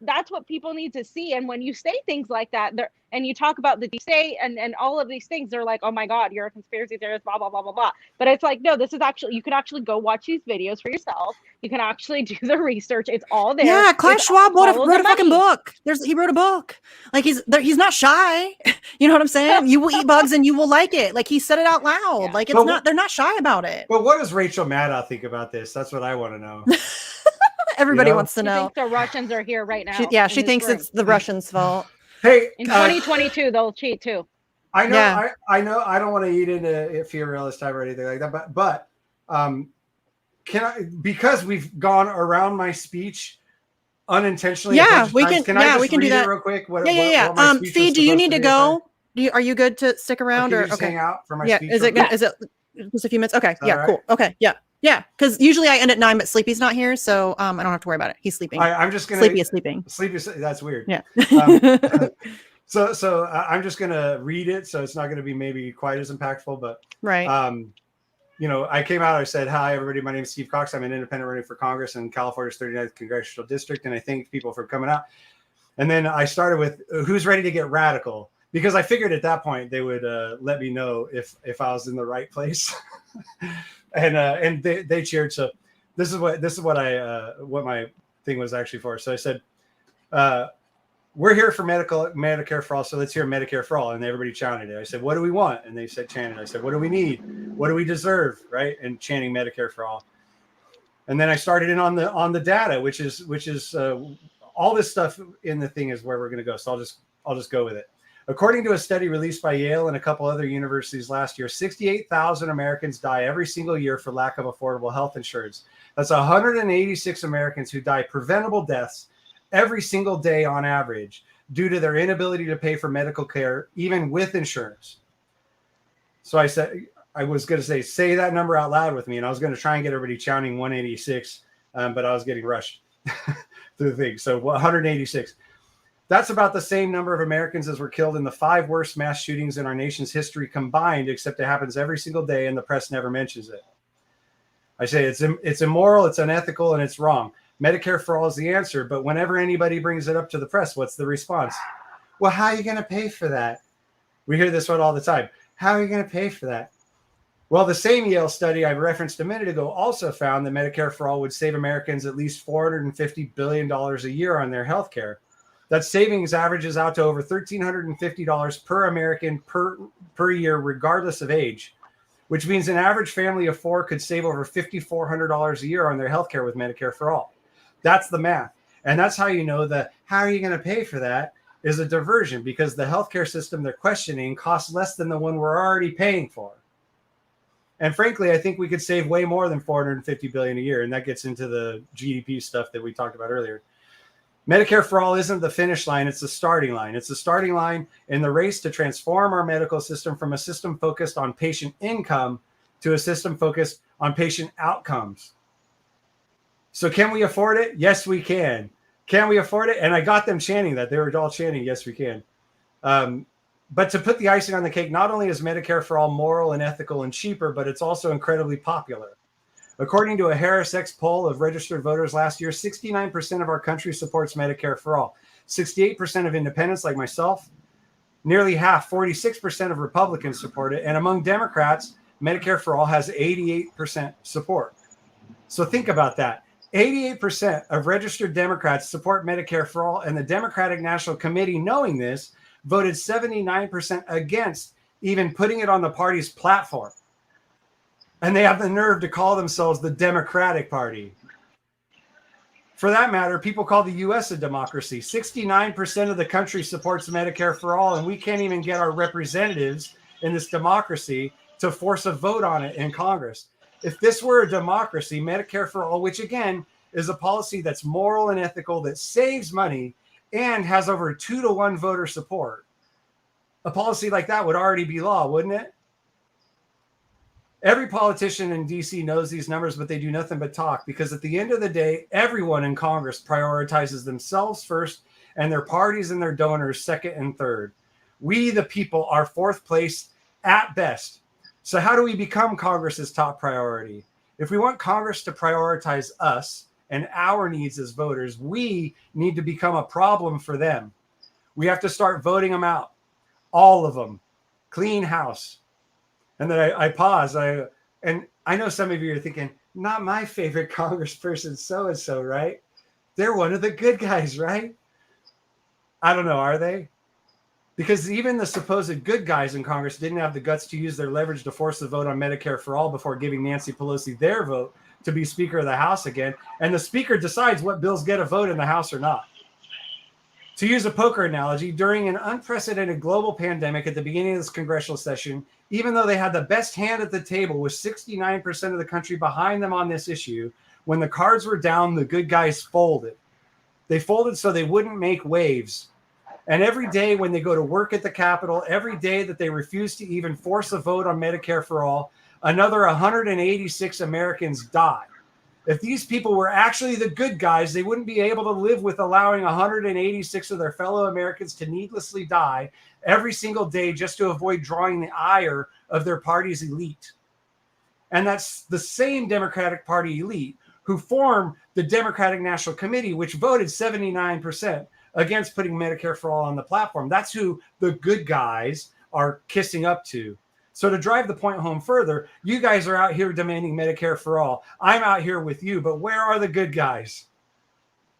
that's what people need to see. And when you say things like that, and you talk about the deep state and all of these things, they're like, oh my God, you're a conspiracy theorist, blah, blah, blah, blah, blah. But it's like, no, this is actually, you can actually go watch these videos for yourself. You can actually do the research. It's all there. Yeah, Klaus Schwab wrote a fucking book. He wrote a book. Like, he's not shy. You know what I'm saying? You will eat bugs and you will like it. Like, he said it out loud. Yeah. Like, they're not shy about it. But what does Rachel Maddow think about this? That's what I want to know. Everybody wants to know. She thinks the Russians are here right now. She thinks it's the Russians' fault. Hey, in 2022, they'll cheat too. I know. Yeah. I know. I don't want to eat into Fiorella's time or anything like that. But can I? Because we've gone around my speech unintentionally. Yeah, we can. Can I just we can read do that it real quick. Fee, do you need to go? Are you good to stick around, or just hang out for my speech? Is it just a few minutes? Okay. Yeah. Cool. Okay. Yeah. Yeah, because usually I end at 9, but Sleepy's not here, so I don't have to worry about it. He's sleeping. I'm just gonna. Sleepy is sleeping. Sleepy. That's weird. Yeah. So I'm just going to read it. So it's not going to be maybe quite as impactful, but Right. I came out, I said, hi, everybody. My name is Steve Cox. I'm an independent running for Congress in California's 39th Congressional District. And I thank people for coming out. And then I started with who's ready to get radical, because I figured at that point they would let me know if I was in the right place. and they cheered. So this is what my thing was actually for. So I said, we're here for Medicare for all. So let's hear Medicare for all. And everybody chanted it. I said, what do we want? And they said, chanted. I said, what do we need? What do we deserve? Right. And chanting Medicare for all. And then I started in on the data, which is all this stuff in the thing is where we're going to go. So I'll just go with it. According to a study released by Yale and a couple other universities last year, 68,000 Americans die every single year for lack of affordable health insurance. That's 186 Americans who die preventable deaths every single day on average due to their inability to pay for medical care, even with insurance. So I was going to say that number out loud with me. And I was going to try and get everybody chanting 186, but I was getting rushed through the thing. So 186. That's about the same number of Americans as were killed in the 5 worst mass shootings in our nation's history combined, except it happens every single day and the press never mentions it. I say it's immoral, it's unethical, and it's wrong. Medicare for all is the answer, but whenever anybody brings it up to the press, what's the response? Well, how are you going to pay for that? We hear this one all the time. How are you going to pay for that? Well, the same Yale study I referenced a minute ago also found that Medicare for all would save Americans at least $450 billion a year on their health care. That savings averages out to over $1,350 per American per year, regardless of age, which means an average family of 4 could save over $5,400 a year on their healthcare with Medicare for all. That's the math. And that's how you know that how are you going to pay for that is a diversion, because the healthcare system they're questioning costs less than the one we're already paying for. And frankly, I think we could save way more than $450 billion a year. And that gets into the GDP stuff that we talked about earlier. Medicare for all isn't the finish line, it's the starting line. It's the starting line in the race to transform our medical system from a system focused on patient income to a system focused on patient outcomes. So can we afford it? Yes, we can. Can we afford it? And I got them chanting that. They were all chanting, yes, we can. But to put the icing on the cake, not only is Medicare for all moral and ethical and cheaper, but it's also incredibly popular. According to a Harris X poll of registered voters last year, 69% of our country supports Medicare for all. 68% of independents like myself, nearly half, 46% of Republicans support it. And among Democrats, Medicare for all has 88% support. So think about that. 88% of registered Democrats support Medicare for all, and the Democratic National Committee, knowing this, voted 79% against even putting it on the party's platform. And they have the nerve to call themselves the Democratic Party. For that matter, people call the U.S. a democracy. 69% of the country supports Medicare for all, and we can't even get our representatives in this democracy to force a vote on it in Congress. If this were a democracy, Medicare for all, which again is a policy that's moral and ethical, that saves money and has over 2-to-1 voter support, a policy like that would already be law, wouldn't it? Every politician in DC knows these numbers, but they do nothing but talk, because at the end of the day, everyone in Congress prioritizes themselves first and their parties and their donors second and third. We, the people, are fourth place at best. So how do we become Congress's top priority? If we want Congress to prioritize us and our needs as voters, we need to become a problem for them. We have to start voting them out, all of them, clean house. And then I pause. And I know some of you are thinking, not my favorite congressperson, so-and-so, right? They're one of the good guys, right? I don't know, are they? Because even the supposed good guys in Congress didn't have the guts to use their leverage to force the vote on Medicare for all before giving Nancy Pelosi their vote to be Speaker of the House again. And the Speaker decides what bills get a vote in the House or not. To use a poker analogy, during an unprecedented global pandemic at the beginning of this congressional session, even though they had the best hand at the table with 69% of the country behind them on this issue, when the cards were down, the good guys folded. They folded so they wouldn't make waves. And every day when they go to work at the Capitol, every day that they refuse to even force a vote on Medicare for all, another 186 Americans die. If these people were actually the good guys, they wouldn't be able to live with allowing 186 of their fellow Americans to needlessly die every single day just to avoid drawing the ire of their party's elite. And that's the same Democratic Party elite who formed the Democratic National Committee, which voted 79% against putting Medicare for All on the platform. That's who the good guys are kissing up to. So to drive the point home further, you guys are out here demanding Medicare for all. I'm out here with you, but where are the good guys?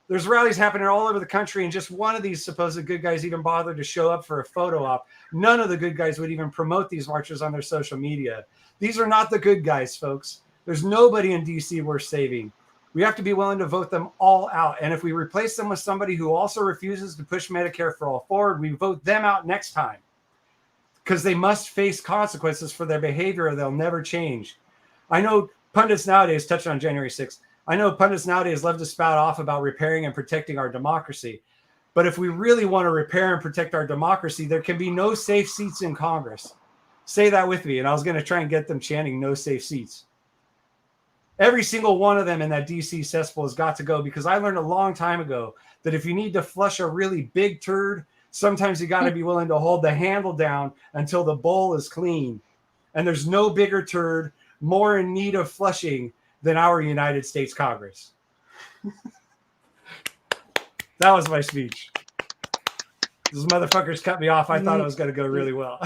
There's rallies happening all over the country, and just one of these supposed good guys even bothered to show up for a photo op. None of the good guys would even promote these marches on their social media. These are not the good guys, folks. There's nobody in DC worth saving. We have to be willing to vote them all out. And if we replace them with somebody who also refuses to push Medicare for all forward, we vote them out next time, because they must face consequences for their behavior or they'll never change. I know pundits nowadays, touching on January 6th, I know pundits nowadays love to spout off about repairing and protecting our democracy. But if we really want to repair and protect our democracy, there can be no safe seats in Congress. Say that with me. And I was going to try and get them chanting no safe seats. Every single one of them in that DC cesspool has got to go, because I learned a long time ago that if you need to flush a really big turd, sometimes you got to be willing to hold the handle down until the bowl is clean. And there's no bigger turd more in need of flushing than our United States Congress. That was my speech. Those motherfuckers cut me off. I thought it was going to go really well.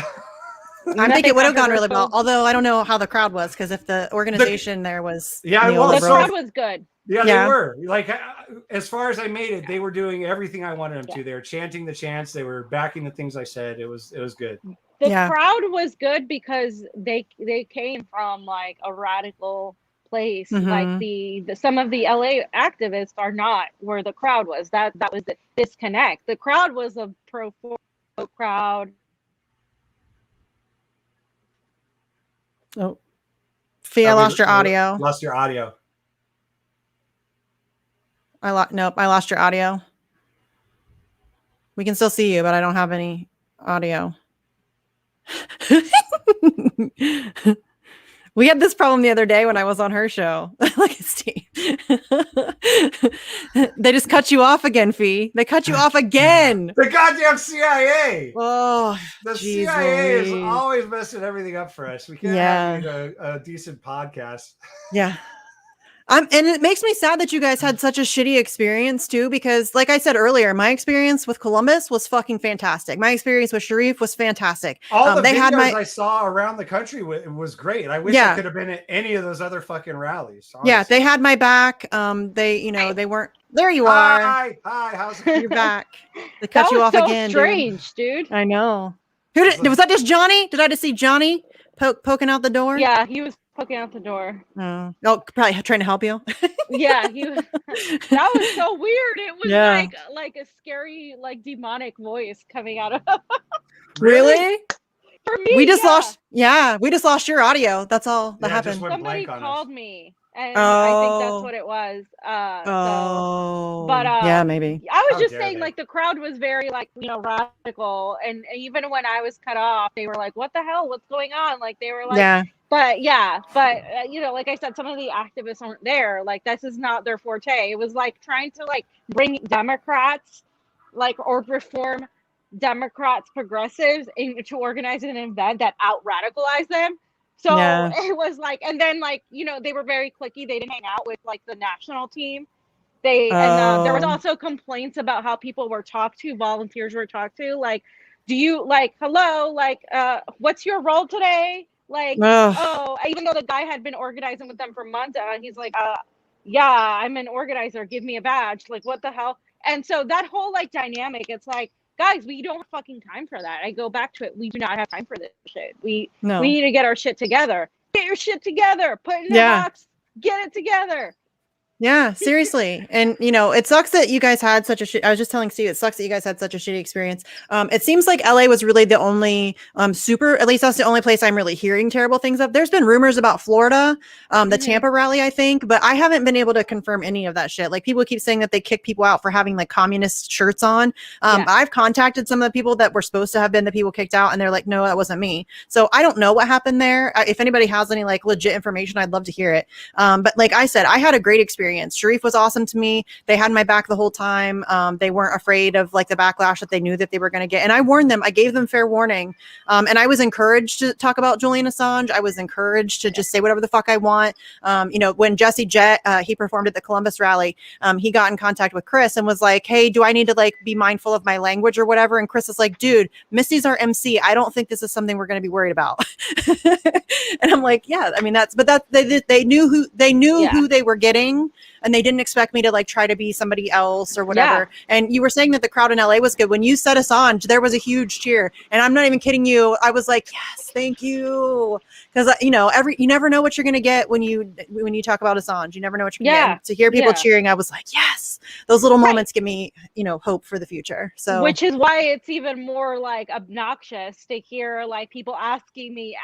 I think it would have gone really well. Although I don't know how the crowd was, because if the organization there was, the crowd was good. Yeah, they were. Like, as far as I made it, they were doing everything I wanted them to. They were chanting the chants. They were backing the things I said. It was good. The crowd was good because they came from like a radical place. Like the some of the LA activists are not where the crowd was. That was the disconnect. The crowd was a pro crowd. Oh, Fee, I lost your audio. Lost your audio. Nope, I lost your audio. We can still see you, but I don't have any audio. We had this problem the other day when I was on her show. Look at Steve. They just cut you off again, Fee. They cut you off again. The goddamn CIA. Oh, the CIA is always messing everything up for us. We can't have a decent podcast. Yeah. And it makes me sad that you guys had such a shitty experience too, because like I said earlier, my experience with Columbus was fucking fantastic. My experience with Sharif was fantastic. All the videos I saw around the country was great. I wish I could have been at any of those other fucking rallies. Honestly. Yeah, they had my back. They weren't. There you are. Hi, how's it? You're back. They cut you off again. Strange, dude. I know. Was that just Johnny? Did I just see Johnny poking out the door? Yeah, he was poking out the door. Oh, probably trying to help you. Yeah, that was so weird. It was like a scary, like demonic voice coming out of. Really? For me, we just lost your audio. That's all that happened. Somebody called me, and I think that's what it was. Yeah, maybe. I was just saying, like, the crowd was very, like, radical, and even when I was cut off, they were like, "What the hell? What's going on?" Like, they were like, "Yeah." But like I said, some of the activists aren't there. Like, this is not their forte. It was like trying to like bring Democrats, like, or reform Democrats, progressives, to organize an event that out radicalized them. So it was like, and then like, they were very cliquey. They didn't hang out with like the national team. And there was also complaints about how people were talked to, volunteers were talked to. Like, do you like, hello, like, what's your role today? Like, even though the guy had been organizing with them for months, he's like, yeah, I'm an organizer. Give me a badge. Like, what the hell? And so that whole like dynamic, it's like, guys, we don't have fucking time for that. I go back to it. We do not have time for this shit. We need to get our shit together. Get your shit together. Put it in the box. Get it together. Yeah, seriously. And it sucks that you guys had such a shit. I was just telling Steve, it sucks that you guys had such a shitty experience. It seems like LA was really the only at least that's the only place I'm really hearing terrible things of. There's been rumors about Florida, the Tampa rally, I think, but I haven't been able to confirm any of that shit. Like people keep saying that they kick people out for having like communist shirts on. I've contacted some of the people that were supposed to have been the people kicked out, and they're like, no, that wasn't me. So I don't know what happened there. If anybody has any like legit information, I'd love to hear it. But like I said, I had a great experience. Sharif was awesome to me. They had my back the whole time. They weren't afraid of like the backlash that they knew that they were going to get. And I warned them. I gave them fair warning. And I was encouraged to talk about Julian Assange. I was encouraged to just say whatever the fuck I want. When Jesse Jett, he performed at the Columbus rally, he got in contact with Chris and was like, hey, do I need to like be mindful of my language or whatever? And Chris is like, dude, Misty's our MC. I don't think this is something we're going to be worried about. And I'm like, yeah, I mean, they knew who they were getting. And they didn't expect me to like try to be somebody else or whatever. Yeah. And you were saying that the crowd in LA was good. When you said Assange, there was a huge cheer. And I'm not even kidding you. I was like, yes, thank you. Because you never know what you're gonna get when you talk about Assange. You never know what you're gonna get. And to hear people cheering, I was like, yes, those little moments give me, hope for the future. So which is why it's even more like obnoxious to hear like people asking me,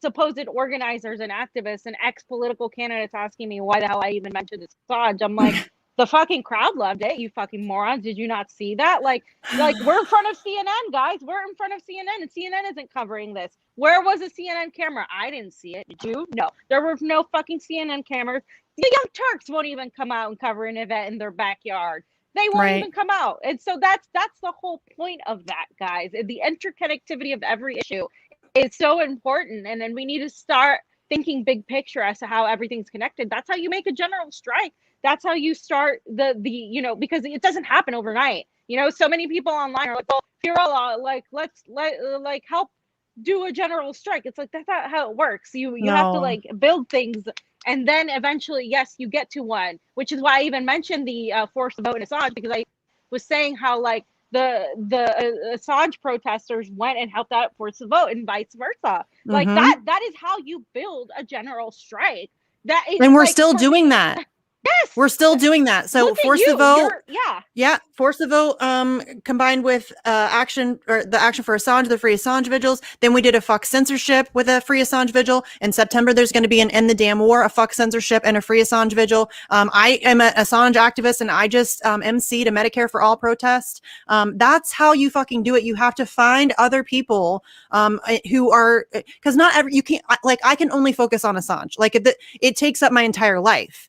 supposed organizers and activists and ex-political candidates asking me why the hell I even mentioned Assange. I'm like, the fucking crowd loved it, you fucking morons. Did you not see that? Like we're in front of CNN, guys. We're in front of CNN, and CNN isn't covering this. Where was the CNN camera? I didn't see it. Did you? No. There were no fucking CNN cameras. The Young Turks won't even come out and cover an event in their backyard. They won't even come out. And so that's the whole point of that, guys. The interconnectivity of every issue is so important, and then we need to start thinking big picture as to how everything's connected. That's how you make a general strike. That's how you start the because it doesn't happen overnight. So many people online are like, well, Fiorella, like let's help do a general strike. It's like that's not how it works. You have to like build things, and then eventually, yes, you get to one. Which is why I even mentioned the force of vote in Assange, because I was saying how like the Assange protesters went and helped out Force the Vote and vice versa. Like that is how you build a general strike. That is, and we're still doing that. Yes, we're still doing that. So Force the Vote, Force the Vote, combined with action for Assange, the Free Assange vigils. Then we did a fuck censorship with a Free Assange vigil. In September, there's going to be an End the Damn War, a fuck censorship, and a Free Assange vigil. I am an Assange activist, and I just emceed a Medicare for All protest. That's how you fucking do it. You have to find other people who are, because you can't, like, I can only focus on Assange. Like it takes up my entire life.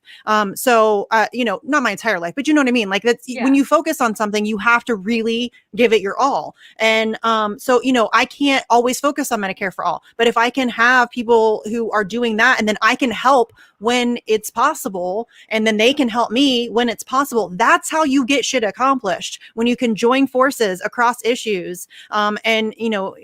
So, not my entire life, but you know what I mean? Like that's when you focus on something, you have to really give it your all. And so, I can't always focus on Medicare for All, but if I can have people who are doing that, and then I can help when it's possible, and then they can help me when it's possible. That's how you get shit accomplished, when you can join forces across issues, and,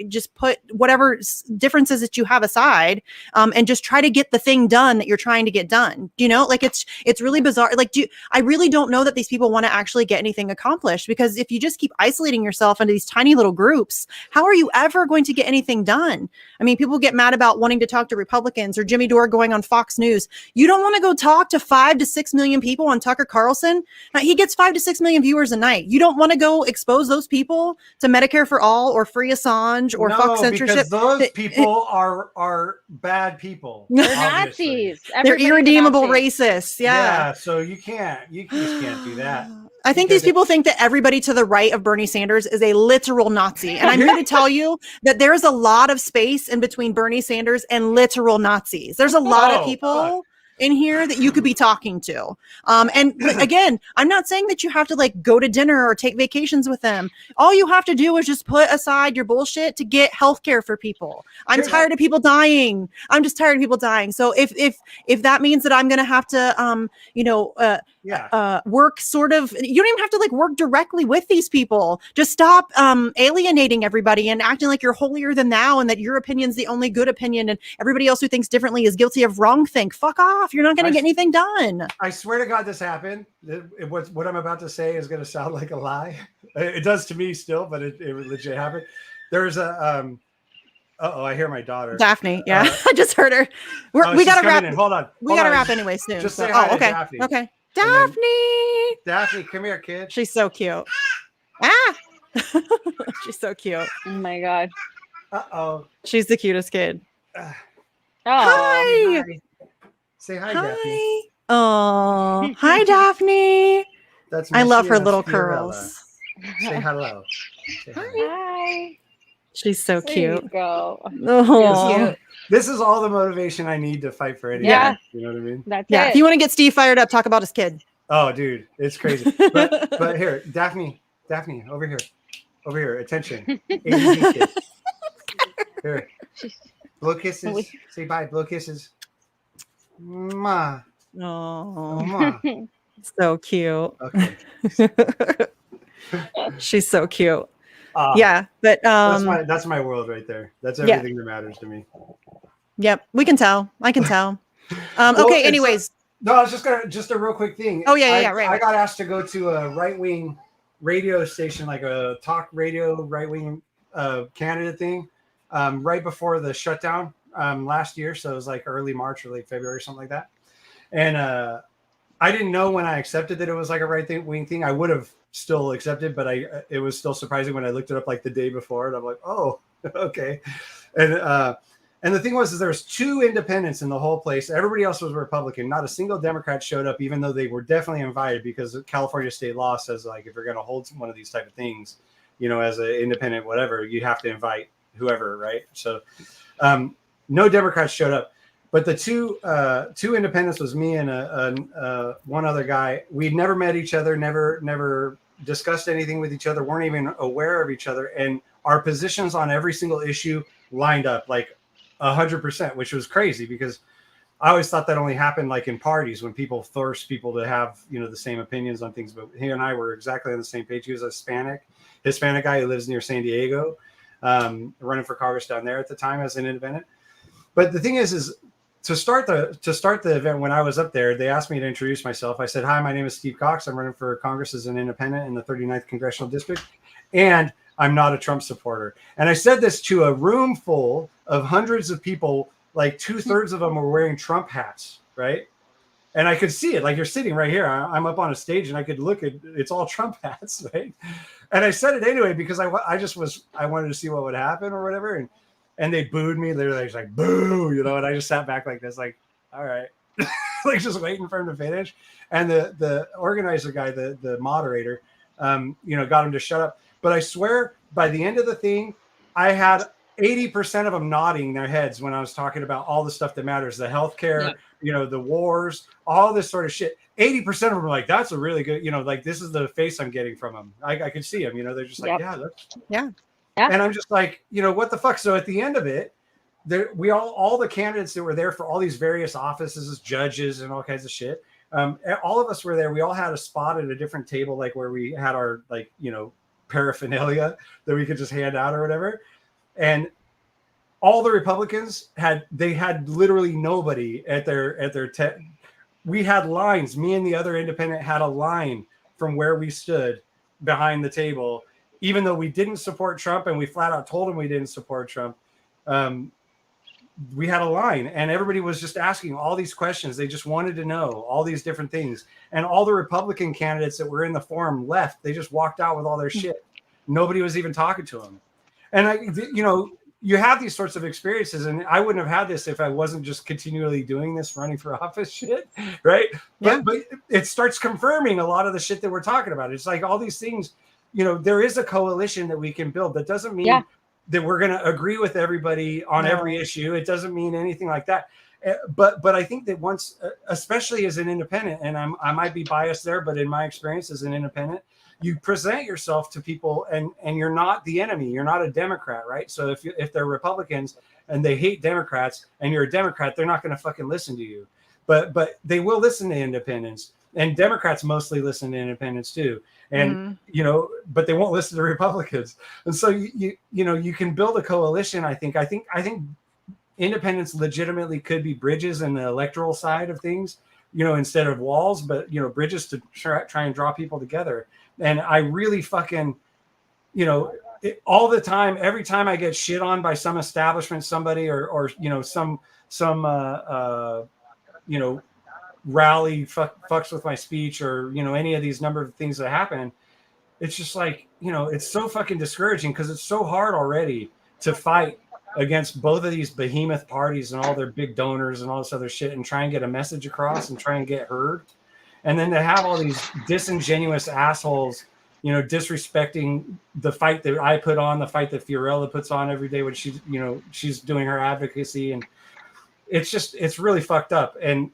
just put whatever differences that you have aside, and just try to get the thing done that you're trying to get done. Like it's really bizarre. Like, I really don't know that these people want to actually get anything accomplished, because if you just keep isolating yourself into these tiny little groups, how are you ever going to get anything done? I mean, people get mad about wanting to talk to Republicans or Jimmy Dore going on Fox News. You don't want to go talk to 5 to 6 million people on Tucker Carlson. He gets 5 to 6 million viewers a night. You don't want to go expose those people to Medicare for All or Free Assange or fuck censorship. Because those people are bad people. They're Nazis. They're irredeemable racists. Yeah. So you just can't do that. I think these people think that everybody to the right of Bernie Sanders is a literal Nazi. And I'm here to tell you that there's a lot of space in between Bernie Sanders and literal Nazis. There's a lot of people in here that you could be talking to. And again, I'm not saying that you have to like go to dinner or take vacations with them. All you have to do is just put aside your bullshit to get healthcare for people. I'm tired of people dying. I'm just tired of people dying. So if that means that I'm going to have to, work sort of, you don't even have to like work directly with these people. Just stop alienating everybody and acting like you're holier than thou and that your opinion's the only good opinion and everybody else who thinks differently is guilty of wrongthink. Fuck off. You're not going to get anything done. I swear to God, this happened. What I'm about to say is going to sound like a lie. It does to me still, but it legit happened. There's a, I hear my daughter. Daphne. Yeah. I just heard her. We got to wrap. Hold on. We got to wrap anyway soon. Just say hi to okay. Daphne. Okay. Daphne. Daphne, come here, kid. She's so cute. Ah. She's so cute. Oh my god. Uh-oh. She's the cutest kid. Oh. Hi. Say hi, Daphne. Hi. Oh, hi, Daphne. That's I love Missy her and that's little Fiorella. curls. Say hello. Say hi. Hi. She's so There cute. you go. Oh. This is all the motivation I need to fight for anything. Yeah. You know what I mean? That's Yeah. it. If you want to get Steve fired up, talk about his kid. Oh, dude, it's crazy. But here, Daphne, over here, attention. ADD kid. Here, blow kisses. Say bye, blow kisses. Mwah. Oh, Mwah. so cute. Okay. She's so cute. Ah, Yeah, but that's my world right there. That's everything that matters to me. Yep, we can tell. I can tell. Well, Okay. Anyways, no, I was just a real quick thing. Oh, yeah, right. I got asked to go to a right-wing radio station, like a talk radio right-wing candidate thing, right before the shutdown last year. So it was like early March or late February, something like that. And I didn't know when I accepted that it was like a right-wing thing. I would have still accepted, but it was still surprising when I looked it up like the day before, and I'm like, oh, okay. And the thing was, there was 2 independents in the whole place. Everybody else was Republican. Not a single Democrat showed up, even though they were definitely invited, because California state law says, like, if you're going to hold one of these type of things, you know, as an independent, whatever, you have to invite whoever, right? So no Democrats showed up. But the two independents was me and one other guy. We'd never met each other, never discussed anything with each other, weren't even aware of each other. And our positions on every single issue lined up like 100%, which was crazy because I always thought that only happened like in parties when people force people to have, you know, the same opinions on things. But he and I were exactly on the same page. He was a Hispanic guy who lives near San Diego, running for Congress down there at the time as an independent. But the thing is to start the event, when I was up there, they asked me to introduce myself. I said, hi, my name is Steve Cox. I'm running for Congress as an independent in the 39th Congressional District. And I'm not a Trump supporter. And I said this to a room full of hundreds of people, like 2/3 of them were wearing Trump hats, right? And I could see it, like you're sitting right here. I'm up on a stage and I could look at, it's all Trump hats, right? And I said it anyway, because I wanted to see what would happen or whatever. And they booed me. They were like, boo, you know, and I just sat back like this, like, all right, like just waiting for him to finish. And the organizer guy, the moderator, you know, got him to shut up. But I swear by the end of the thing, I had 80% of them nodding their heads when I was talking about all the stuff that matters, the healthcare, you know, the wars, all this sort of shit. 80% of them were like, that's a really good, you know, like this is the face I'm getting from them. I could see them, you know, they're just like, yeah. And I'm just like, you know, what the fuck? So at the end of it, all the candidates that were there for all these various offices as judges and all kinds of shit. All of us were there. We all had a spot at a different table, like where we had our, like, you know, paraphernalia that we could just hand out or whatever. And all the Republicans had literally nobody at their we had lines. Me and the other independent had a line from where we stood behind the table, even though we didn't support Trump and we flat out told him we didn't support Trump. We had a line and everybody was just asking all these questions. They just wanted to know all these different things. And all the Republican candidates that were in the forum left. They just walked out with all their shit. Nobody was even talking to them. And you know, you have these sorts of experiences, and I wouldn't have had this if I wasn't just continually doing this running for office shit, right? But it starts confirming a lot of the shit that we're talking about. It's like all these things, you know, there is a coalition that we can build. That doesn't mean that we're going to agree with everybody on every issue. It doesn't mean anything like that. But I think that once, especially as an independent, and I might be biased there, but in my experience as an independent, you present yourself to people and you're not the enemy. You're not a Democrat, right? So if they're Republicans and they hate Democrats and you're a Democrat, they're not going to fucking listen to you. But they will listen to independents, and Democrats mostly listen to independents too. And you know, but they won't listen to Republicans. And so you know, you can build a coalition. I think independents legitimately could be bridges in the electoral side of things, you know, instead of walls, but, you know, bridges to try and draw people together. And I really fucking, you know, all the time, every time I get shit on by some establishment, somebody or you know, some you know, rally fucks with my speech, or, you know, any of these number of things that happen, it's just like, you know, it's so fucking discouraging because it's so hard already to fight against both of these behemoth parties and all their big donors and all this other shit, and try and get a message across and try and get heard. And then to have all these disingenuous assholes, you know, disrespecting the fight that I put on, the fight that Fiorella puts on every day when she's, you know, she's doing her advocacy. And it's really fucked up. And,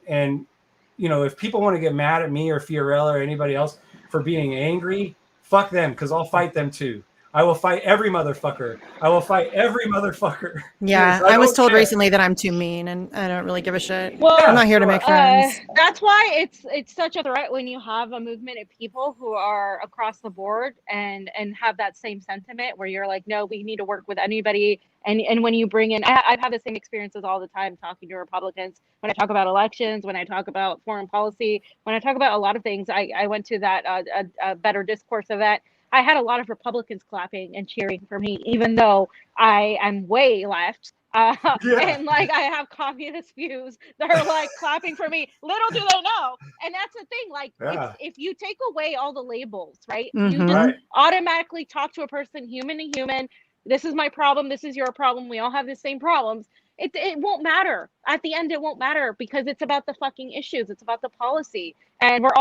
you know, if people want to get mad at me or Fiorella or anybody else for being angry, fuck them, because I'll fight them too. I will fight every motherfucker. I will fight every motherfucker. Yeah, I was told recently that I'm too mean, and I don't really give a shit. Well, I'm not here to make friends. That's why it's such a threat when you have a movement of people who are across the board and have that same sentiment where you're like, no, we need to work with anybody. And when you bring in, I've had the same experiences all the time talking to Republicans when I talk about elections, when I talk about foreign policy, when I talk about a lot of things. I went to that a Better Discourse event. I had a lot of Republicans clapping and cheering for me, even though I am way left. And like I have communist views that are like clapping for me. Little do they know. And that's the thing. Like if you take away all the labels, right? You just automatically talk to a person, human to human. This is my problem. This is your problem. We all have the same problems. It won't matter. At the end, it won't matter because it's about the fucking issues. It's about the policy. And we're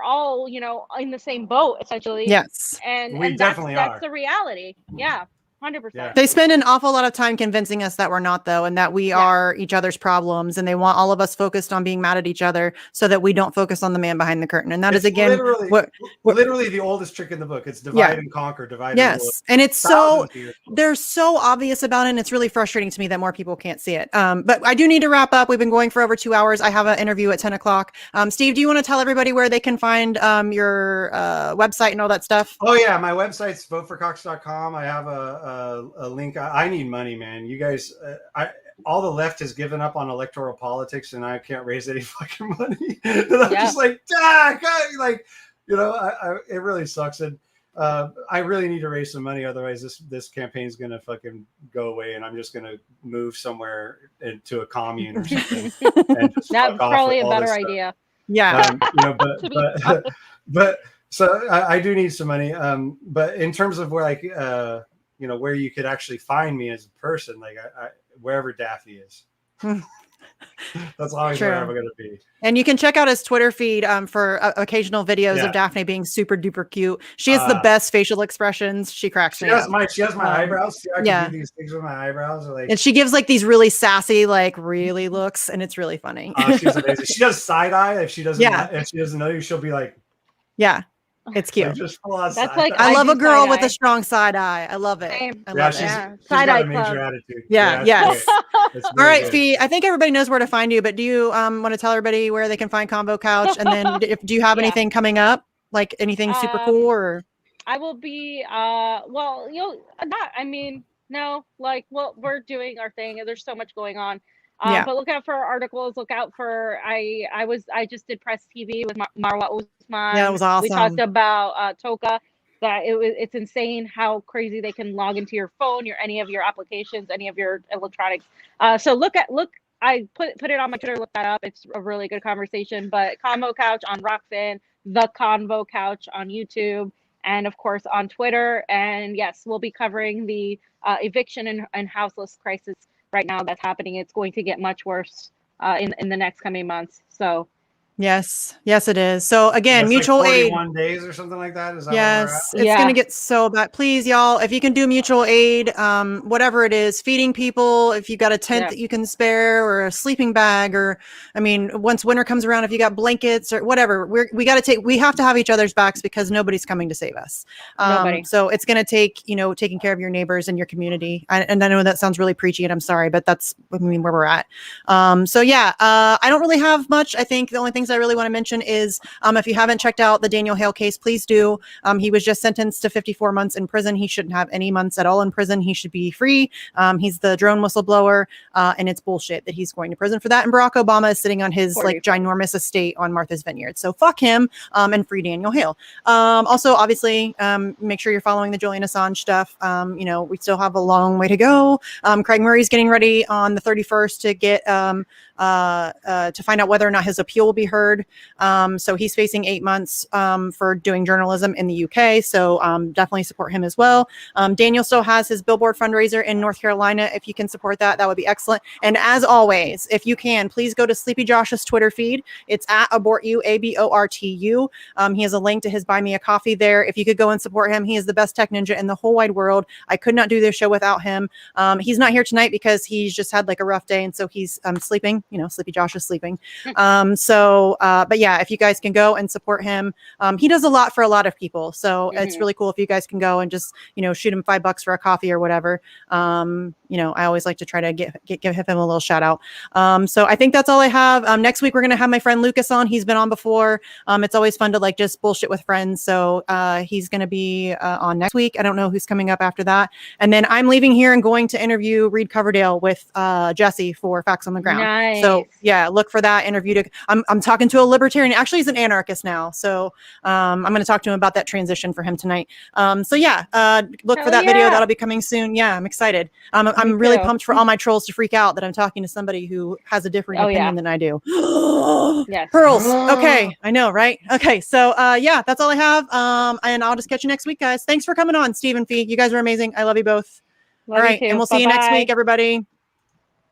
all, you know, in the same boat, essentially. Yes. And that's the reality. Yeah. 100%. They spend an awful lot of time convincing us that we're not, though, and that we are each other's problems, and they want all of us focused on being mad at each other so that we don't focus on the man behind the curtain. And that is again literally the oldest trick in the book. It's divide and conquer, divide and rule. And it's so they're so obvious about it, and it's really frustrating to me that more people can't see it. But I do need to wrap up. We've been going for over 2 hours. I have an interview at 10 o'clock. Steve, do you want to tell everybody where they can find your website and all that stuff? Oh yeah, my website's voteforcox.com. I have a link. I need money, man. You guys, all the left has given up on electoral politics, and I can't raise any fucking money. And I'm just like, like, you know, it really sucks. And I really need to raise some money, otherwise this campaign is gonna fucking go away, and I'm just gonna move somewhere into a commune or something. And just that's probably a better idea. Yeah. You know, but so I do need some money. But in terms of where, like, you know, where you could actually find me as a person, like I wherever Daphne is. That's always where I'm going to be. And you can check out his Twitter feed for occasional videos of Daphne being super duper cute. She has the best facial expressions. She cracks me up. She has my eyebrows. I can do these things with my eyebrows. Like, and she gives like these really sassy, like really looks, and it's really funny. She's amazing. She does side eye. If she doesn't know you, she'll be like, it's cute. That's like I love a girl with a strong side eye. I love it. I love it. She's got a major attitude. Yes. All right, Fee. I think everybody knows where to find you, but do you want to tell everybody where they can find Convo Couch? And then do you have anything coming up? Like anything super cool? Or I will be we're doing our thing. There's so much going on. But look out for our articles. Look out for I just did press TV with Marwa Usman. Yeah, it was awesome. We talked about Toka. That it's insane how crazy they can log into your phone, any of your applications, any of your electronics. So look. I put it on my Twitter. Look that up. It's a really good conversation. But Convo Couch on Roxanne, the Convo Couch on YouTube, and of course on Twitter. And yes, we'll be covering the eviction and houseless crisis right now that's happening. It's going to get much worse in the next coming months. So yes, it is. So again, mutual aid. 41 days or something like that. Is that yes, it's going to get so bad. Please, y'all, if you can do mutual aid, whatever it is, feeding people, if you got a tent that you can spare, or a sleeping bag, or I mean, once winter comes around, if you got blankets or whatever, we have to have each other's backs because nobody's coming to save us. So it's going to take, taking care of your neighbors and your community. And I know that sounds really preachy, and I'm sorry, but that's where we're at. I don't really have much. I think the only things things I really want to mention is if you haven't checked out the Daniel Hale case, please do. He was just sentenced to 54 months in prison. He shouldn't have any months at all in prison. He should be free. He's the drone whistleblower, and it's bullshit that he's going to prison for that. And Barack Obama is sitting on his like ginormous estate on Martha's Vineyard. So fuck him, and free Daniel Hale. Also, obviously, make sure you're following the Julian Assange stuff. You know, we still have a long way to go. Craig Murray's getting ready on the 31st to get to find out whether or not his appeal will be heard. So he's facing 8 months for doing journalism in the UK. So definitely support him as well. Daniel still has his billboard fundraiser in North Carolina. If you can support that, that would be excellent. And as always, if you can, please go to Sleepy Josh's Twitter feed. It's at abortu, ABORTU. He has a link to his Buy Me a Coffee there. If you could go and support him, he is the best tech ninja in the whole wide world. I could not do this show without him. He's not here tonight because he's just had like a rough day, and so he's sleeping. You know, Sleepy Josh is sleeping. But yeah, if you guys can go and support him, he does a lot for a lot of people. So it's really cool if you guys can go and just, you know, shoot him $5 for a coffee or whatever. You know, I always like to try to give him a little shout out. So I think that's all I have. Next week, we're going to have my friend Lucas on. He's been on before. It's always fun to like just bullshit with friends. So he's going to be on next week. I don't know who's coming up after that. And then I'm leaving here and going to interview Reed Coverdale with Jesse for Facts on the Ground. Nice. So yeah, look for that interview. I'm talking to a libertarian. Actually, he's an anarchist now. So I'm going to talk to him about that transition for him tonight. So yeah, look for that video. That'll be coming soon. Yeah, I'm excited. I'm really pumped for all my trolls to freak out that I'm talking to somebody who has a different opinion than I do. Yes. Pearls. Okay. I know, right? Okay. So yeah, that's all I have. And I'll just catch you next week, guys. Thanks for coming on, Steve and Fee. You guys are amazing. I love you both. Love all right. you too. And we'll see you next week, everybody.